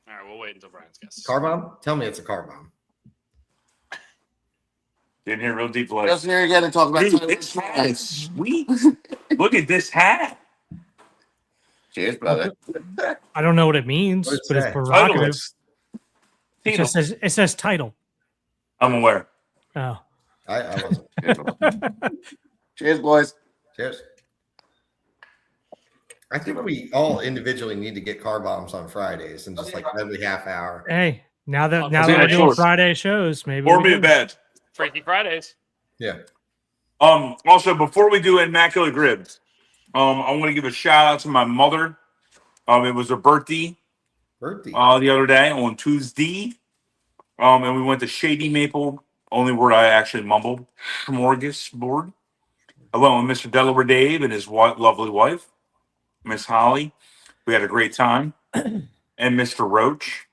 right, we'll wait until Brian's guest. is Car bomb? Tell me it's a car bomb. Getting here real deep like. Just here again to talk about Dude, Tyler this hat Smith. is sweet. Look at this hat. Cheers, brother. I don't know what it means, What does it but it's say? provocative. It Titleist. just says it says title. I'm aware. Oh. I wasn't. Cheers, boys. Cheers. I think we all individually need to get car bombs on Fridays and just like every half hour. Hey, now that Yeah, we're doing sure. Friday shows, maybe Or we me do. to bed. Freaky Fridays. Yeah. Also, before we do Immaculate Grid, I want to give a shout out to my mother. It was her birthday Birthday. the other day on Tuesday. And we went to Shady Maple, only word I actually mumbled, smorgasbord. I went with Mr. Delaware Dave and his lovely wife, Miss Holly. We had a great time. And Mr. Roach.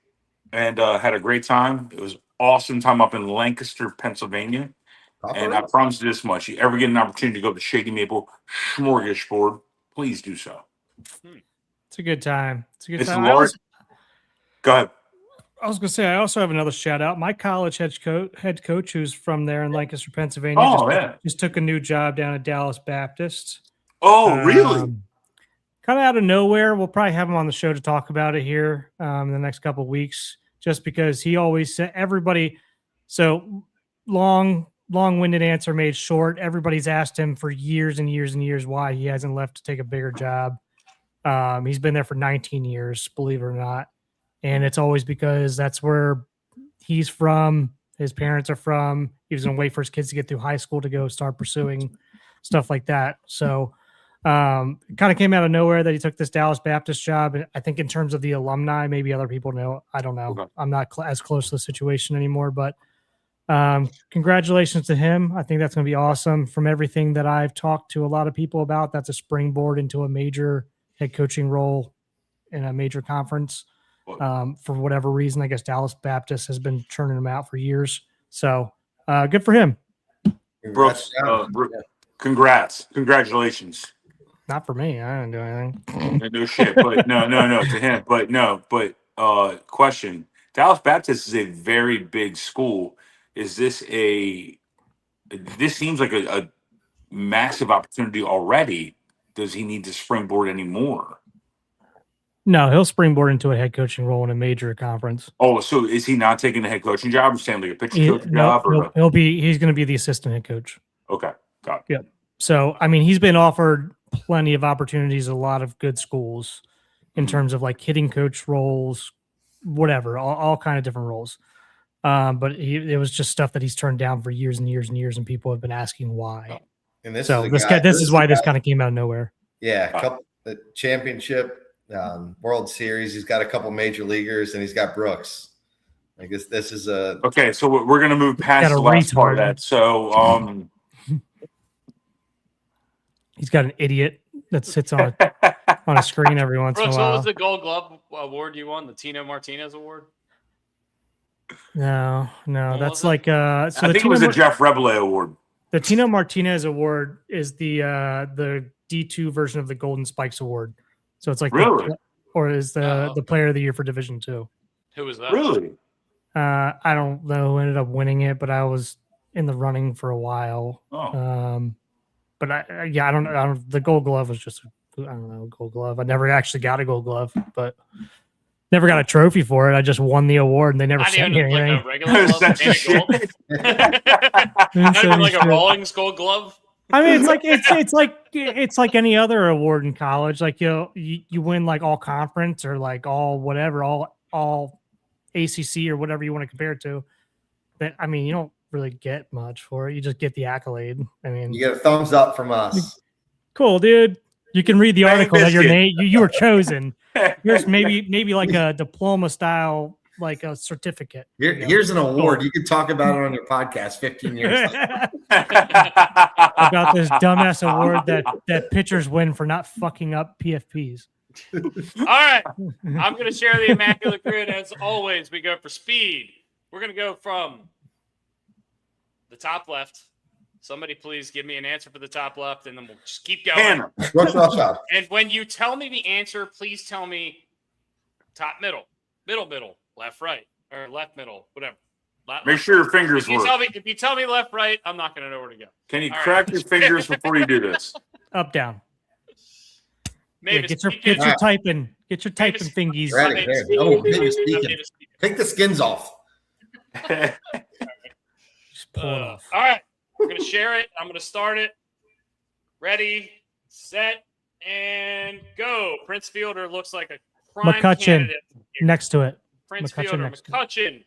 And had a great time. It was awesome time up in Lancaster, Pennsylvania. And I promise you this much. You ever get an opportunity to go to Shady Maple Smorgasbord, please do so. It's a good time. It's a good It's time. large. Go ahead. I was gonna say I also have another shout out. My college head coach, who's from there in Lancaster, Pennsylvania, Oh, yeah. just took a new job down at Dallas Baptist. Oh, really? Kind of out of nowhere. We'll probably have him on the show to talk about it here in the next couple of weeks, just because he always said everybody. So long-winded answer made short. Everybody's asked him for years and years and years why he hasn't left to take a bigger job. He's been there for 19 years, believe it or not. And it's always because that's where he's from. His parents are from. He was going to wait for his kids to get through high school to go start pursuing stuff like that. So it kind of came out of nowhere that he took this Dallas Baptist job. And I think in terms of the alumni, maybe other people know. I don't know. Okay. I'm not as close to the situation anymore, but congratulations to him. I think that's going to be awesome. From everything that I've talked to a lot of people about, that's a springboard into a major head coaching role in a major conference. For whatever reason, I guess Dallas Baptist has been churning him out for years. So good for him. Brooks, congrats. Congratulations. Not for me. I didn't do anything. No shit, but no, to him. But question. Dallas Baptist is a very big school. Is this this seems like a massive opportunity already. Does he need to springboard anymore? No, he'll springboard into a head coaching role in a major conference. Oh, so is he not taking the head coaching job or saying like a pitching coach job? Or He's going to be the assistant head coach. okay, got it. Yep. So, I mean, he's been offered plenty of opportunities, at a lot of good schools in terms of like hitting coach roles, whatever, all kind of different roles. But it was just stuff that he's turned down for years and years and years, and people have been asking why. And this So is this is why this kind of came out of nowhere. Yeah, the championship, World Series. He's got a couple major leaguers, and he's got Brooks. I guess this is a Okay, so we're gonna move past Got a the last part of retard. that. So He's got an idiot that sits on a screen every once in a Brooks, what while. was the Gold Glove award you won? The Tino Martinez award? No, What that's was it? like so I the think it was Tino the Jeff Rebele Award. The Tino Martinez Award is the D2 version of the Golden Spikes Award. So it's like Really? or is the okay. Player of the Year for Division 2. Who was that? Really? I don't know who ended up winning it, but I was in the running for a while. Oh. But I don't know. The Gold Glove was just Gold Glove. I never actually got a Gold Glove, but never got a trophy for it. I just won the award, and they never I sent didn't me even anything. like a regular glove. That's and a shit. gold. Not even like a Rawlings Gold Glove. I mean, it's like any other award in college. Like you win like all conference or like all whatever, all ACC or whatever you want to compare it to. But I mean, you don't really get much for it. You just get the accolade. I mean, You get a thumbs up from us. cool, dude. You can read the Bang article that your biscuit. name you were chosen. Here's maybe like a diploma style, like a certificate. Here's an award. You could talk about it on your podcast 15 years later. About this dumbass award that pitchers win for not fucking up PFPs. All right. I'm going to share the Immaculate Grid. As always, we go for speed. We're going to go from the top left. Somebody please give me an answer for the top left, and then we'll just keep going. Hannah. What's up? And when you tell me the answer, please tell me top middle, middle, left, right, or left, middle, whatever. Make sure your fingers work. If you tell me left, right, I'm not going to know where to go. Can you All crack right. your fingers before you do this? Up, down. Maybe Get your typing. Get your typing fingies. Ready. Oh, maybe speaking. Take the skins off. Just pull it off. All right. We're going to share it. I'm going to start it. Ready, set, and go. Prince Fielder looks like a prime McCutcheon candidate here. next to it. Prince McCutcheon Fielder, next to it. McCutcheon.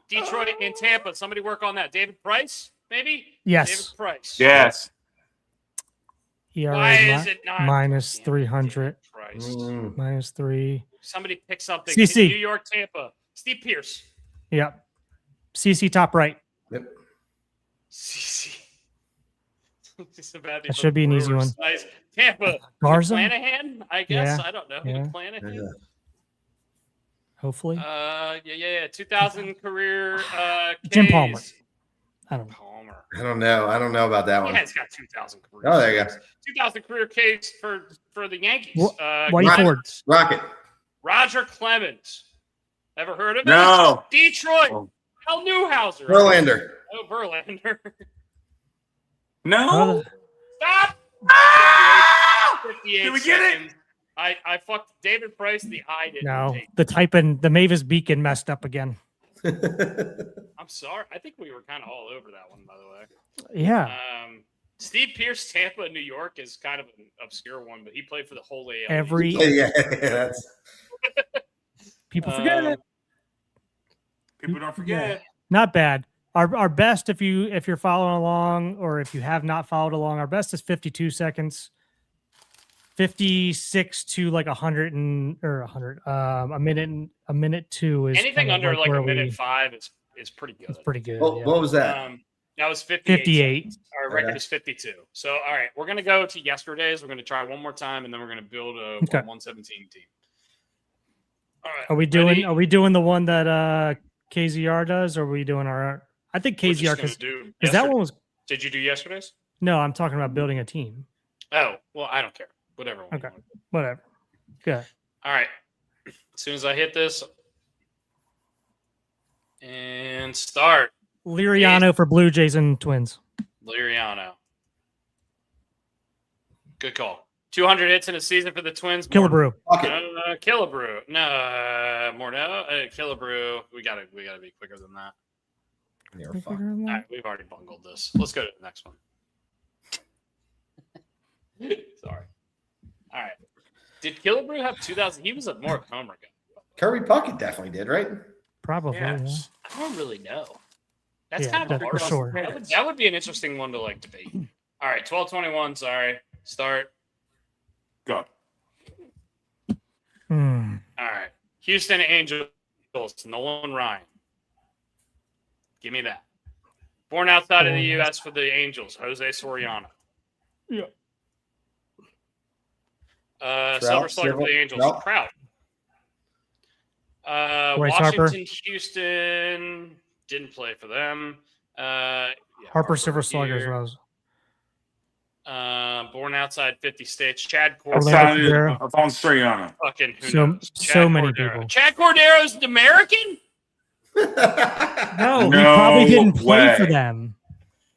Detroit and Tampa. Somebody work on that. David Price, maybe? Yes. David Price. Yes. ERA Why is it not? minus Damn, 300. David Price. Minus 3. Somebody pick something. CC. New York, Tampa. Steve Pierce. Yep. CC top right. Yep. CC. That should be an easy one. Nice. Tampa. Garza? McClanahan, I guess. Yeah. I don't know. Yeah. McClanahan. Yeah. Hopefully. Yeah. 2000 career. Jim Ks. Palmer. I don't know. Palmer. I don't know about that one. Yeah, it's got 2,000 career. Oh, there you go. 2,000 career Ks for the Yankees. White Right. Ford. Rocket. Roger Clemens. Ever heard of him? No. Detroit. Oh. Al Newhouser. Verlander. Oh, Verlander. No. Stop. Ah! 58 Did we get it? seconds. I fucked David Price. The I didn't No. take. The typing, the Mavis Beacon messed up again. I'm sorry. I think we were kind of all over that one, by the way. Yeah. Steve Pierce, Tampa, New York is kind of an obscure one, but he played for the whole AL. Every Yeah, that's people forget it. People don't forget. Not bad. Our best, if you're following along, or if you have not followed along, our best is 52 seconds. 56 to like 100 a minute 2 is Anything kind of under like where a minute we- 5 is pretty good. It's pretty good. what, yeah. what was that? That was 58. 58. seconds. Our record Okay. is 52. So, all right, we're going to go to yesterday's. We're going to try one more time, and then we're going to build a Okay. 117 team. All right. Are we doing the one that KZR does, or are we doing our? I think We're just KZR gonna because do that yesterday- one was Did you do yesterday's? no. I'm talking about building a team. Oh, well, I don't care. Whatever. one you Okay. want. Whatever. Good. All right. As soon as I hit this, and start. Liriano for Blue Jays and Twins. Liriano. Good call. 200 hits in a season for the Twins. Killebrew. Rocket. Killebrew. No, more no. Killebrew. We gotta be quicker than that. You're fucked. All right, we've already bungled this. Let's go to the next one. Sorry. All right. Did Killebrew have 2,000? He was a more homer guy. Kirby Puckett definitely did, right? Probably. Yeah. I don't really know. That's Yeah, kind of a hard for sure. That would be an interesting one to like debate. All right, 12:21. Sorry. Start. Go. Hmm. All right. Houston Angels. Nolan Ryan. Give me that. Born outside of the Born U.S. for the Angels, Jose Soriano. Yeah. Silver Slugger for the Angels, Trout. Bryce Harper. Washington, Houston, didn't play for them. Harper Silver Slugger as here. well. Born outside 50 states. Chad Orlando Cordero. Cordero. Alfonso Soriano. Fucking who So knows? so Chad many Cordero. people. Chad Cordero's an American? No, he No probably didn't play way. for them.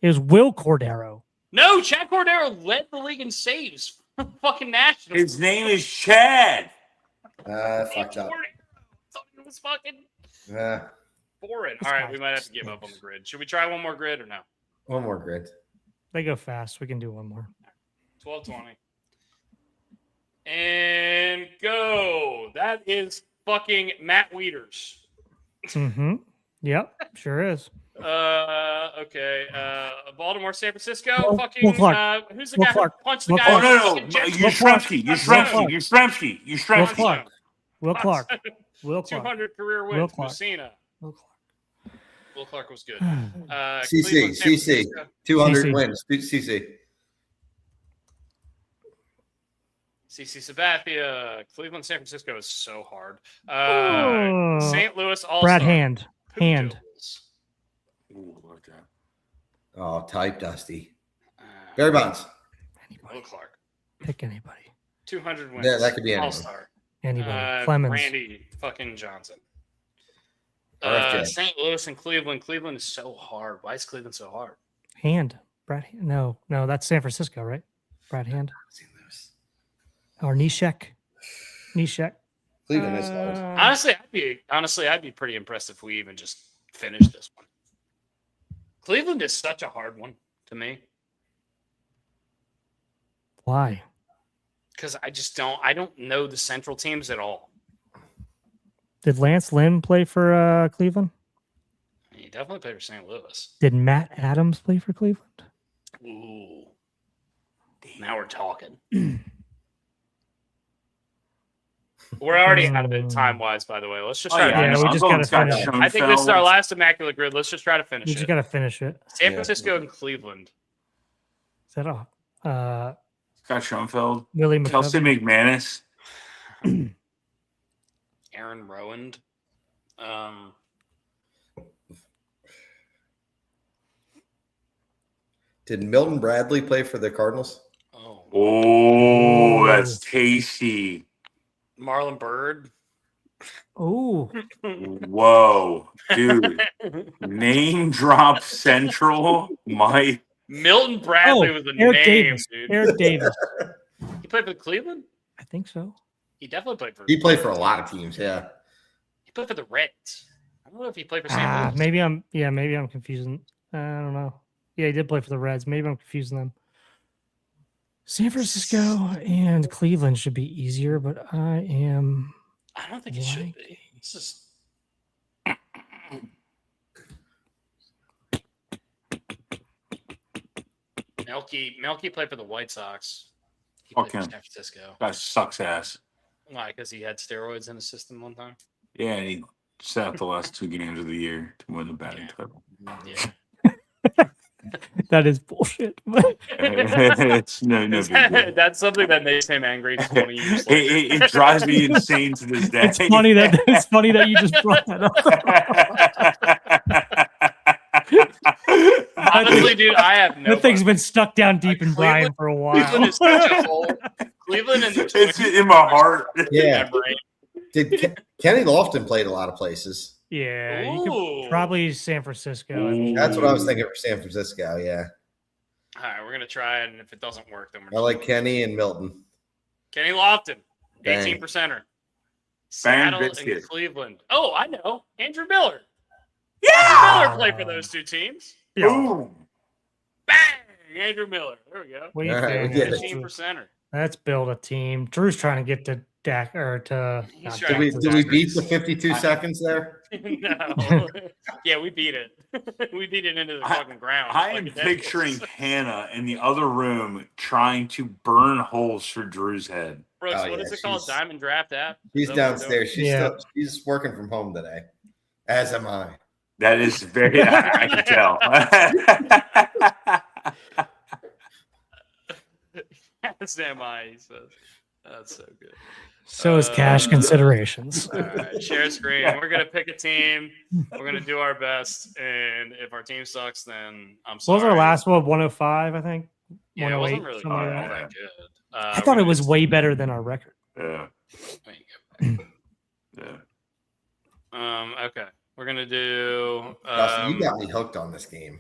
It was Will Cordero. No, Chad Cordero led the league in saves. Fucking national. His name is Chad. Fucked up. It was fucking Yeah. boring. All right, we might have to give up on the grid. Should we try one more grid or no? One more grid. They go fast. We can do one more. 12:20. And go. That is fucking Matt Wieters. Mm-hmm. Yep, sure is. Okay. Baltimore, San Francisco. Will fucking. Clark. Who's the Will guy Clark. who punched the Will guy? Oh, Clark. no. Fucking Jets? Yastrzemski. Will Clark. Will Clark. Will Clark. 200 career Will wins. Clark. Messina. Will Clark. Will Clark was good. CC, Cleveland, San CC. Francisco. 200 CC. wins. CC. CC Sabathia. Cleveland, San Francisco is so hard. Oh. St. Louis All-Star. Brad Hand. Hand. Ooh, I like that. Oh, type Dusty. Barry Bonds. Will Anybody. Clark. Pick anybody. 200 wins. Yeah, that could be anyone. All-Star. Anybody. Clemens. Randy fucking Johnson. RFJ. St. Louis and Cleveland. Cleveland is so hard. Why is Cleveland so hard? Hand. Brad Hand. No, that's San Francisco, right? Brad Hand. Or Nishek. Cleveland is hard. Honestly, I'd be pretty impressed if we even just finished this one. Cleveland is such a hard one to me Why? because I don't know the Central teams at all. Did Lance Lynn play for Cleveland? He definitely played for St. Louis. Did Matt Adams play for Cleveland? Ooh, now we're talking. We're already out of it time wise, by the way. Let's just try. yeah, to we finish just it. gotta finish. I think this is our last immaculate grid. Let's just try to finish We it. just got to finish it. San Yeah. Francisco and Cleveland. Is that all? Scott Schoenfeld. Willie Kelsey McCovey? McManus. Aaron Rowand. Did Milton Bradley play for the Cardinals? Oh, that's tasty. Marlon Byrd. Oh, Whoa, dude. Name drop central. My Milton Bradley was a Eric name, Davis. dude. Eric Davis. He played for Cleveland? I think so. He definitely played for He played for a lot of teams, yeah. He played for the Reds. I don't know if he played for St. Louis. Maybe I'm confusing. I don't know. Yeah, he did play for the Reds. Maybe I'm confusing them. San Francisco and Cleveland should be easier, but I don't think it should be. This is Melky played for the White Sox. He played for Okay. San Francisco. that sucks ass. Why? Because he had steroids in his system one time. Yeah, and he sat out the last 2 games of the year to win the batting title. Yeah. that is bullshit. It's no big deal. That's something that makes him angry 20 years later. It drives me insane to this day. It's funny that you just brought that up. Honestly, dude, I have no. That thing's been stuck down deep in Brian for a Cleveland while. is such a hole. Cleveland and the It's Twins in my heart. Yeah. memory. Did Kenny Lofton played a lot of places? Yeah, you Ooh. could probably San Francisco. I mean, That's what I was thinking for San Francisco, yeah. All right, we're gonna try it, and if it doesn't work, then we're I like Kenny and Milton. Kenny Lofton, Bang. 18%er. Seattle and biscuit. Cleveland. Oh, I know. Andrew Miller. Yeah. Andrew Miller played for those two teams. Boom. Bang! Andrew Miller. There we go. what do you All right, think? we get it. 18%er. Let's build a team. Drew's trying to get to Dak or to. He's not trying Dak, to- Did we beat the 52 seconds there? No. Yeah, we beat it. We beat it into the fucking ground. I am Like a picturing Deadpool. Hannah in the other room trying to burn holes for Drew's head. Brooks, Oh, what yeah, is it called? she's- Diamond Draft app? She's Is that what we're downstairs. doing? Yeah. She's working from home today, as am I. That is very. I can tell. Sam I, he says. That's so good. So is cash considerations. All right, share screen. We're gonna pick a team. We're gonna do our best, and if our team sucks, then I'm What sorry. was our last one? 105, I think. Yeah, it 108, wasn't really something like all that. that good. I thought it was way better than our record. Yeah. Okay, we're gonna do. Dustin, you got me hooked on this game.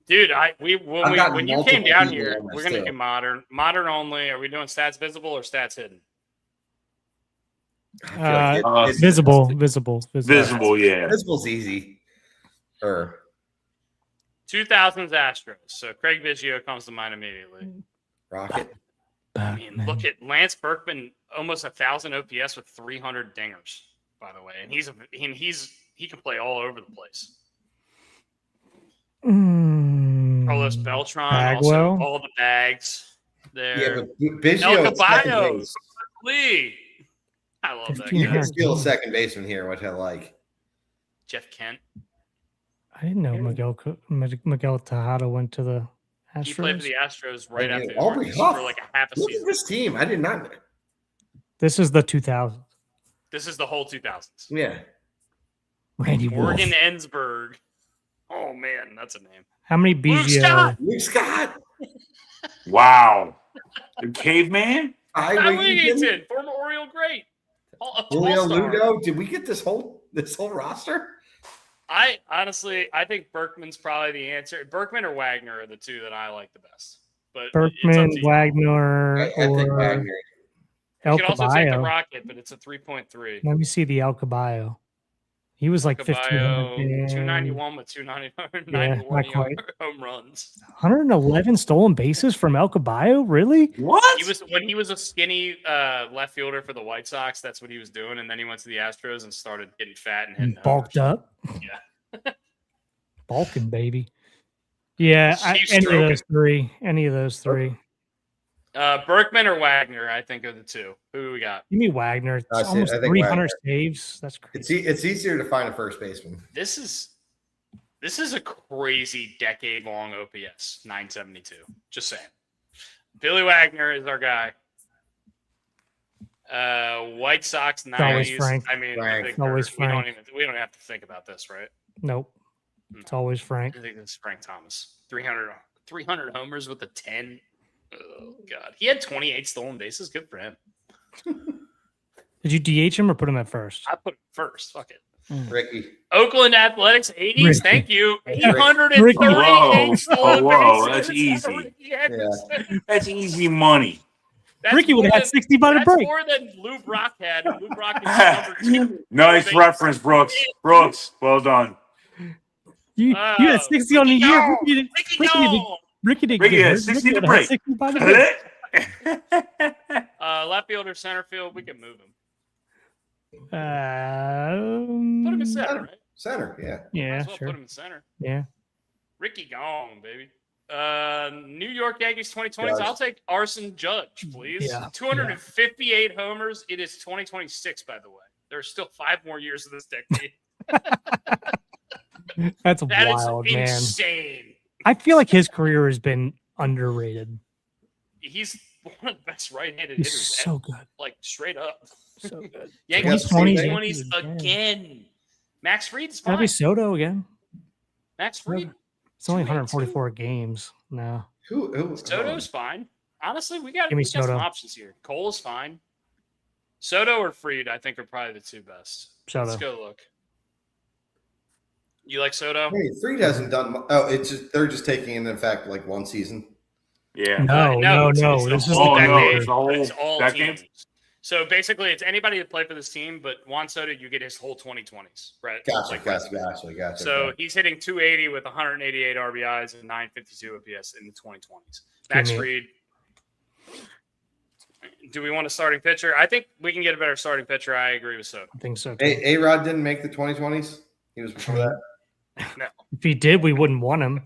Dude, I've gotten when you multiple came down people here, on this we're gonna too. do modern only. Are we doing stats visible or stats hidden? I feel like it's Visible. Visible, yeah. Visible's easy. Or 2000s Astros. So Craig Biggio comes to mind immediately. Rocket. I mean, look at Lance Berkman, almost 1,000 OPS with 300 dingers, by the way, and he can play all over the place. Carlos Beltran, also Bagwell. all the bags there. Yeah, but Biggio at second Caballo, base. Lee. I love that 15 guy. He's still a second baseman here, which I like. Jeff Kent. I didn't know Miguel Tejada went to the Astros. He played for the Astros right Yeah, after Aubrey for Huff. like a half a Look at season. this team. I did not know. This is the 2000s. This is the whole 2000s. Yeah. Randy Wolf. Morgan Ensberg. Oh man, that's a name. How many Luke Biggio? Scott. Luke Scott. Wow. The caveman? Ty Ty Wigginton. Wigginton, former Oriole great. Julio All-star. Lugo. Did we get this whole roster? I honestly, I think Berkman's probably the answer. Berkman or Wagner are the two that I like the best. But it's up Berkman, to you. Wagner, I think or Wagner. You El could also take the Caballo. Rocket, but it's a 3.3. Let me see the El Caballo. He was like Caballo, 1500. 291 with 291 Yeah, not quite. home runs. 111 stolen bases from El Caballo? Really? What? When he was a skinny left fielder for the White Sox, that's what he was doing, and then he went to the Astros and started getting fat and hitting Bulked homers. up. Yeah. Bulking, baby. Yeah, She's any of stroking. those three. Any of those three. Berkman or Wagner, I think, are the two. Who do we got? Give me Wagner. It's I see- almost I think 300 Wagner. saves. That's crazy. It's easier to find a first baseman. This is a crazy decade-long OPS, 972. Just saying. Billy Wagner is our guy. White Sox 90s. Frank. I mean, Frank. I think Always we don't Frank. even have to think about this, right? Nope. It's always Frank. I think it's Frank Thomas. 300 homers with a 10. Oh God, he had 28 stolen bases. Good for him. Did you DH him or put him at first? I put him first. Fuck it. Ricky. Oakland Athletics 80s. Ricky. Thank you. Ricky. 838 Whoa. stolen Whoa, bases. that's easy. Ricky Henderson. That's easy money. That's Ricky would more have had than- 60 by the That's break. more than Lou Brock had. Lou Brock is number 2. Nice reference, Brooks. Brooks, well done. You had 60 on the Ricky, year. no. Ricky didn't, Ricky, Ricky didn't, no. Ricky didn't Ricky get had hurt. 60 Ricky to would have break. 60 by the break. Left fielder, center field. We can move him. Put Put him in center, right? Center, yeah. Might Yeah, as well sure. put him in center. Yeah. Ricky gone, baby. New York Yankees 2020s. Judge. I'll take Arson Judge, please. Yeah, 258 homers. It is 2026, by the way. There's still 5 more years of this decade. That's That is wild, man. insane. I feel like his career has been underrated. He's one of the best right-handed He's hitters, so good. like straight up. So good. Yankees 2020s 2020s again. again. Max Fried's That'd fine. be Soto again. Max Fried. It's only 282. 144 games. No. Who? Soto's fine. Honestly, we got Give me some Soto. options here. Cole is fine. Soto or Fried, I think, are probably the two best. Let's Soto. go look. You like Soto? Hey, Fried hasn't done. Oh, it's just they're just taking into effect like one season. Yeah. No. it's This the is whole the Oh, no, decade. it's the whole It's all decade? teams. So basically, it's anybody that played for this team, but Juan Soto, you get his whole 2020s, right? Gotcha. So he's hitting 280 with 188 RBIs and 952 OPS in the 2020s. Max Give me Fried. Do we want a starting pitcher? I think we can get a better starting pitcher. I agree with Soto. I think so. Too. A-Rod didn't make the 2020s. He was before that. No, If he did, we wouldn't want him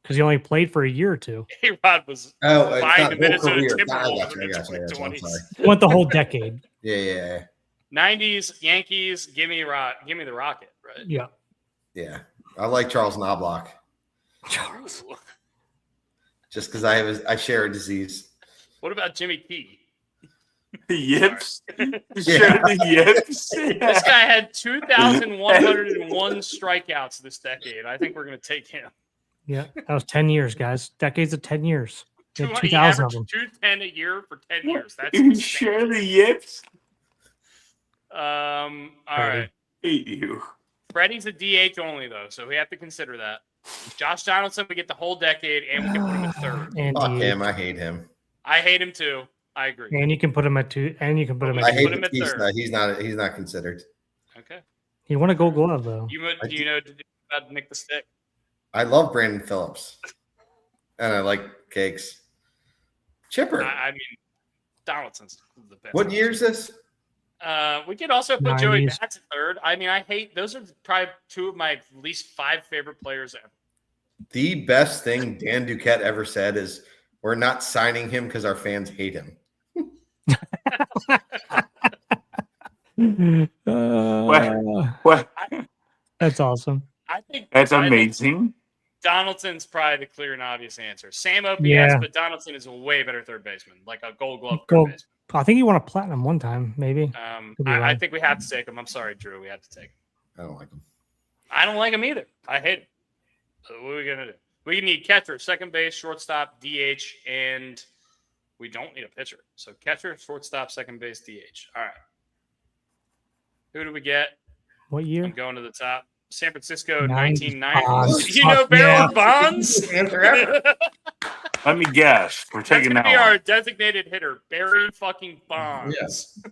because he only played for a year or two. A-Rod was Oh, it's Buying not the whole Minnesota career. Timberwolves I in got the you. I'm 20s. sorry. We want the whole decade. Yeah. 90s Yankees. Give me the Rocket, right? Yeah. Yeah, I like Charles Knobloch Charles. Ooh. just because I share a disease. What about Jimmy T? The yips. Yeah. Share the yips. This guy had 2,101 strikeouts this decade. I think we're going to take him. Yeah, that was 10 years, guys. Decades of 10 years. You had 200 2,000 of averaged them. 210 a year for 10 years. That's You insane. share the yips. All Freddie. right. Hate you. Freddie's a DH only, though, so we have to consider that. Josh Donaldson, we get the whole decade, and we can put him at third. And Fuck DH. him. I hate him. I hate him, too. I agree. And you can put him at 2. And you can put him I at I 2. hate put him at Batista. third. He's not considered. Okay. He won a Gold Glove though. Do you know about Nick the Stick? I love Brandon Phillips, and I like cakes. Chipper. I mean, Donaldson's the best. What year is this? We could also put Joey 90s. Bats at third. I mean, I hate those are probably two of my least 5 favorite players ever. The best thing Dan Duquette ever said is, "We're not signing him because our fans hate him." What? That's awesome. I think That's I think amazing. Donaldson's probably the clear and obvious answer. Same OPS, Yeah. but Donaldson is a way better third baseman, like a Gold Glove third Gold- baseman. I think he won a platinum one time, maybe. Could be I wrong. think we have to take him. I'm sorry, Drew. We have to take him. I don't like him. I don't like him either. I hate him. So what are we gonna do? We need catcher, second base, shortstop, DH, and we don't need a pitcher. So catcher, shortstop, second base, DH. All right. Who do we get? What I'm year? going to the top. San Francisco, 90s 1990s. Bonds. You know Fuck Barrel yeah. Bonds? Let me guess. We're That's taking gonna that be our one. designated hitter, Barry fucking Bonds. Yes.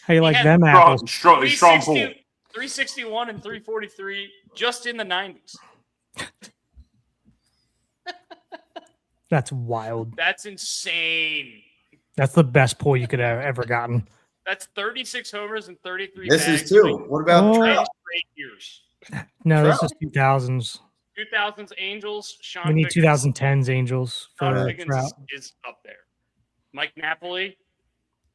How you like had them apples? Strong pull. 361 and 343 just in the 90s. That's wild. That's insane. That's the best pull you could have ever gotten. That's 36 homers and 33 This bags is too. What about Oh. 10 Trout? straight years. No, this Trout. is 2000s. 2000s Angels, Sean We need Pickens. 2010s Angels Sean for Pickens Trout. is up there. Mike Napoli.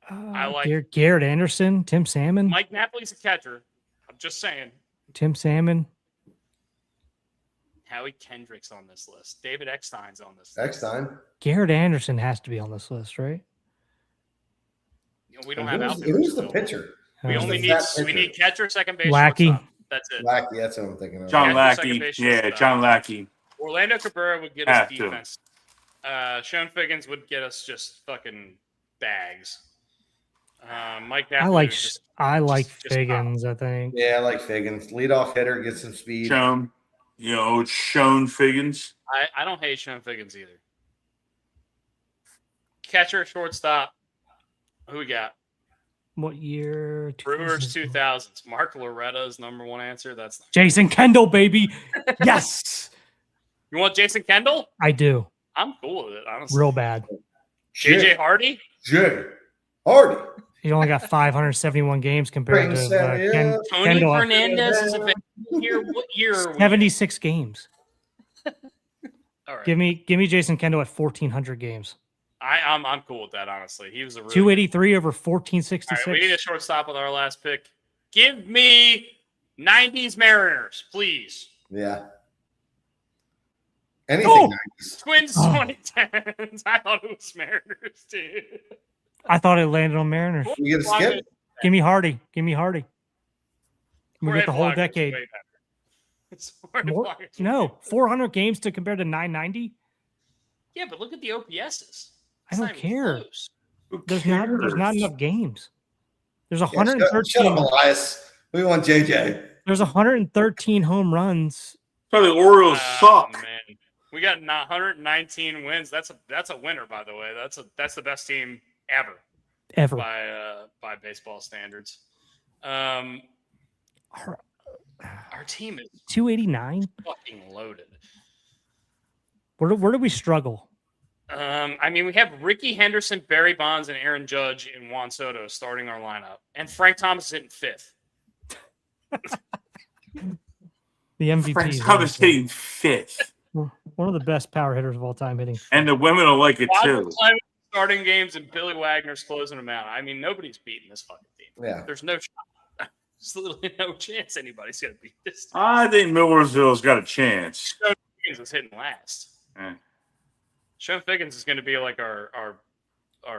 I like- Garrett Anderson, Tim Salmon. Mike Napoli's a catcher. I'm just saying. Tim Salmon. Howie Kendrick's on this list. David Eckstein's on this list. Next time. Garrett Anderson has to be on this list, right? You know, we don't have outfielders. Who's the still. pitcher? We Uh, only Who's need that we pitcher? need catcher, second base, Lackey. shortstop. That's it. Lackey. That's what I'm thinking of. John Yeah, second Lackey. base Yeah, shortstop. John Lackey. Orlando Cabrera would get us Have to. defense. Sean Figgins would get us just fucking bags. Mike Napoli I like was just- just Figgins, I think. Yeah, I like Figgins. Leadoff hitter, get some speed. Shown. You know, it's shown Figgins. I don't hate Sean Figgins either. Catcher, shortstop. Who we got? What year? Brewers 2000s. 2000s. Mark Loretta's number one answer. That's Jason Kendall, baby. Yes, you want Jason Kendall? I do. I'm cool with it, honestly. Real bad. JJ Hardy? Jay Hardy. He only got 571 games compared Bring to Sammy up. Tony Kendall. Fernandez is available here. What year are we in? 76 games. All right. Give me Jason Kendall at 1,400 games. I'm cool with that, honestly. He was a really 283 over All 1,466. right, we need a shortstop with our last pick. Give me 90s Mariners, please. Yeah. Anything Oh! 90s. Twins Oh. 2010s. I thought it was Mariners, dude. I thought it landed on Mariners. You get a skip? Give me Hardy. Give me Hardy. We Red get the whole Blockers decade. way better. It's Red More- Blockers. No, 400 games to compare to 990. Yeah, but look at the OPSs. I It's don't not even care. close. Who There's not cares? enough games. There's Yeah, shut 113. up, Elias. We want JJ. There's 113 home runs. So the Orioles Oh, suck. man. We got 119 wins. That's a winner, by the way. That's the best team ever Ever. by baseball standards. Our Our team is 289. fucking loaded. Where do we struggle? I mean, we have Ricky Henderson, Barry Bonds, and Aaron Judge and Juan Soto starting our lineup, and Frank Thomas is hitting fifth. The MVP. Frank is Thomas hitting fifth. one of the best power hitters of all time hitting. And the women will like it Quadra too. Clemens starting games, and Billy Wagner's closing them out. I mean, nobody's beating this fucking team. Yeah. There's no shot. There's literally no chance anybody's going to beat this. I think Millersville's got a chance. Sean Figgins is hitting last. Sean Figgins is going to be like our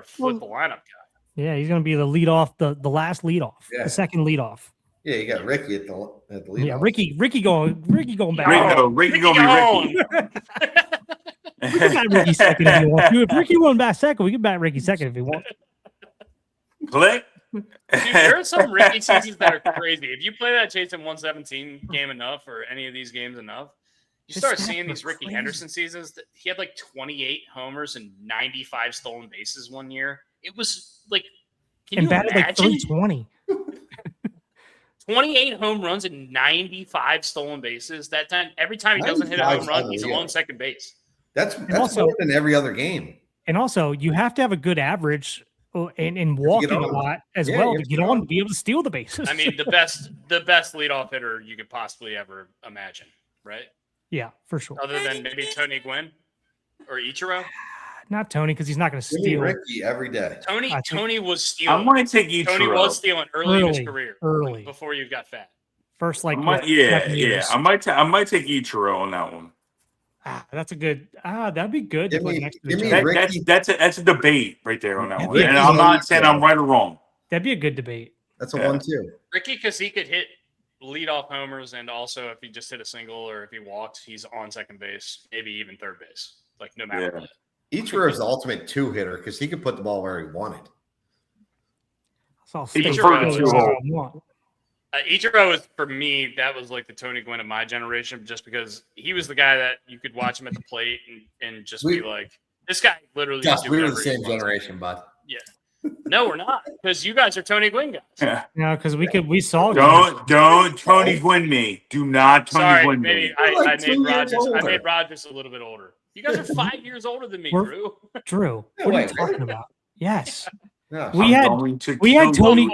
flip the lineup guy. Yeah, he's going to be the leadoff, the last leadoff, the second leadoff. Yeah, you got Ricky at the lead. Yeah, Ricky going back. Ricky gonna be Ricky. We can bat Ricky second if you want to. If Ricky won back second, we can bat Ricky second if you want. Click. Dude, there are some Ricky seasons that are crazy. If you play that Jason 117 game enough, or any of these games enough, you start seeing these Ricky Henderson seasons. That he had like 28 homers and 95 stolen bases one year. It was like, can you batted like imagine? 320. 28 home runs and 95 stolen bases. That time, every time he doesn't hit a home run, he's along second base. That's also, more than every other game. And also, you have to have a good average and walking a lot as well to get on to be able to steal the bases. I mean, the best leadoff hitter you could possibly ever imagine, right? Yeah, for sure. Other than maybe Tony Gwynn or Ichiro. Not Tony, because he's not going to steal. Ricky every day. Tony was stealing. I'm going to take Ichiro. Tony was stealing early in his career. Early. Before you got fat. First, like, I might take Ichiro on that one. That's a good. That'd be good. Give me Ricky. That's a debate right there on that one. And I'm not saying I'm right or wrong. That'd be a good debate. That's a 1-2. Ricky, because he could hit leadoff homers, and also if he just hit a single or if he walked, he's on second base, maybe even third base. Like no matter what. Ichiro is the ultimate two hitter because he could put the ball where he wanted. Ichiro is, for me, that was like the Tony Gwynn of my generation, just because he was the guy that you could watch him at the plate and just be like, this guy literally. Yes, we were the same generation, bud. Yeah. No, we're not, because you guys are Tony Gwynn guys. Yeah. No, because we saw. Don't Tony Gwynn me. Do not Tony Gwynn me. I made Rogers a little bit older. You guys are 5 years older than me, Drew. Drew, what are you talking about? Yes. Yeah. We had Tony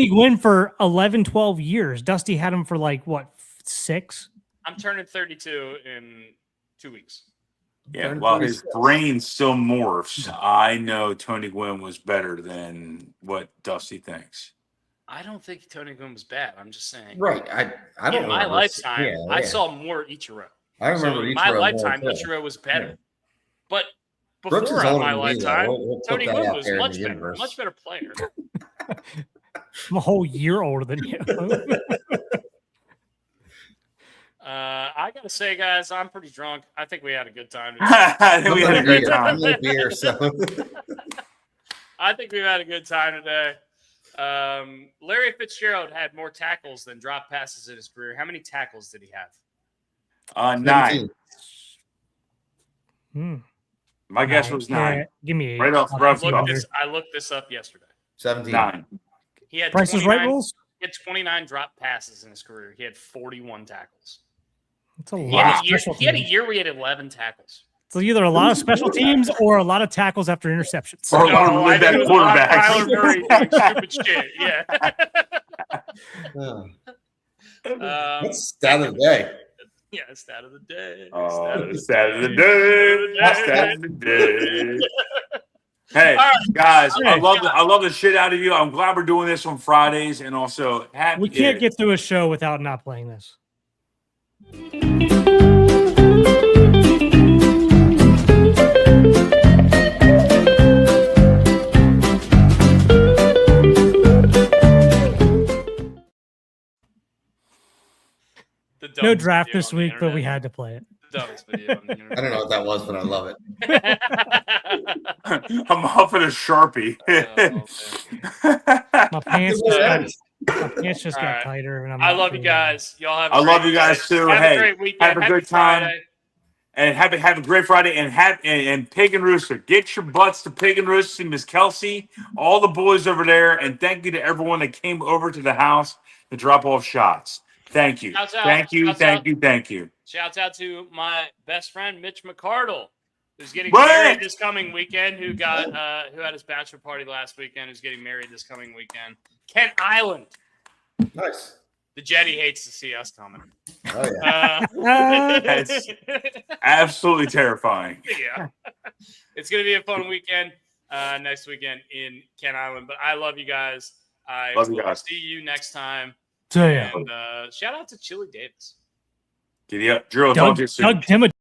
Gwynn for 11, 12 years. Dusty had him for like what, 6? I'm turning 32 in 2 weeks. Yeah, while his brain still morphs, I know Tony Gwynn was better than what Dusty thinks. I don't think Tony Gwynn was bad. I'm just saying. Right. I don't know. In my lifetime, I saw more Ichiro. I remember in my lifetime, Ichiro was better. Yeah. But before in my lifetime, Tony Gwynn was much better player. I'm a whole year older than you. I gotta say, guys, I'm pretty drunk. I think we had a good time. I think we had a great time. I think we've had a good time today. Larry Fitzgerald had more tackles than drop passes in his career. How many tackles did he have? 9. My guess was 9. Yeah, give me 8. Right off I looked this up yesterday. 17. 9. He had Price is Right rules? He had 29 drop passes in his career. He had 41 tackles. That's a lot. He had a year where he had 11 tackles. So either a lot of special teams or a lot of tackles after interceptions. Or a lot of quarterbacks. Kyler Murray doing stupid shit. Yeah. What's stat of the day? Yeah, stat of the day. Stat of the day. Hey, guys, I love the shit out of you. I'm glad we're doing this on Fridays, and also we can't get through a show without not playing this. No draft this week, but we had to play it. Dumbest video on the internet. I don't know what that was, but I love it. I'm off at a Sharpie. My pants just got tighter. And I love you guys. Y'all have. I love you guys too. Have a great weekend. Have a good time. And have a great Friday. And Pig and Rooster, get your butts to Pig and Rooster, Miss Kelsey, all the boys over there, and thank you to everyone that came over to the house to drop off shots. Thank you. Thank you. Shouts out to my best friend Mitch McCardle, who's getting married this coming weekend. Who had his bachelor party last weekend? Who's getting married this coming weekend? Kent Island. Nice. The Jetty hates to see us coming. Oh yeah. That's absolutely terrifying. Yeah, it's gonna be a fun weekend next weekend in Kent Island. But I love you guys. I Love you will guys. see you next time. So yeah, And shout out to Chili Davis. Giddy up. Drew, I'll talk to you soon. Doug Dimmadome.